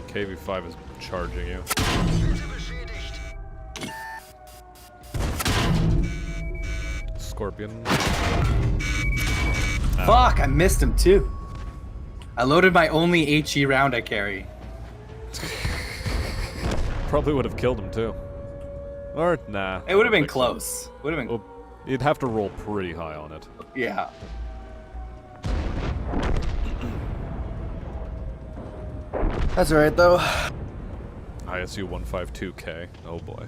KV5 is charging you. Fährte beschädigt. Scorpion. Fuck, I missed him too. I loaded my only HE round I carry. Probably would have killed him too. Or, nah. It would have I been don't think so. close. Would have been. Well, you'd have to roll pretty high on it. Yeah. That's alright though. ISU 152K. Oh boy.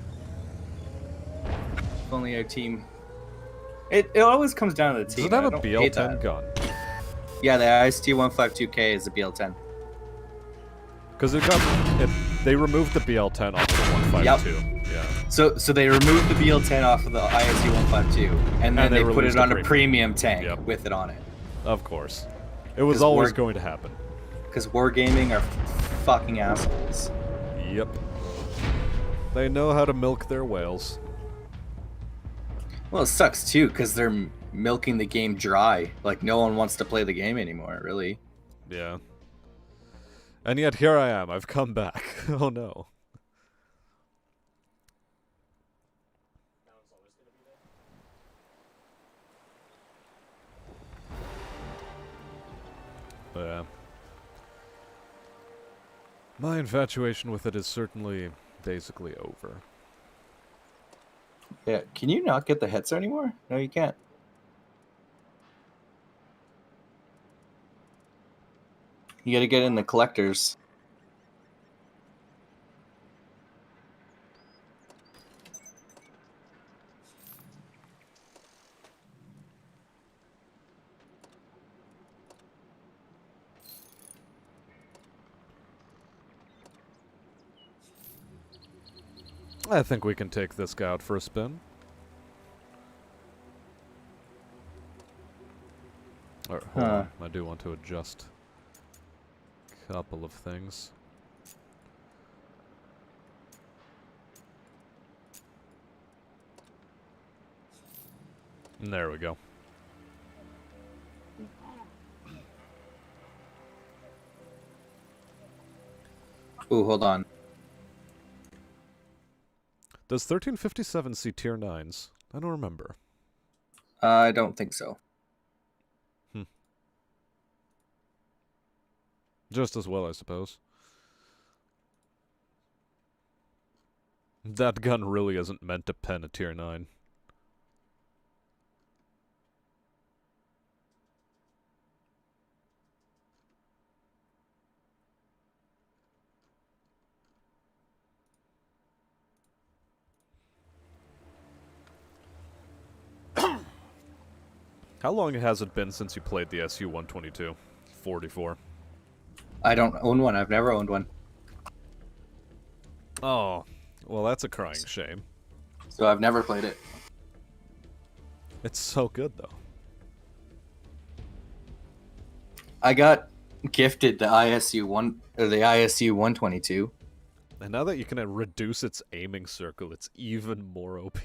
If only our team. It always comes down to the team. Does it have I a don't hate BL-10 that. gun? Yeah, the IST 152K is a BL-10. Because they removed the BL-10 off of the 152. Yeah. So they removed the BL-10 off of the IST 152, and then they they put released it a on a premium. premium tank Yep. with it on it. Of course. It was 'Cause always we're- going to happen. Because Wargaming are fucking assholes. Yep. They know how to milk their whales. Well, it sucks too, because they're milking the game dry. Like, no one wants to play the game anymore, really. Yeah. And yet here I am. I've come back. Oh no. Yeah. My infatuation with it is certainly basically over. Yeah, can you not get the hits anymore? No, you can't. You gotta get in the collectors. I think we can take this guy out for a spin. Or, hold Huh. on. I do want to adjust a couple of things. And there we go. Ooh, hold on. Does 1357 see tier 9s? I don't remember. I don't think so. Just as well, I suppose. That gun really isn't meant to pen a tier 9. How long has it been since you played the SU-122? 44. I don't own one. I've never owned one. Oh, well that's a crying shame. So I've never played it. It's so good though. I got gifted the ISU 122. And now that you can reduce its aiming circle, it's even more OP.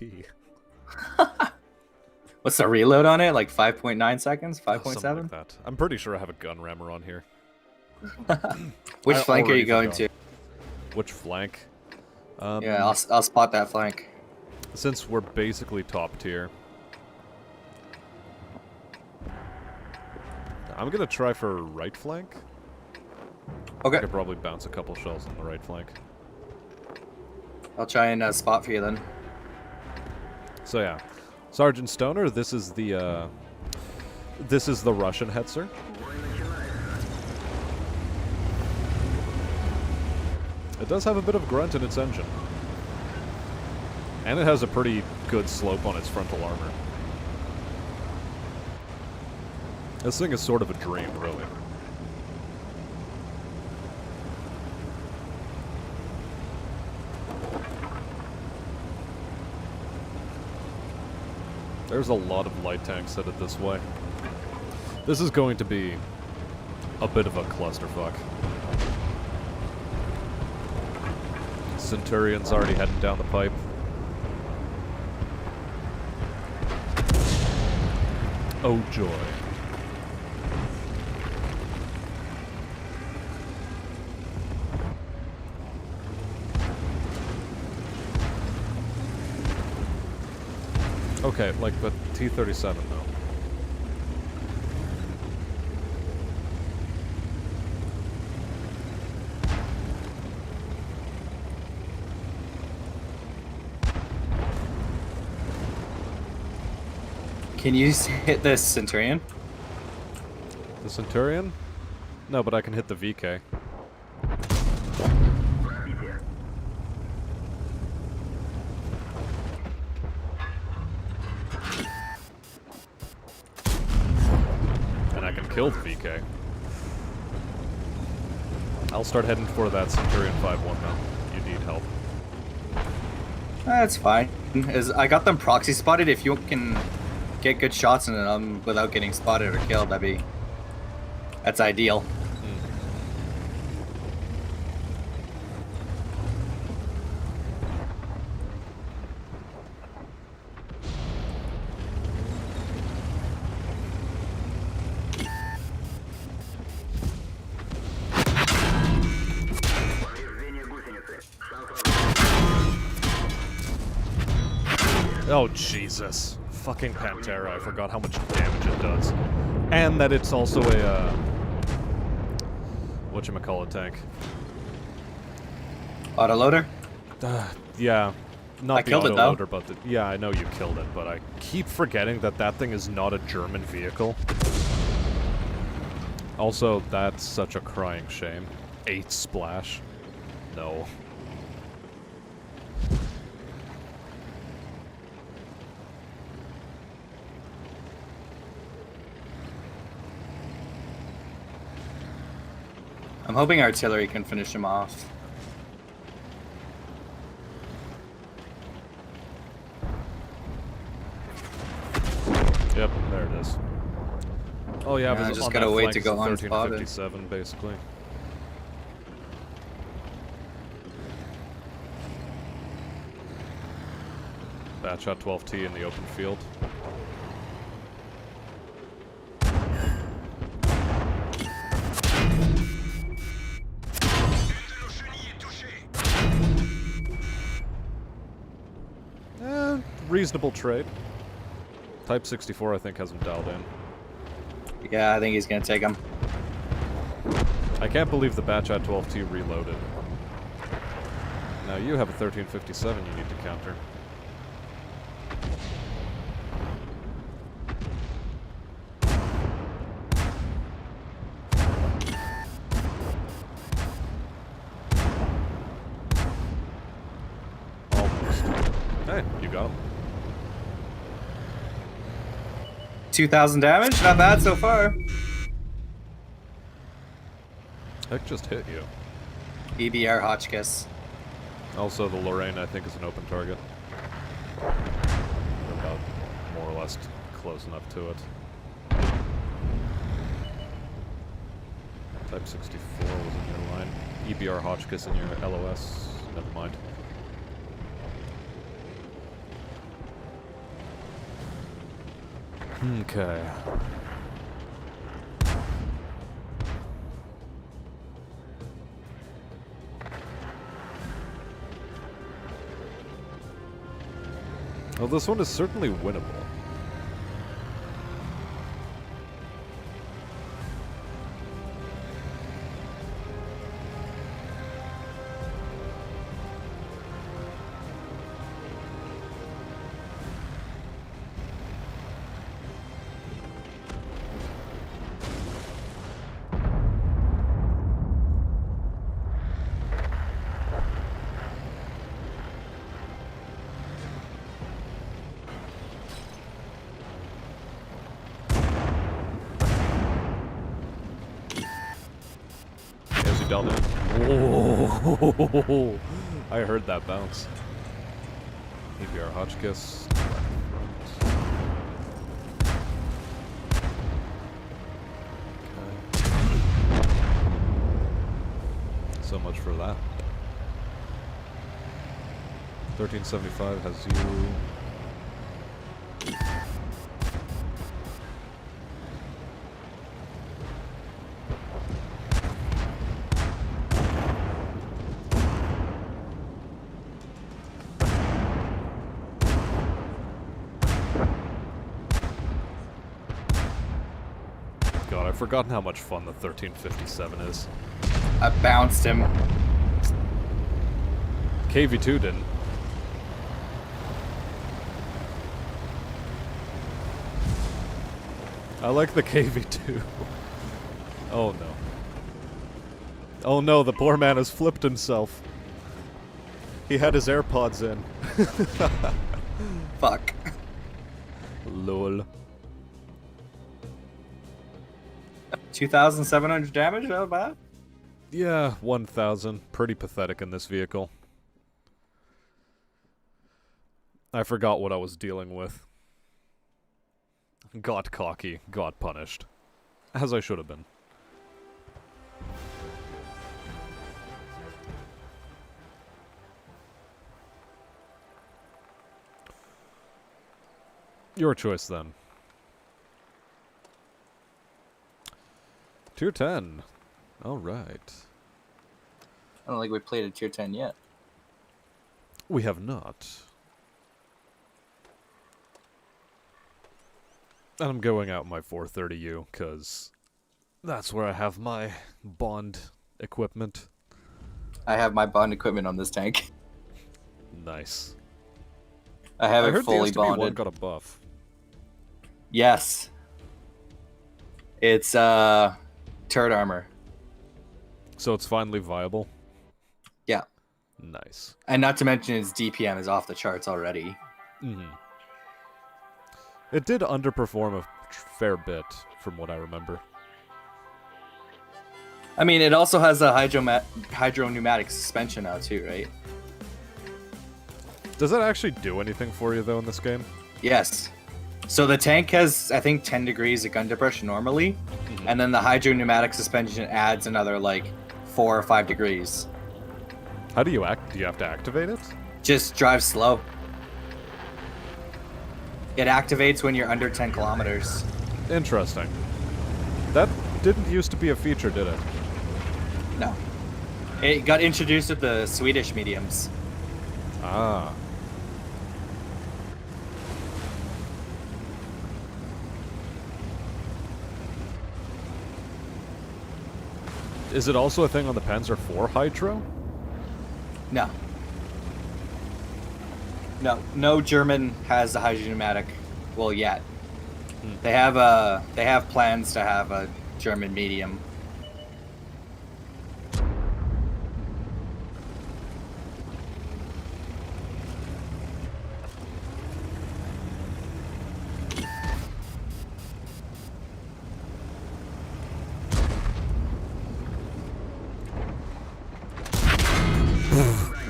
What's the reload on it? Like 5.9 seconds? Something 5.7? like that. I'm pretty sure I have a gun rammer on here. Which I flank are already you going forgot. to? Which flank? Yeah, I'll spot that flank. Since we're basically top tier, I'm gonna try for right flank. I Okay, could probably bounce a couple shells on the right flank. I'll try and spot for you then. So yeah, Sergeant Stoner, this is the Russian Hetzer. It does have a bit of grunt in its engine. And it has a pretty good slope on its frontal armor. This thing is sort of a dream, really. There's a lot of light tanks headed this way. This is going to be a bit of a clusterfuck. Centurion's already heading down the pipe. Oh joy. Okay, like the T-37 though. Can you hit this Centurion? The Centurion? No, but I can hit the VK. And I can kill the VK. I'll start heading for that Centurion 5-1 now. You need help. That's fine. I got them proxy spotted. If you can get good shots in them without getting spotted or killed, that's ideal. Oh, Jesus. Fucking Pantera, I forgot how much damage it does. And that it's also a, whatchamacallit tank. Autoloader? Yeah. Not I the killed it, though. autoloader, but yeah, I know you killed it, but I keep forgetting that that thing is not a German vehicle. Also, that's such a crying shame. 8 splash. No. I'm hoping artillery can finish him off. Yep, there it is. Oh yeah, I but just on gotta that wait flank to is go a unspotted. 1357, basically. Batshot 12T in the open field. Reasonable trade. Type 64, I think, has him dialed in. Yeah, I think he's gonna take him. I can't believe the Batshot 12T reloaded. Now you have a 1357 you need to counter. Almost. Hey, you got him. 2,000 damage? Not bad so far. Heck just hit you. EBR Hotchkiss. Also, the Lorraine, I think, is an open target. About more or less close enough to it. Type 64 was in your line. EBR Hotchkiss in your LOS. Never mind. Okay. Well, this one is certainly winnable. down there. Whoa! I heard that bounce. EBR Hotchkiss. So much for that. 1375 has you. God, I've forgotten how much fun the 1357 is. I bounced him. KV2 didn't. I like the KV2. Oh no. Oh no, the poor man has flipped himself. He had his AirPods in. Fuck. Lol. 2,700 damage, not bad. Yeah, 1,000. Pretty pathetic in this vehicle. I forgot what I was dealing with. Got cocky, got punished. As I should have been. Your choice then. Tier 10. Alright. I don't think we played a tier 10 yet. We have not. And I'm going out my 430U, because that's where I have my bond equipment. I have my bond equipment on this tank. Nice. I have I it heard fully the STB one bonded. got a buff. Yes. It's turret armor. So it's finally viable? Yeah. Nice. And not to mention its DPM is off the charts already. Mm-hmm. It did underperform a fair bit, from what I remember. I mean, it also has a hydro pneumatic suspension now too, right? Does that actually do anything for you, though, in this game? Yes. So the tank has, I think, 10 degrees of gun depression normally, and then the hydro pneumatic suspension adds another, like, 4 or 5 degrees. How do you act? Do you have to activate it? Just drive slow. It activates when you're under 10 kilometers. Interesting. That didn't used to be a feature, did it? No. It got introduced with the Swedish mediums. Ah. Is it also a thing on the Panzer IV Hydro? No. No German has the hydro pneumatic. Well, yet. They have plans to have a German medium.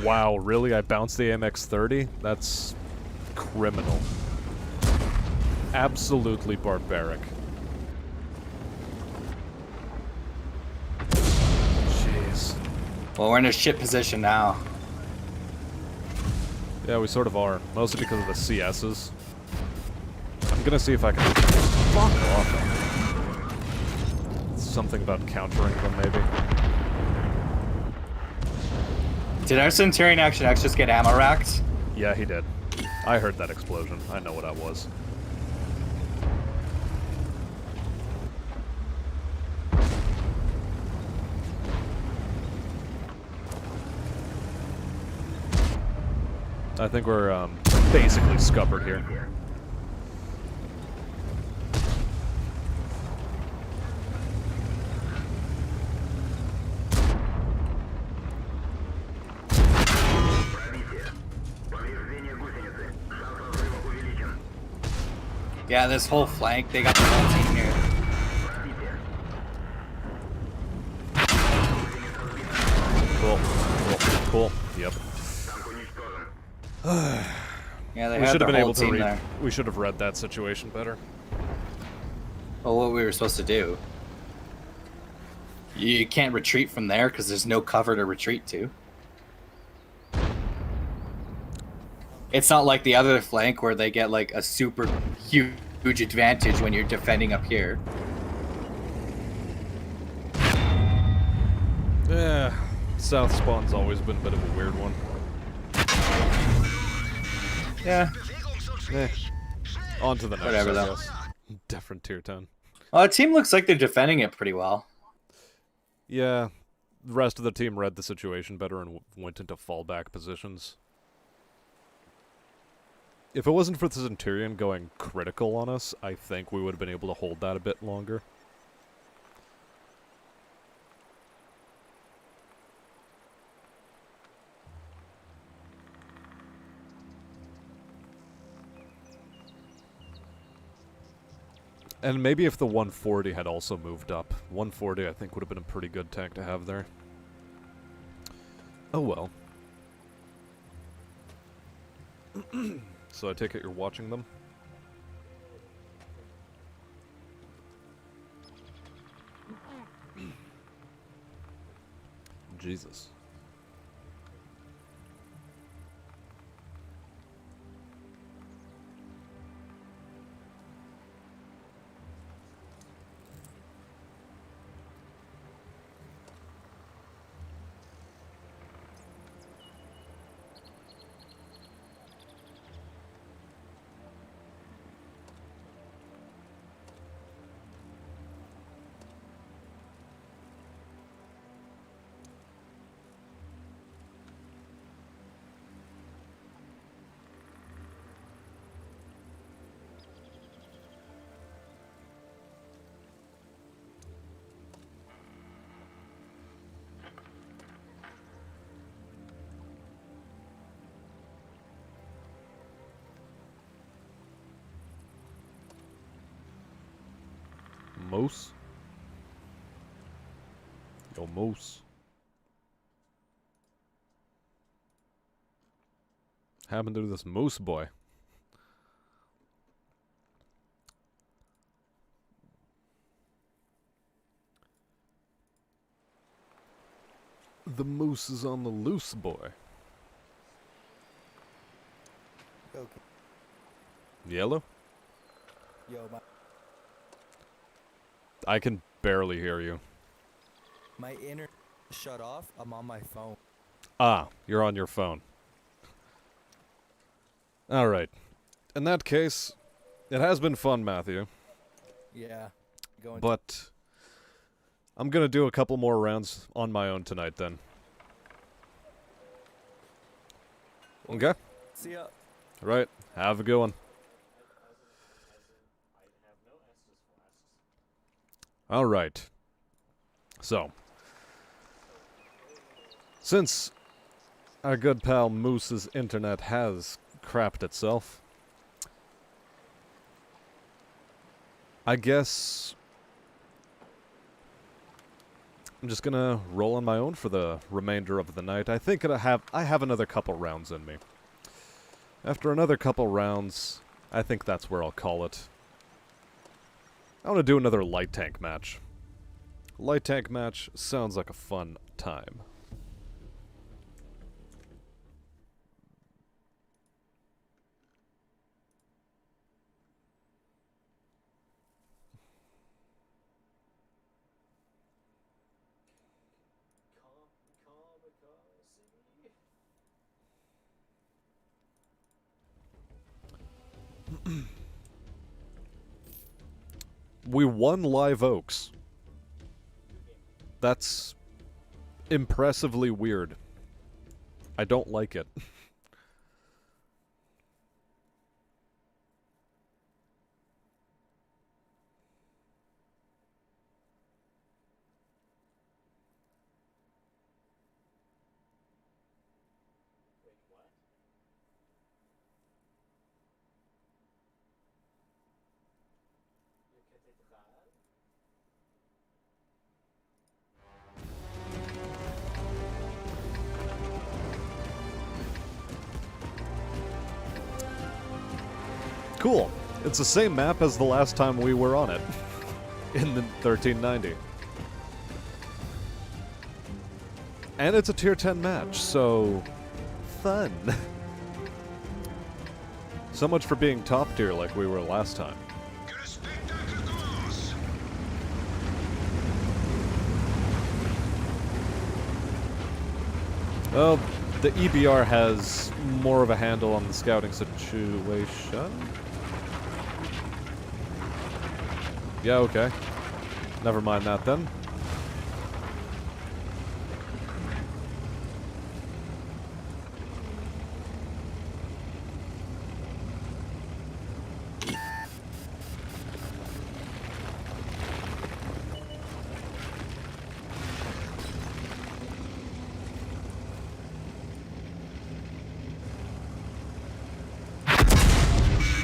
Wow, really? I bounced the MX-30? That's criminal. Absolutely barbaric. Jeez. Well, we're in a shit position now. Yeah, we sort of are. Mostly because of the CSs. I'm gonna see if I can... Fuck off. Something about countering them, maybe. Did our Centurion Action X just get ammo racked? Yeah, he did. I heard that explosion. I know what that was. I think we're basically scuppered here. Yeah, this whole flank, they got the whole team here. Cool. Yep. Yeah, they We had should have the been whole able to team read. there. We should have read that situation better. Well, what we were supposed to do. You can't retreat from there because there's no cover to retreat to. It's not like the other flank where they get like a super huge advantage when you're defending up here. Yeah, South Spawn's always been a bit of a weird one. Yeah. Eh. On to the next, Whatever, I though. guess. Different tier 10. Well, the team looks like they're defending it pretty well. Yeah, the rest of the team read the situation better and went into fallback positions. If it wasn't for the Centurion going critical on us, I think we would have been able to hold that a bit longer. And maybe if the 140 had also moved up. 140 I think would have been a pretty good tank to have there. Oh well. So I take it you're watching them? Jesus. Moose? Yo, Moose. Happened to this Moose boy? The moose is on the loose, boy. Okay. Yellow? Yo, I can barely hear you. my internet shut off. I'm on my phone. Ah, you're on your phone. Alright. In that case, it has been fun, Matthew. Yeah. Going. But I'm gonna do a couple more rounds on my own tonight then. Okay? See ya. Right. Have a good one. Alright. So. Since our good pal Moose's internet has crapped itself, I guess I'm just gonna roll on my own for the remainder of the night. I think I have another couple rounds in me. After another couple rounds, I think that's where I'll call it. I want to do another light tank match. Light tank match sounds like a fun time. We won Live Oaks. That's impressively weird. I don't like it. Cool. It's the same map as the last time we were on it. In the 1390. And it's a tier 10 match, so... fun. So much for being top tier like we were last time. Que le spectacle commence. Well, the EBR has more of a handle on the scouting situation. Yeah, okay. Never mind that then.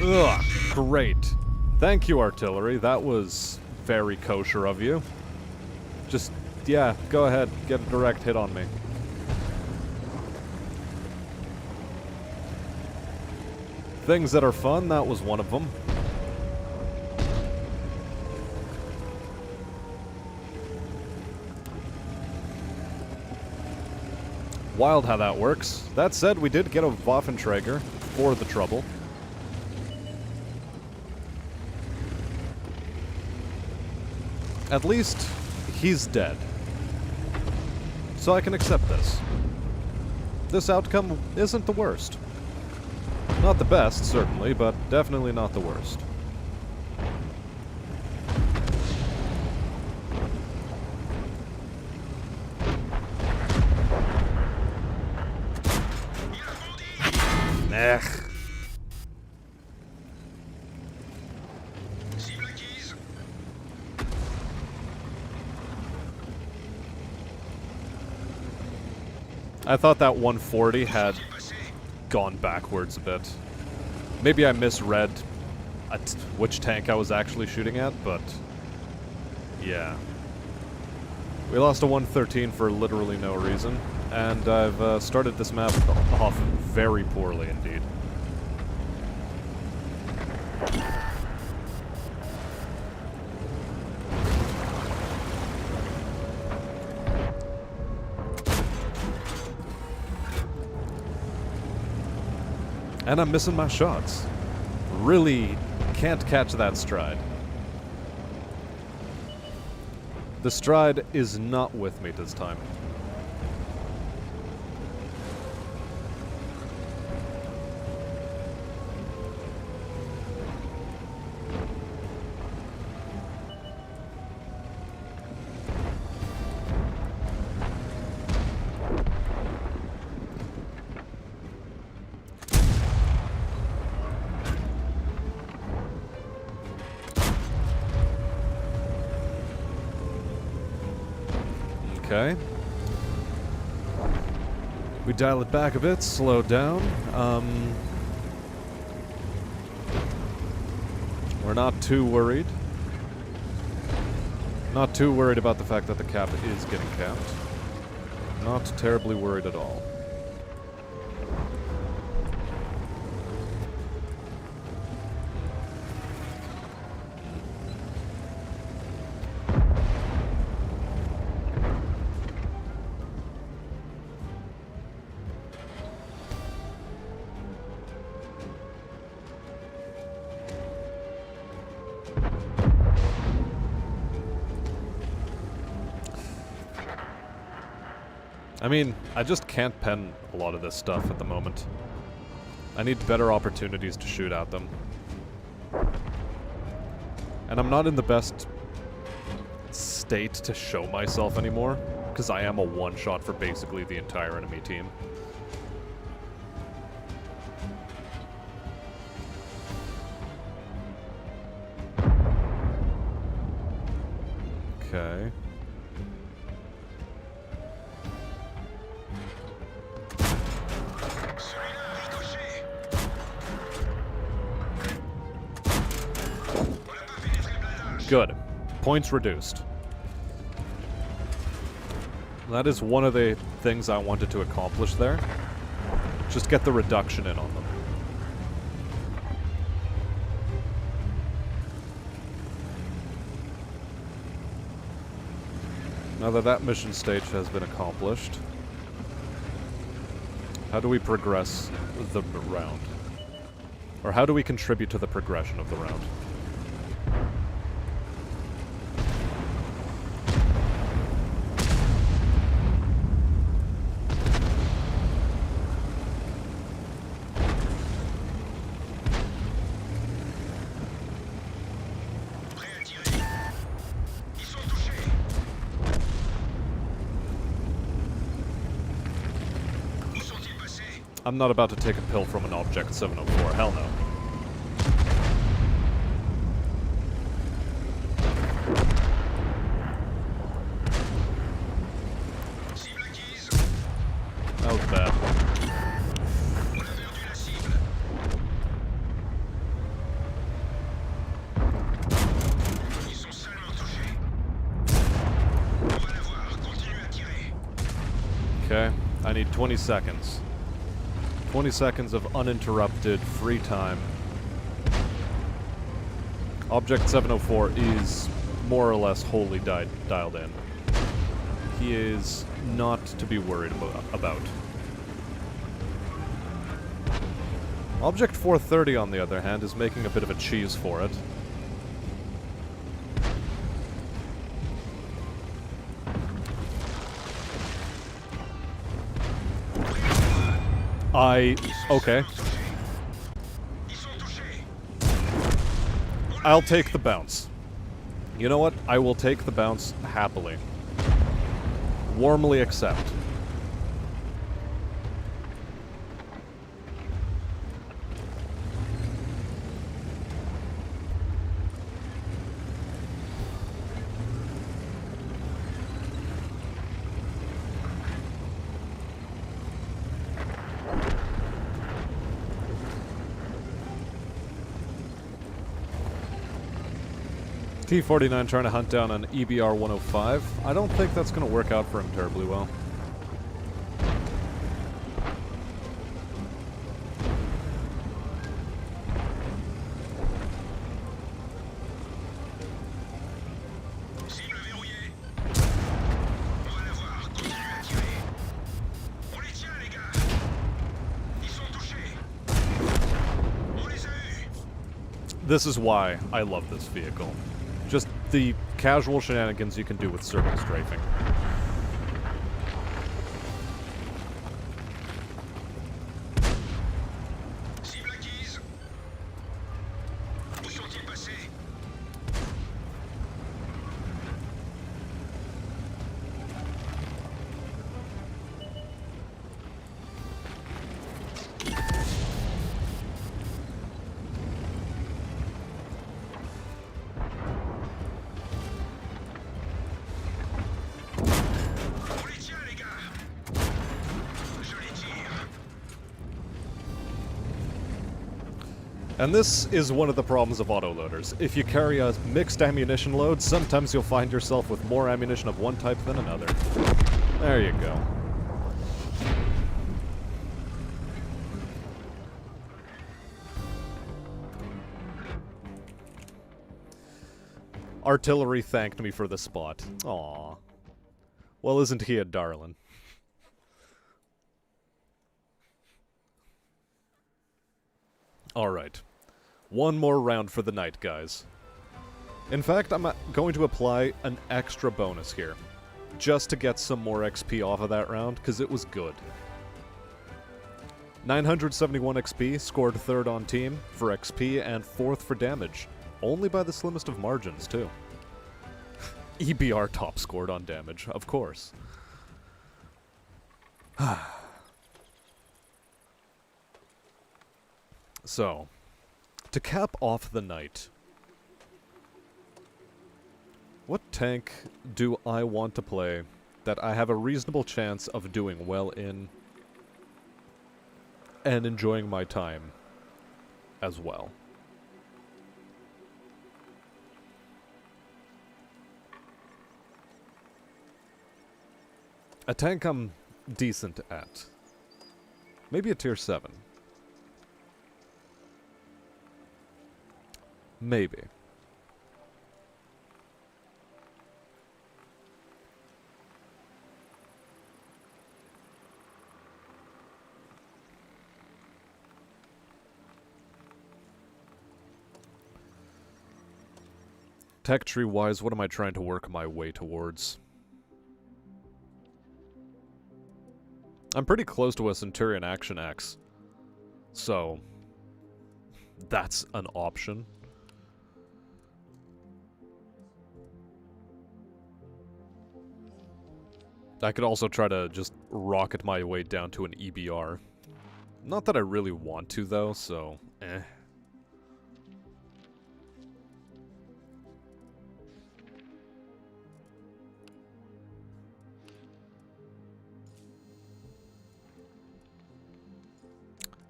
Ugh, great. Thank you, artillery. That was very kosher of you. Just, yeah, go ahead. Get a direct hit on me. Things that are fun, that was one of them. Wild how that works. That said, we did get a Waffenträger for the trouble. At least, he's dead. So I can accept this. This outcome isn't the worst. Not the best, certainly, but definitely not the worst. Ech. Cible acquise. I thought that 140 had gone backwards a bit. Maybe I misread which tank I was actually shooting at, but yeah. We lost a 113 for literally no reason, and I've started this map off very poorly indeed. And I'm missing my shots. Really can't catch that stride. The stride is not with me this time. Okay. We dial it back a bit, slow down. We're not too worried. Not too worried about the fact that the cap is getting capped. Not terribly worried at all. I mean, I just can't pen a lot of this stuff at the moment. I need better opportunities to shoot at them. And I'm not in the best state to show myself anymore, because I am a one-shot for basically the entire enemy team. Okay. Good. Points reduced. That is one of the things I wanted to accomplish there. Just get the reduction in on them. Now that that mission stage has been accomplished, how do we progress the round? Or how do we contribute to the progression of the round? Prêt à tirer. Ils sont touchés. Où sont-ils passés? I'm not about to take a pill from an Object 704, hell no. Cible acquise. That was bad. On a perdu la cible. Ils sont seulement touchés. On va l'avoir. Continue à tirer. Okay, I need 20 seconds. 20 seconds of uninterrupted free time. Object 704 is more or less wholly dialed in. He is not to be worried about. Object 430, on the other hand, is making a bit of a cheese for it. Okay. Ils sont touchés. I'll take the bounce. You know what? I will take the bounce happily. Warmly accept. T-49 trying to hunt down an EBR 105. I don't think that's going to work out for him terribly well. Cible verrouillée. On va l'avoir. Continue à tirer. On les tient, les gars. Ils sont touchés. On les a eus. This is why I love this vehicle. Just the casual shenanigans you can do with circle strafing. Cible acquise. Où sont-ils passés? On les tient, les gars. Je les tire. And this is one of the problems of autoloaders. If you carry a mixed ammunition load, sometimes you'll find yourself with more ammunition of one type than another. There you go. Artillery thanked me for the spot. Aww. Well, isn't he a darling? Alright. One more round for the night, guys. In fact, I'm going to apply an extra bonus here. Just to get some more XP off of that round, because it was good. 971 XP, scored 3rd on team for XP, and 4th for damage. Only by the slimmest of margins, too. EBR top scored on damage, of course. So, to cap off the night, what tank do I want to play that I have a reasonable chance of doing well in and enjoying my time as well? A tank I'm decent at. Maybe a tier 7. Maybe. Tech tree-wise, what am I trying to work my way towards? I'm pretty close to a Centurion Action X. So, that's an option. I could also try to just rocket my way down to an EBR. Not that I really want to, though, so eh.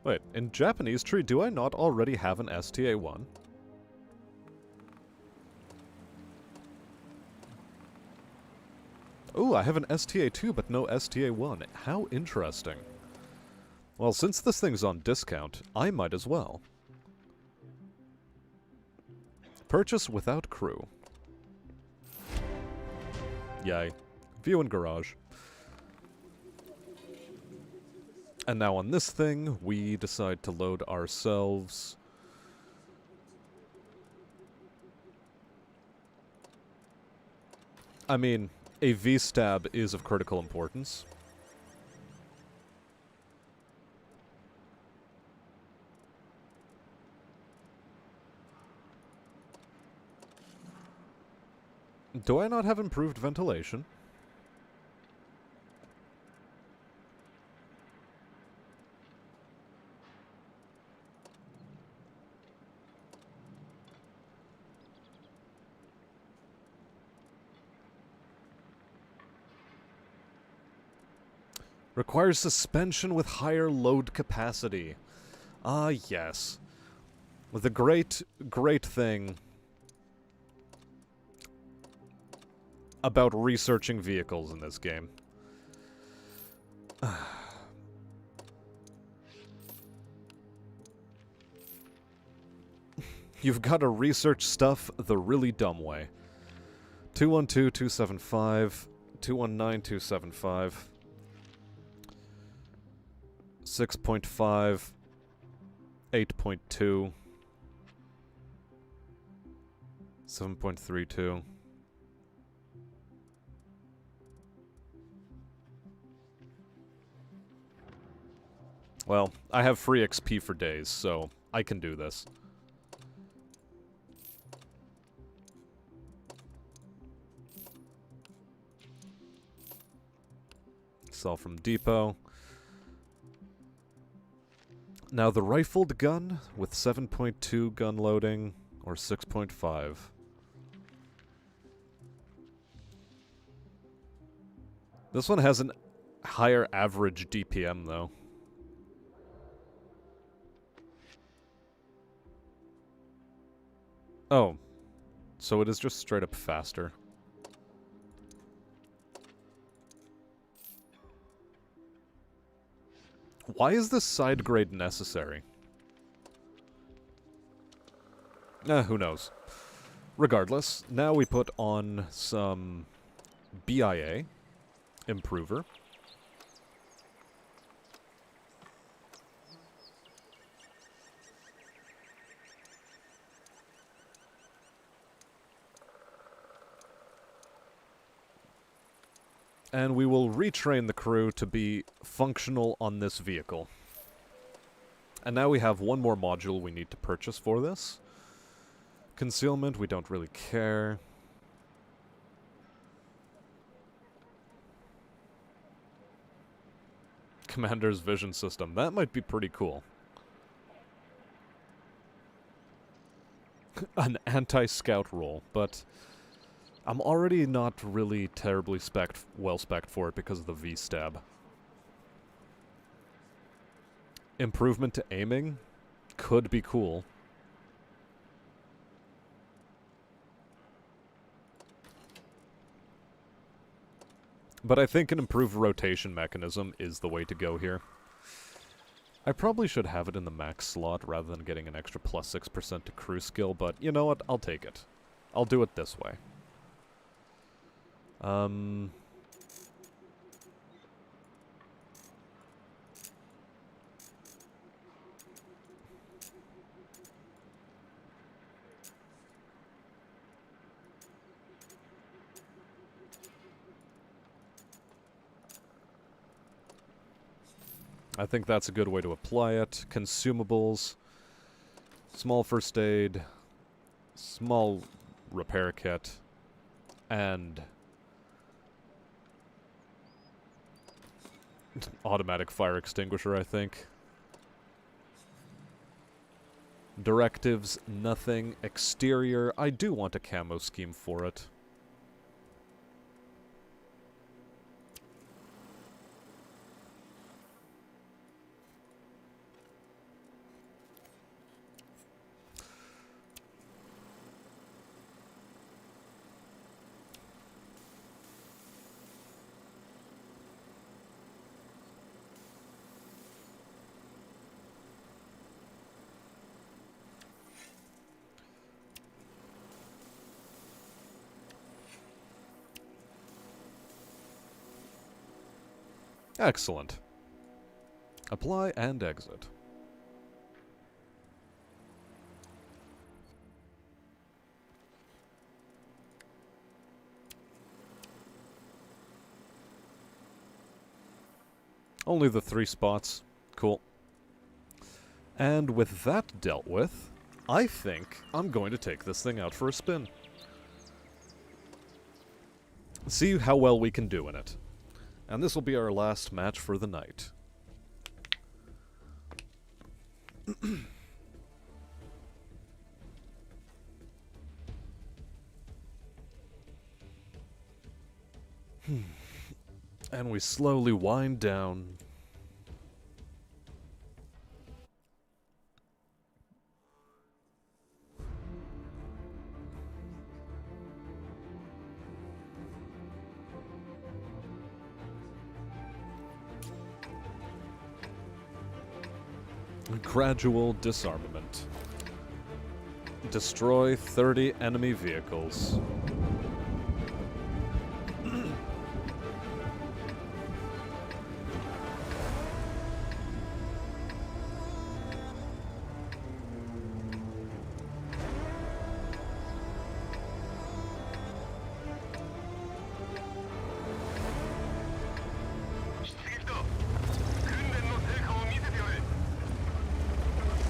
Wait, in Japanese tree, do I not already have an STA-1? Ooh, I have an STA-2 but no STA-1. How interesting. Well, since this thing's on discount, I might as well. Purchase without crew. Yay. View and garage. And now on this thing, we decide to load ourselves. I mean, a V-stab is of critical importance. Do I not have improved ventilation? Requires suspension with higher load capacity. Ah, yes. The great thing about researching vehicles in this game. You've got to research stuff the really dumb way. 212-275, 219-275, 6.5, 8.2, 7.32. Well, I have free XP for days, so I can do this. Sell from depot. Now the rifled gun with 7.2 gun loading or 6.5. This one has an higher average DPM though. Oh, so it is just straight up faster. Why is this side grade necessary? Who knows. Regardless, now we put on some BIA improver. And we will retrain the crew to be functional on this vehicle. And now we have one more module we need to purchase for this. Concealment, we don't really care. Commander's vision system, that might be pretty cool. An anti-scout role, but I'm already not really terribly well-spec'd for it because of the V-stab. Improvement to aiming could be cool. But I think an improved rotation mechanism is the way to go here. I probably should have it in the max slot rather than getting an extra plus 6% to crew skill, but you know what? I'll take it. I'll do it this way. I think that's a good way to apply it. Consumables, small first aid, small repair kit, and automatic fire extinguisher, I think. Directives, nothing. Exterior, I do want a camo scheme for it. Excellent. Apply and exit. Only the 3 spots. Cool. And with that dealt with, I think I'm going to take this thing out for a spin. See how well we can do in it. And this will be our last match for the night. And we slowly wind down. Gradual disarmament. Destroy 30 enemy vehicles.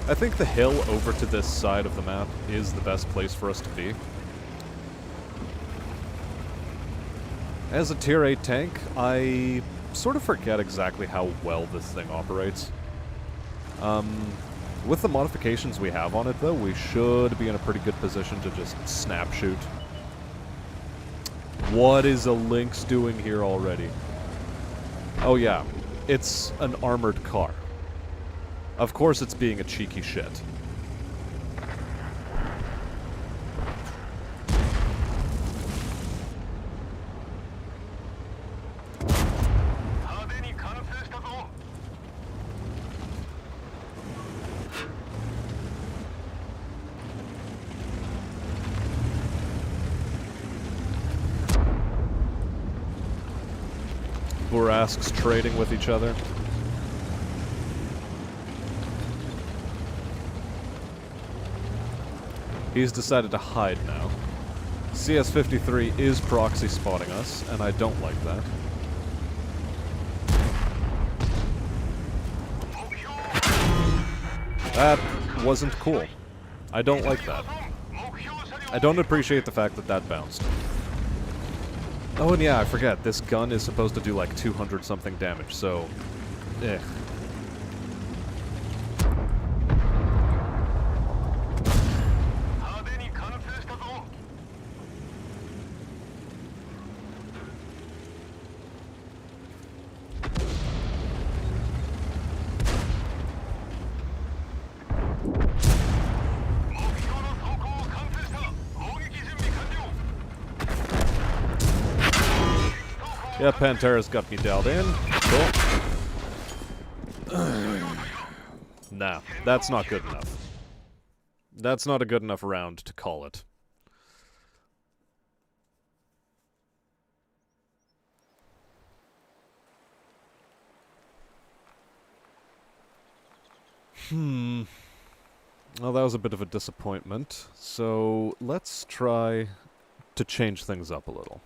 I think the hill over to this side of the map is the best place for us to be. As a tier 8 tank, I sort of forget exactly how well this thing operates. With the modifications we have on it, though, we should be in a pretty good position to just snap shoot. What is a Lynx doing here already? Oh yeah, it's an armored car. Of course it's being a cheeky shit. Burasks trading with each other. He's decided to hide now. CS-53 is proxy spotting us, and I don't like that. That wasn't cool. I don't like that. I don't appreciate the fact that that bounced. Oh, and yeah, I forget, this gun is supposed to do like 200 something damage, so... eh. Yeah, Pantera's got me dialed in. Cool. Nah, that's not good enough. That's not a good enough round to call it. Well, that was a bit of a disappointment. So, let's try to change things up a little.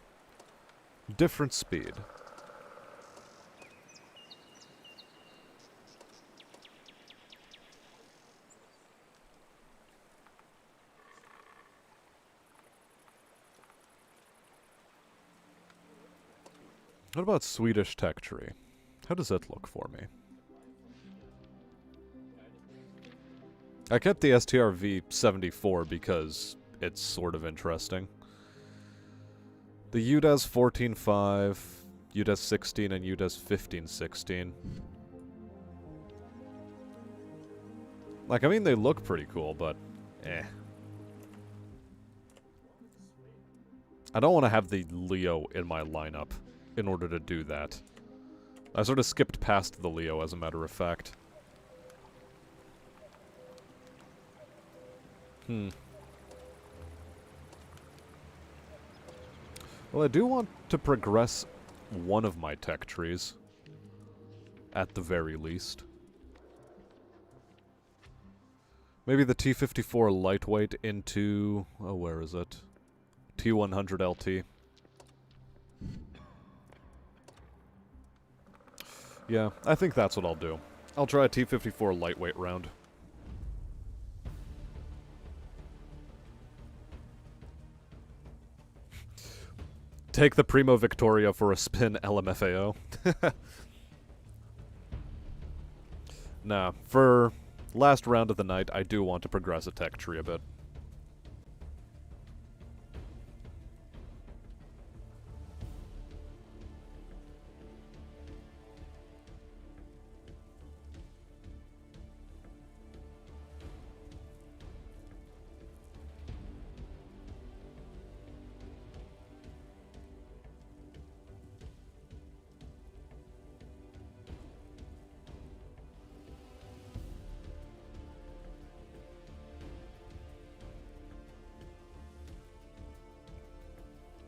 Different speed. What about Swedish tech tree? How does it look for me? I kept the STRV-74 because it's sort of interesting. The UDES 14.5, UDES 16, and UDES 15.16. Like, I mean, they look pretty cool, but eh. I don't want to have the Leo in my lineup in order to do that. I sort of skipped past the Leo, as a matter of fact. Well, I do want to progress one of my tech trees. At the very least. Maybe the T-54 lightweight into... oh, where is it? T-100 LT. Yeah, I think that's what I'll do. I'll try a T-54 lightweight round. Take the Primo Victoria for a spin, LMFAO. Nah, for last round of the night, I do want to progress a tech tree a bit.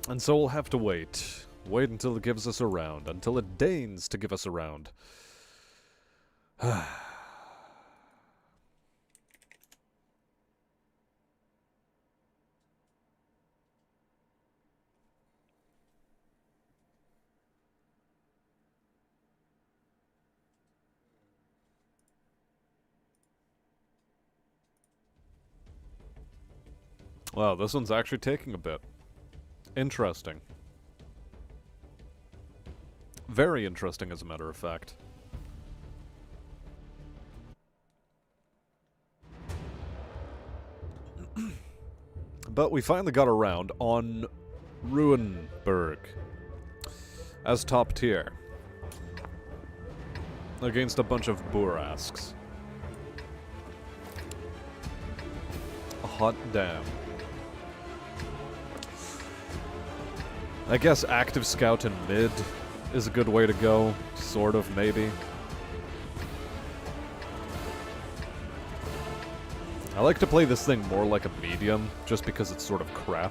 And so we'll have to wait. Wait until it gives us a round. Until it deigns to give us a round. Wow, this one's actually taking a bit. Interesting. Very interesting, as a matter of fact. But we finally got around on Ruinberg as top tier against a bunch of Burasks. Hot damn. I guess active scout in mid is a good way to go, sort of, maybe. I like to play this thing more like a medium, just because it's sort of crap.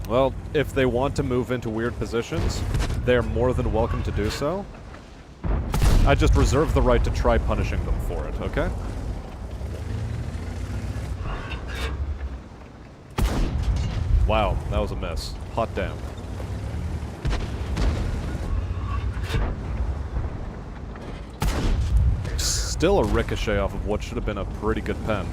Well, if they want to move into weird positions, they're more than welcome to do so. I just reserve the right to try punishing them for it, okay? Wow, that was a miss. Hot damn. Still a ricochet off of what should have been a pretty good pen.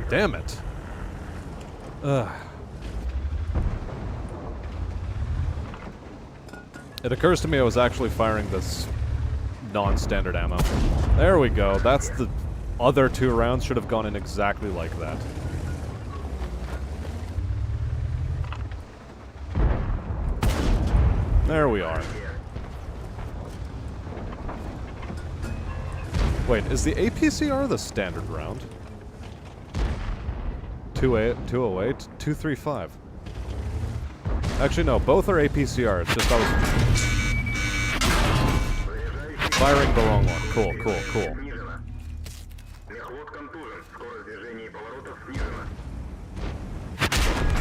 Damn it. Ugh. It occurs to me I was actually firing this non-standard ammo. There we go. That's the other two rounds should have gone in exactly like that. There we are. Wait, is the APCR the standard round? 208, 235. Actually, no, both are APCR. It's just I Firing the wrong one. Cool, cool, cool. Снижена. Мехвод контужен. Скорость движения и поворотов снижена.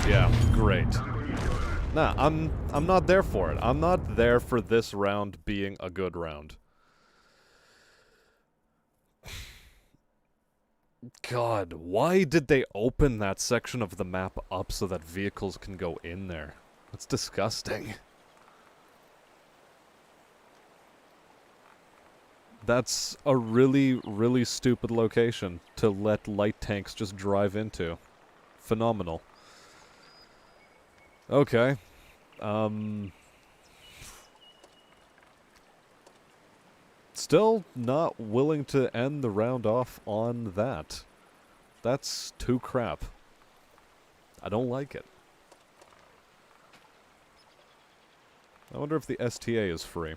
Yeah, great. Танк уничтожен. Nah, I'm not there for it. I'm not there for this round being a good round. God, why did they open that section of the map up so that vehicles can go in there? That's disgusting. That's a really, really stupid location to let light tanks just drive into. Phenomenal. Okay. Still not willing to end the round off on that. That's too crap. I don't like it. I wonder if the STA is free.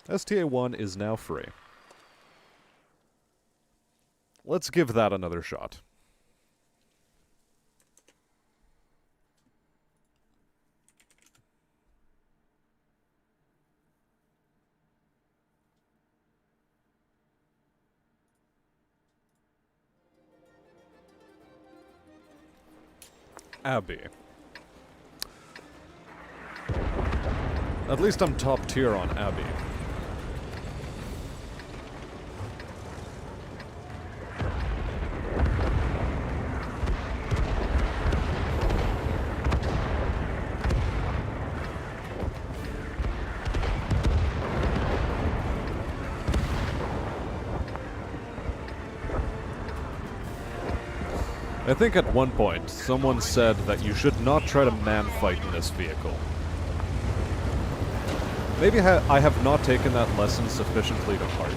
STA 1 is now free. Let's give that another shot. Abby. At least I'm top tier on Abby. I think at one point, someone said that you should not try to man-fight in this vehicle. Maybe I have not taken that lesson sufficiently to heart.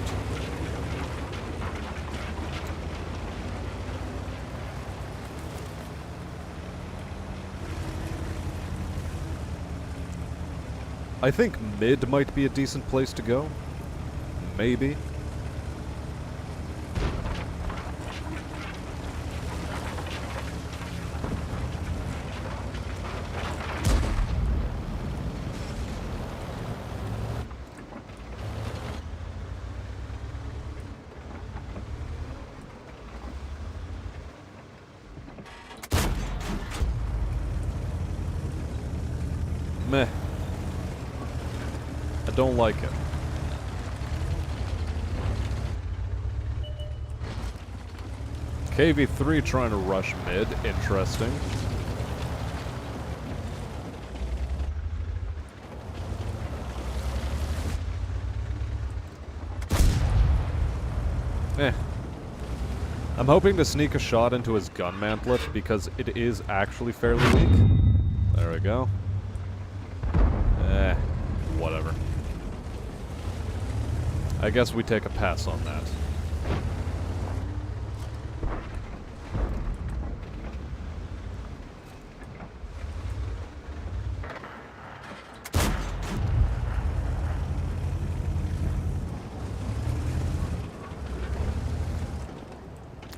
I think mid might be a decent place to go. Maybe. Meh. I don't like it. KV-3 trying to rush mid. Interesting. Eh. I'm hoping to sneak a shot into his gun mantlet because it is actually fairly weak. There we go. Whatever. I guess we take a pass on that.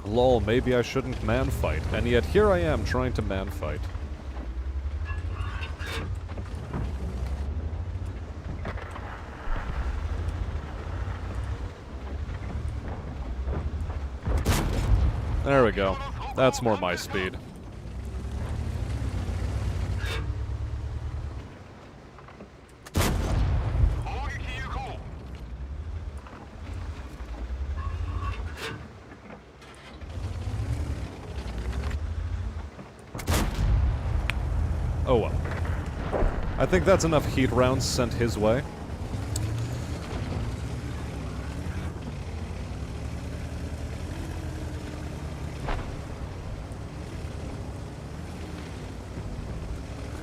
Lol, maybe I shouldn't man-fight, and yet here I am trying to man-fight. There we go. That's more my speed. Oh well. I think that's enough heat rounds sent his way.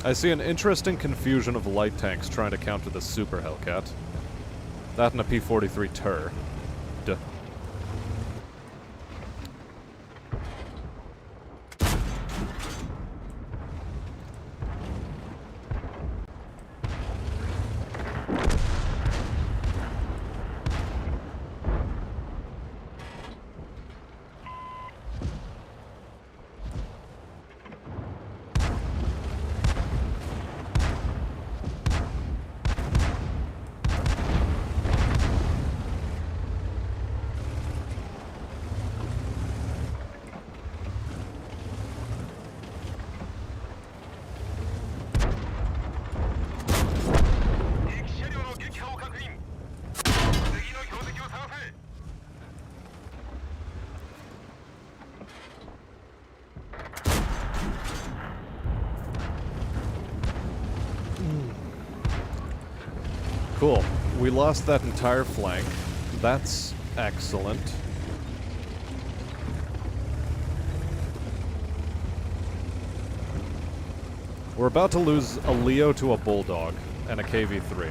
I see an interesting confusion of light tanks trying to counter the Super Hellcat. That and a P-43 Tur. Duh. Cool. We lost that entire flank. That's excellent. We're about to lose a Leo to a Bulldog and a KV-3.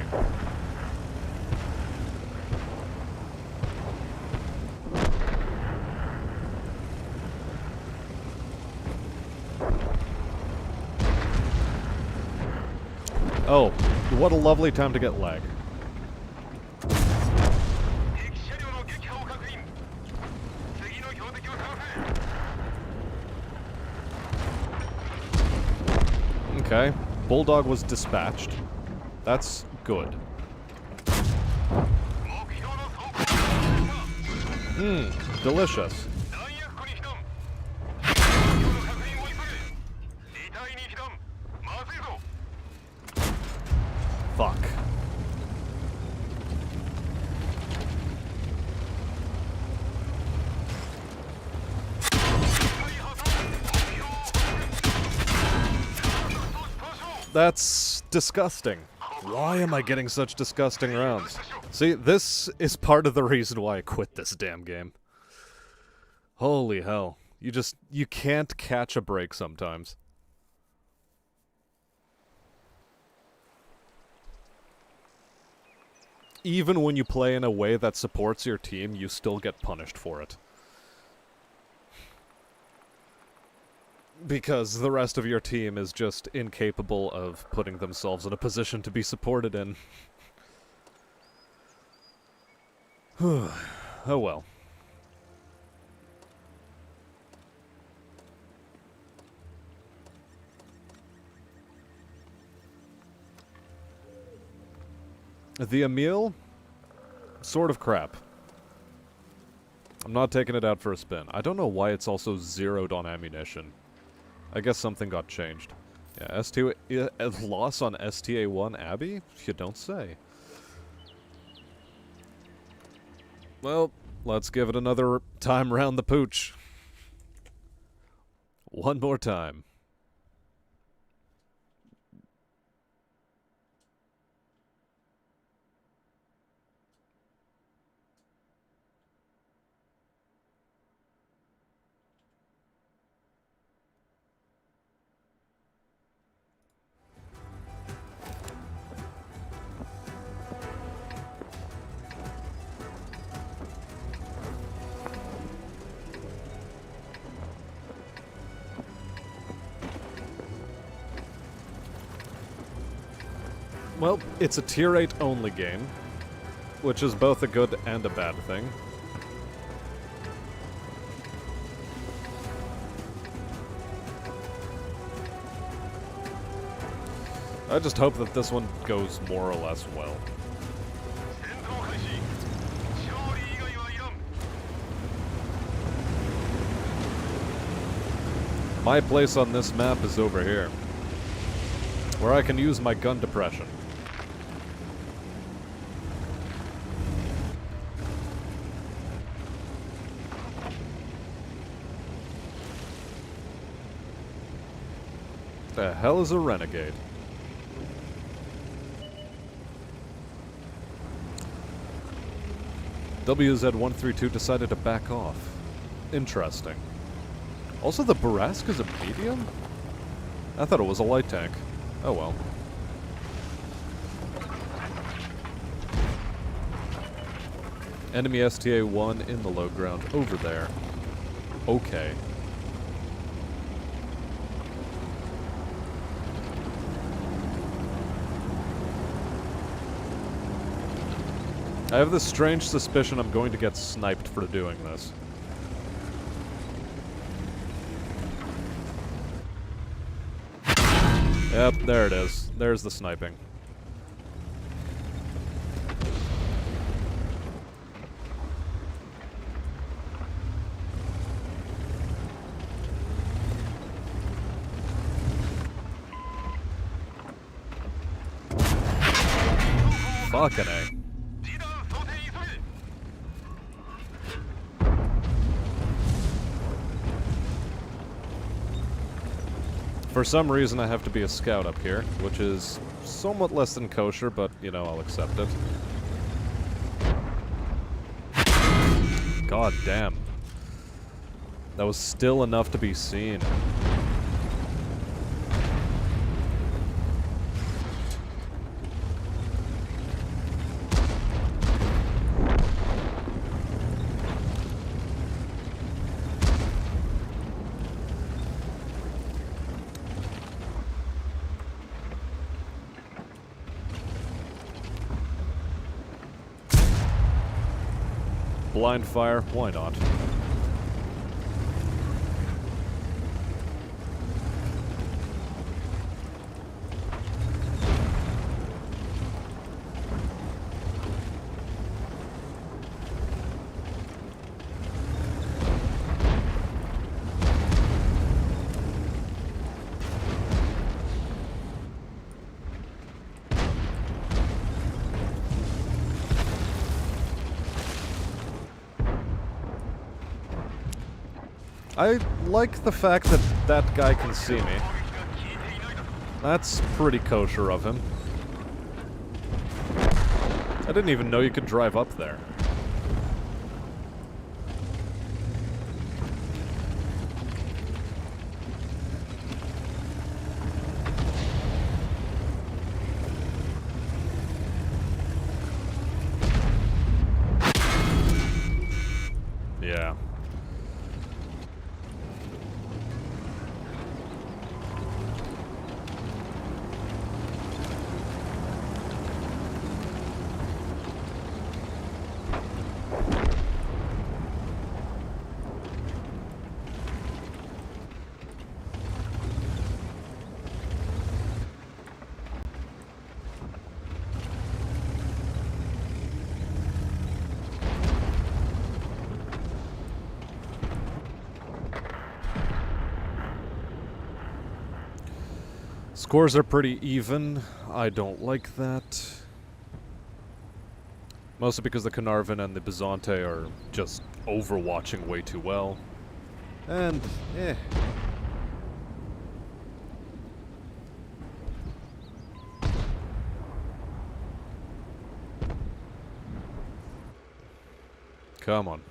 Oh, what a lovely time to get lag. Okay, Bulldog was dispatched. That's good. Delicious. Fuck. That's disgusting. Why am I getting such disgusting rounds? See, this is part of the reason why I quit this damn game. Holy hell. You can't catch a break sometimes. Even when you play in a way that supports your team, you still get punished for it. Because the rest of your team is just incapable of putting themselves in a position to be supported in. Oh well. The Emil? Sort of crap. I'm not taking it out for a spin. I don't know why it's also zeroed on ammunition. I guess something got changed. Yeah, loss on STA-1 Abbey? You don't say. Well, let's give it another time round the pooch. One more time. Well, it's a tier 8 only game, which is both a good and a bad thing. I just hope that this one goes more or less well. My place on this map is over here, where I can use my gun depression. The hell is a renegade? WZ-132 decided to back off. Interesting. Also, the Bourrasque is a medium? I thought it was a light tank. Oh well. Enemy STA-1 in the low ground over there. Okay. I have this strange suspicion I'm going to get sniped for doing this. Yep, there it is. There's the sniping. Fucking A. For some reason, I have to be a scout up here, which is somewhat less than kosher, but, you know, I'll accept it. God damn. That was still enough to be seen. Blind fire, why not? I like the fact that that guy can see me. That's pretty kosher of him. I didn't even know you could drive up there. Yeah. Scores are pretty even. I don't like that. Mostly because the Carnarvon and the Byzante are just overwatching way too well. And, eh. Come on.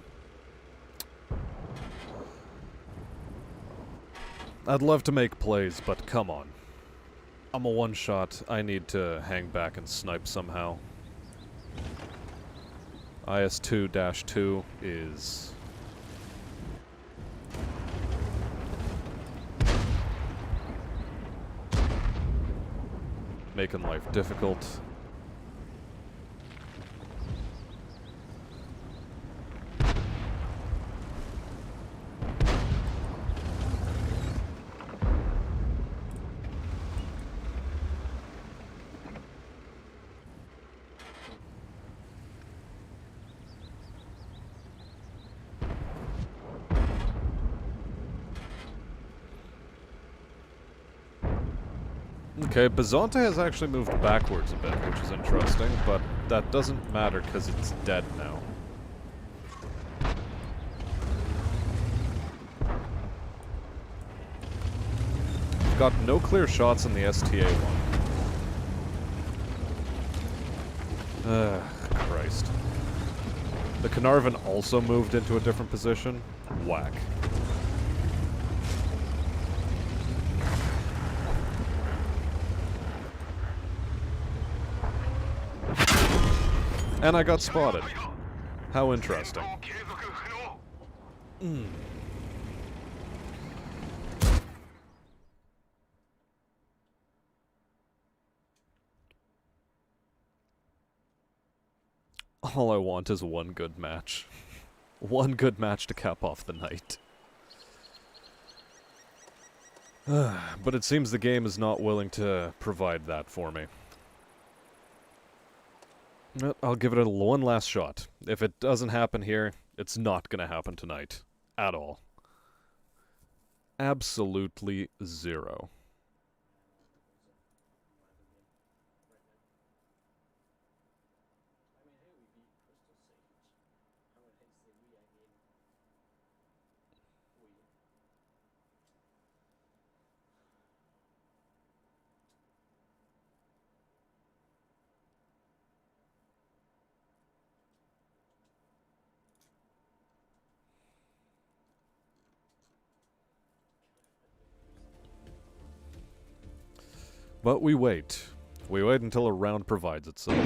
I'd love to make plays, but come on. I'm a one-shot. I need to hang back and snipe somehow. IS-2-2 is... making life difficult. Okay, Byzante has actually moved backwards a bit, which is interesting, but that doesn't matter because it's dead now. We've got no clear shots in the STA one. Ugh, Christ. The Carnarvon also moved into a different position. Whack. And I got spotted. How interesting. All I want is one good match. One good match to cap off the night. But it seems the game is not willing to provide that for me. I'll give it one last shot. If it doesn't happen here, it's not gonna happen tonight. At all. Absolutely zero. But we wait. We wait until a round provides itself.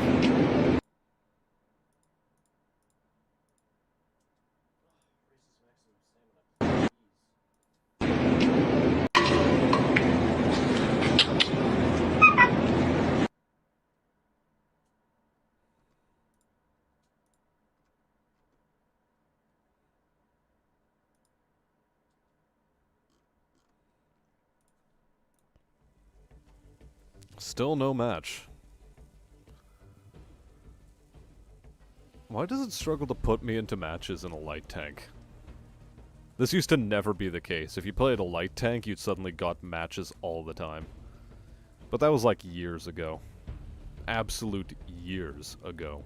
Still no match. Why does it struggle to put me into matches in a light tank? This used to never be the case. If you played a light tank, you'd suddenly got matches all the time. But that was like years ago. Absolute years ago.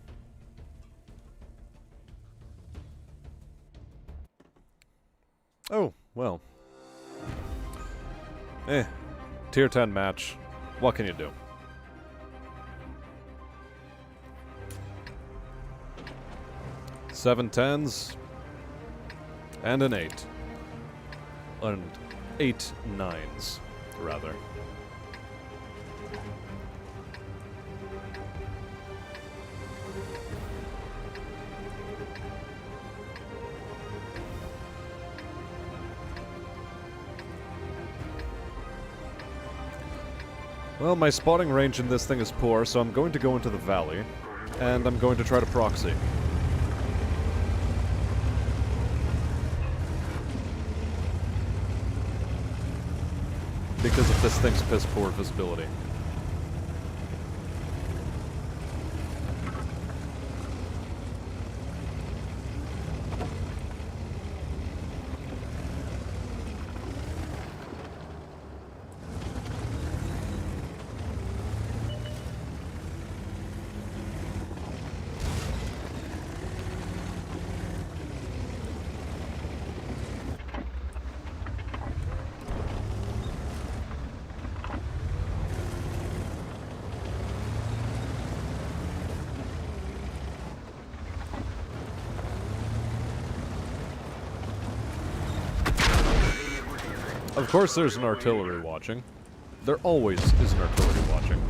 Oh, well. Tier 10 match. What can you do? Seven tens and an 8. And 8 nines, rather. Well, my spotting range in this thing is poor, so I'm going to go into the valley, and I'm going to try to proxy. Because of this thing's piss poor visibility. Of course there's an artillery watching. There always is an artillery watching.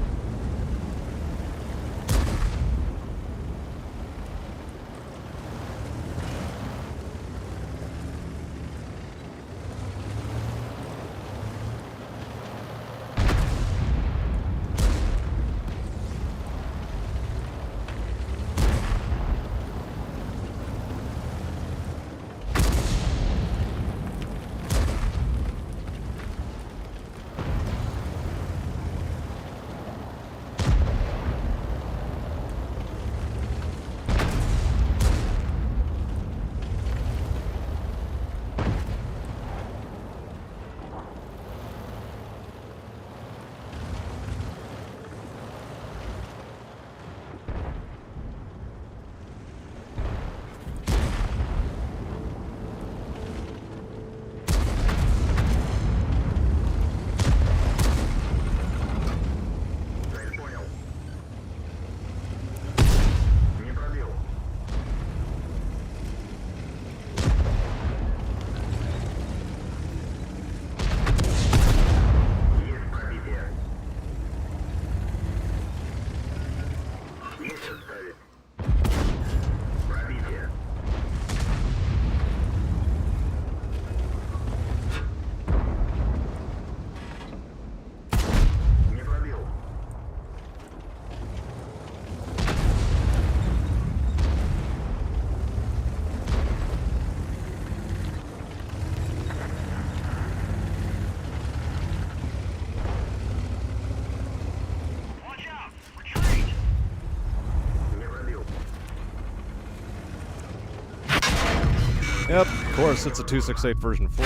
Yep, of course, it's a 268 version 4.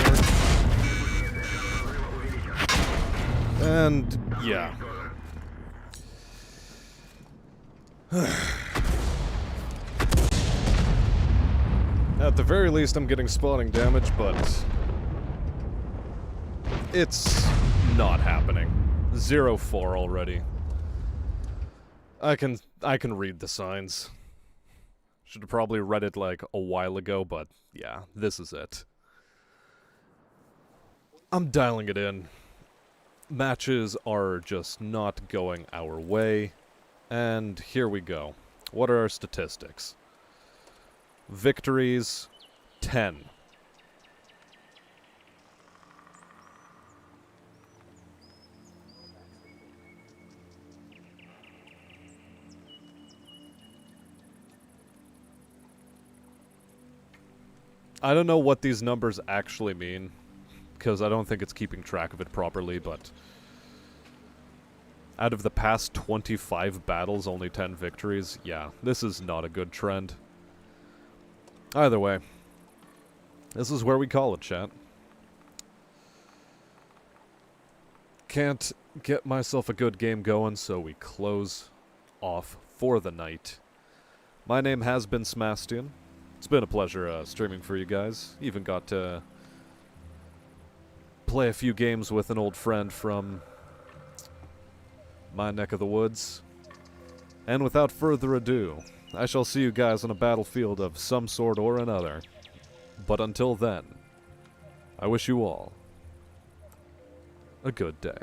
And, yeah. At the very least, I'm getting spawning damage, but it's not happening. 0-4 already. I can read the signs. Should have probably read it like a while ago, but yeah, this is it. I'm dialing it in. matches are just not going our way. And here we go. What are our statistics? Victories, 10. I don't know what these numbers actually mean, because I don't think it's keeping track of it properly, but out of the past 25 battles, only 10 victories. Yeah, this is not a good trend. Either way, this is where we call it, chat. Can't get myself a good game going, so we close off for the night. My name has been Smastian. It's been a pleasure streaming for you guys. Even got to play a few games with an old friend from my neck of the woods. And without further ado, I shall see you guys on a battlefield of some sort or another. But until then, I wish you all a good day.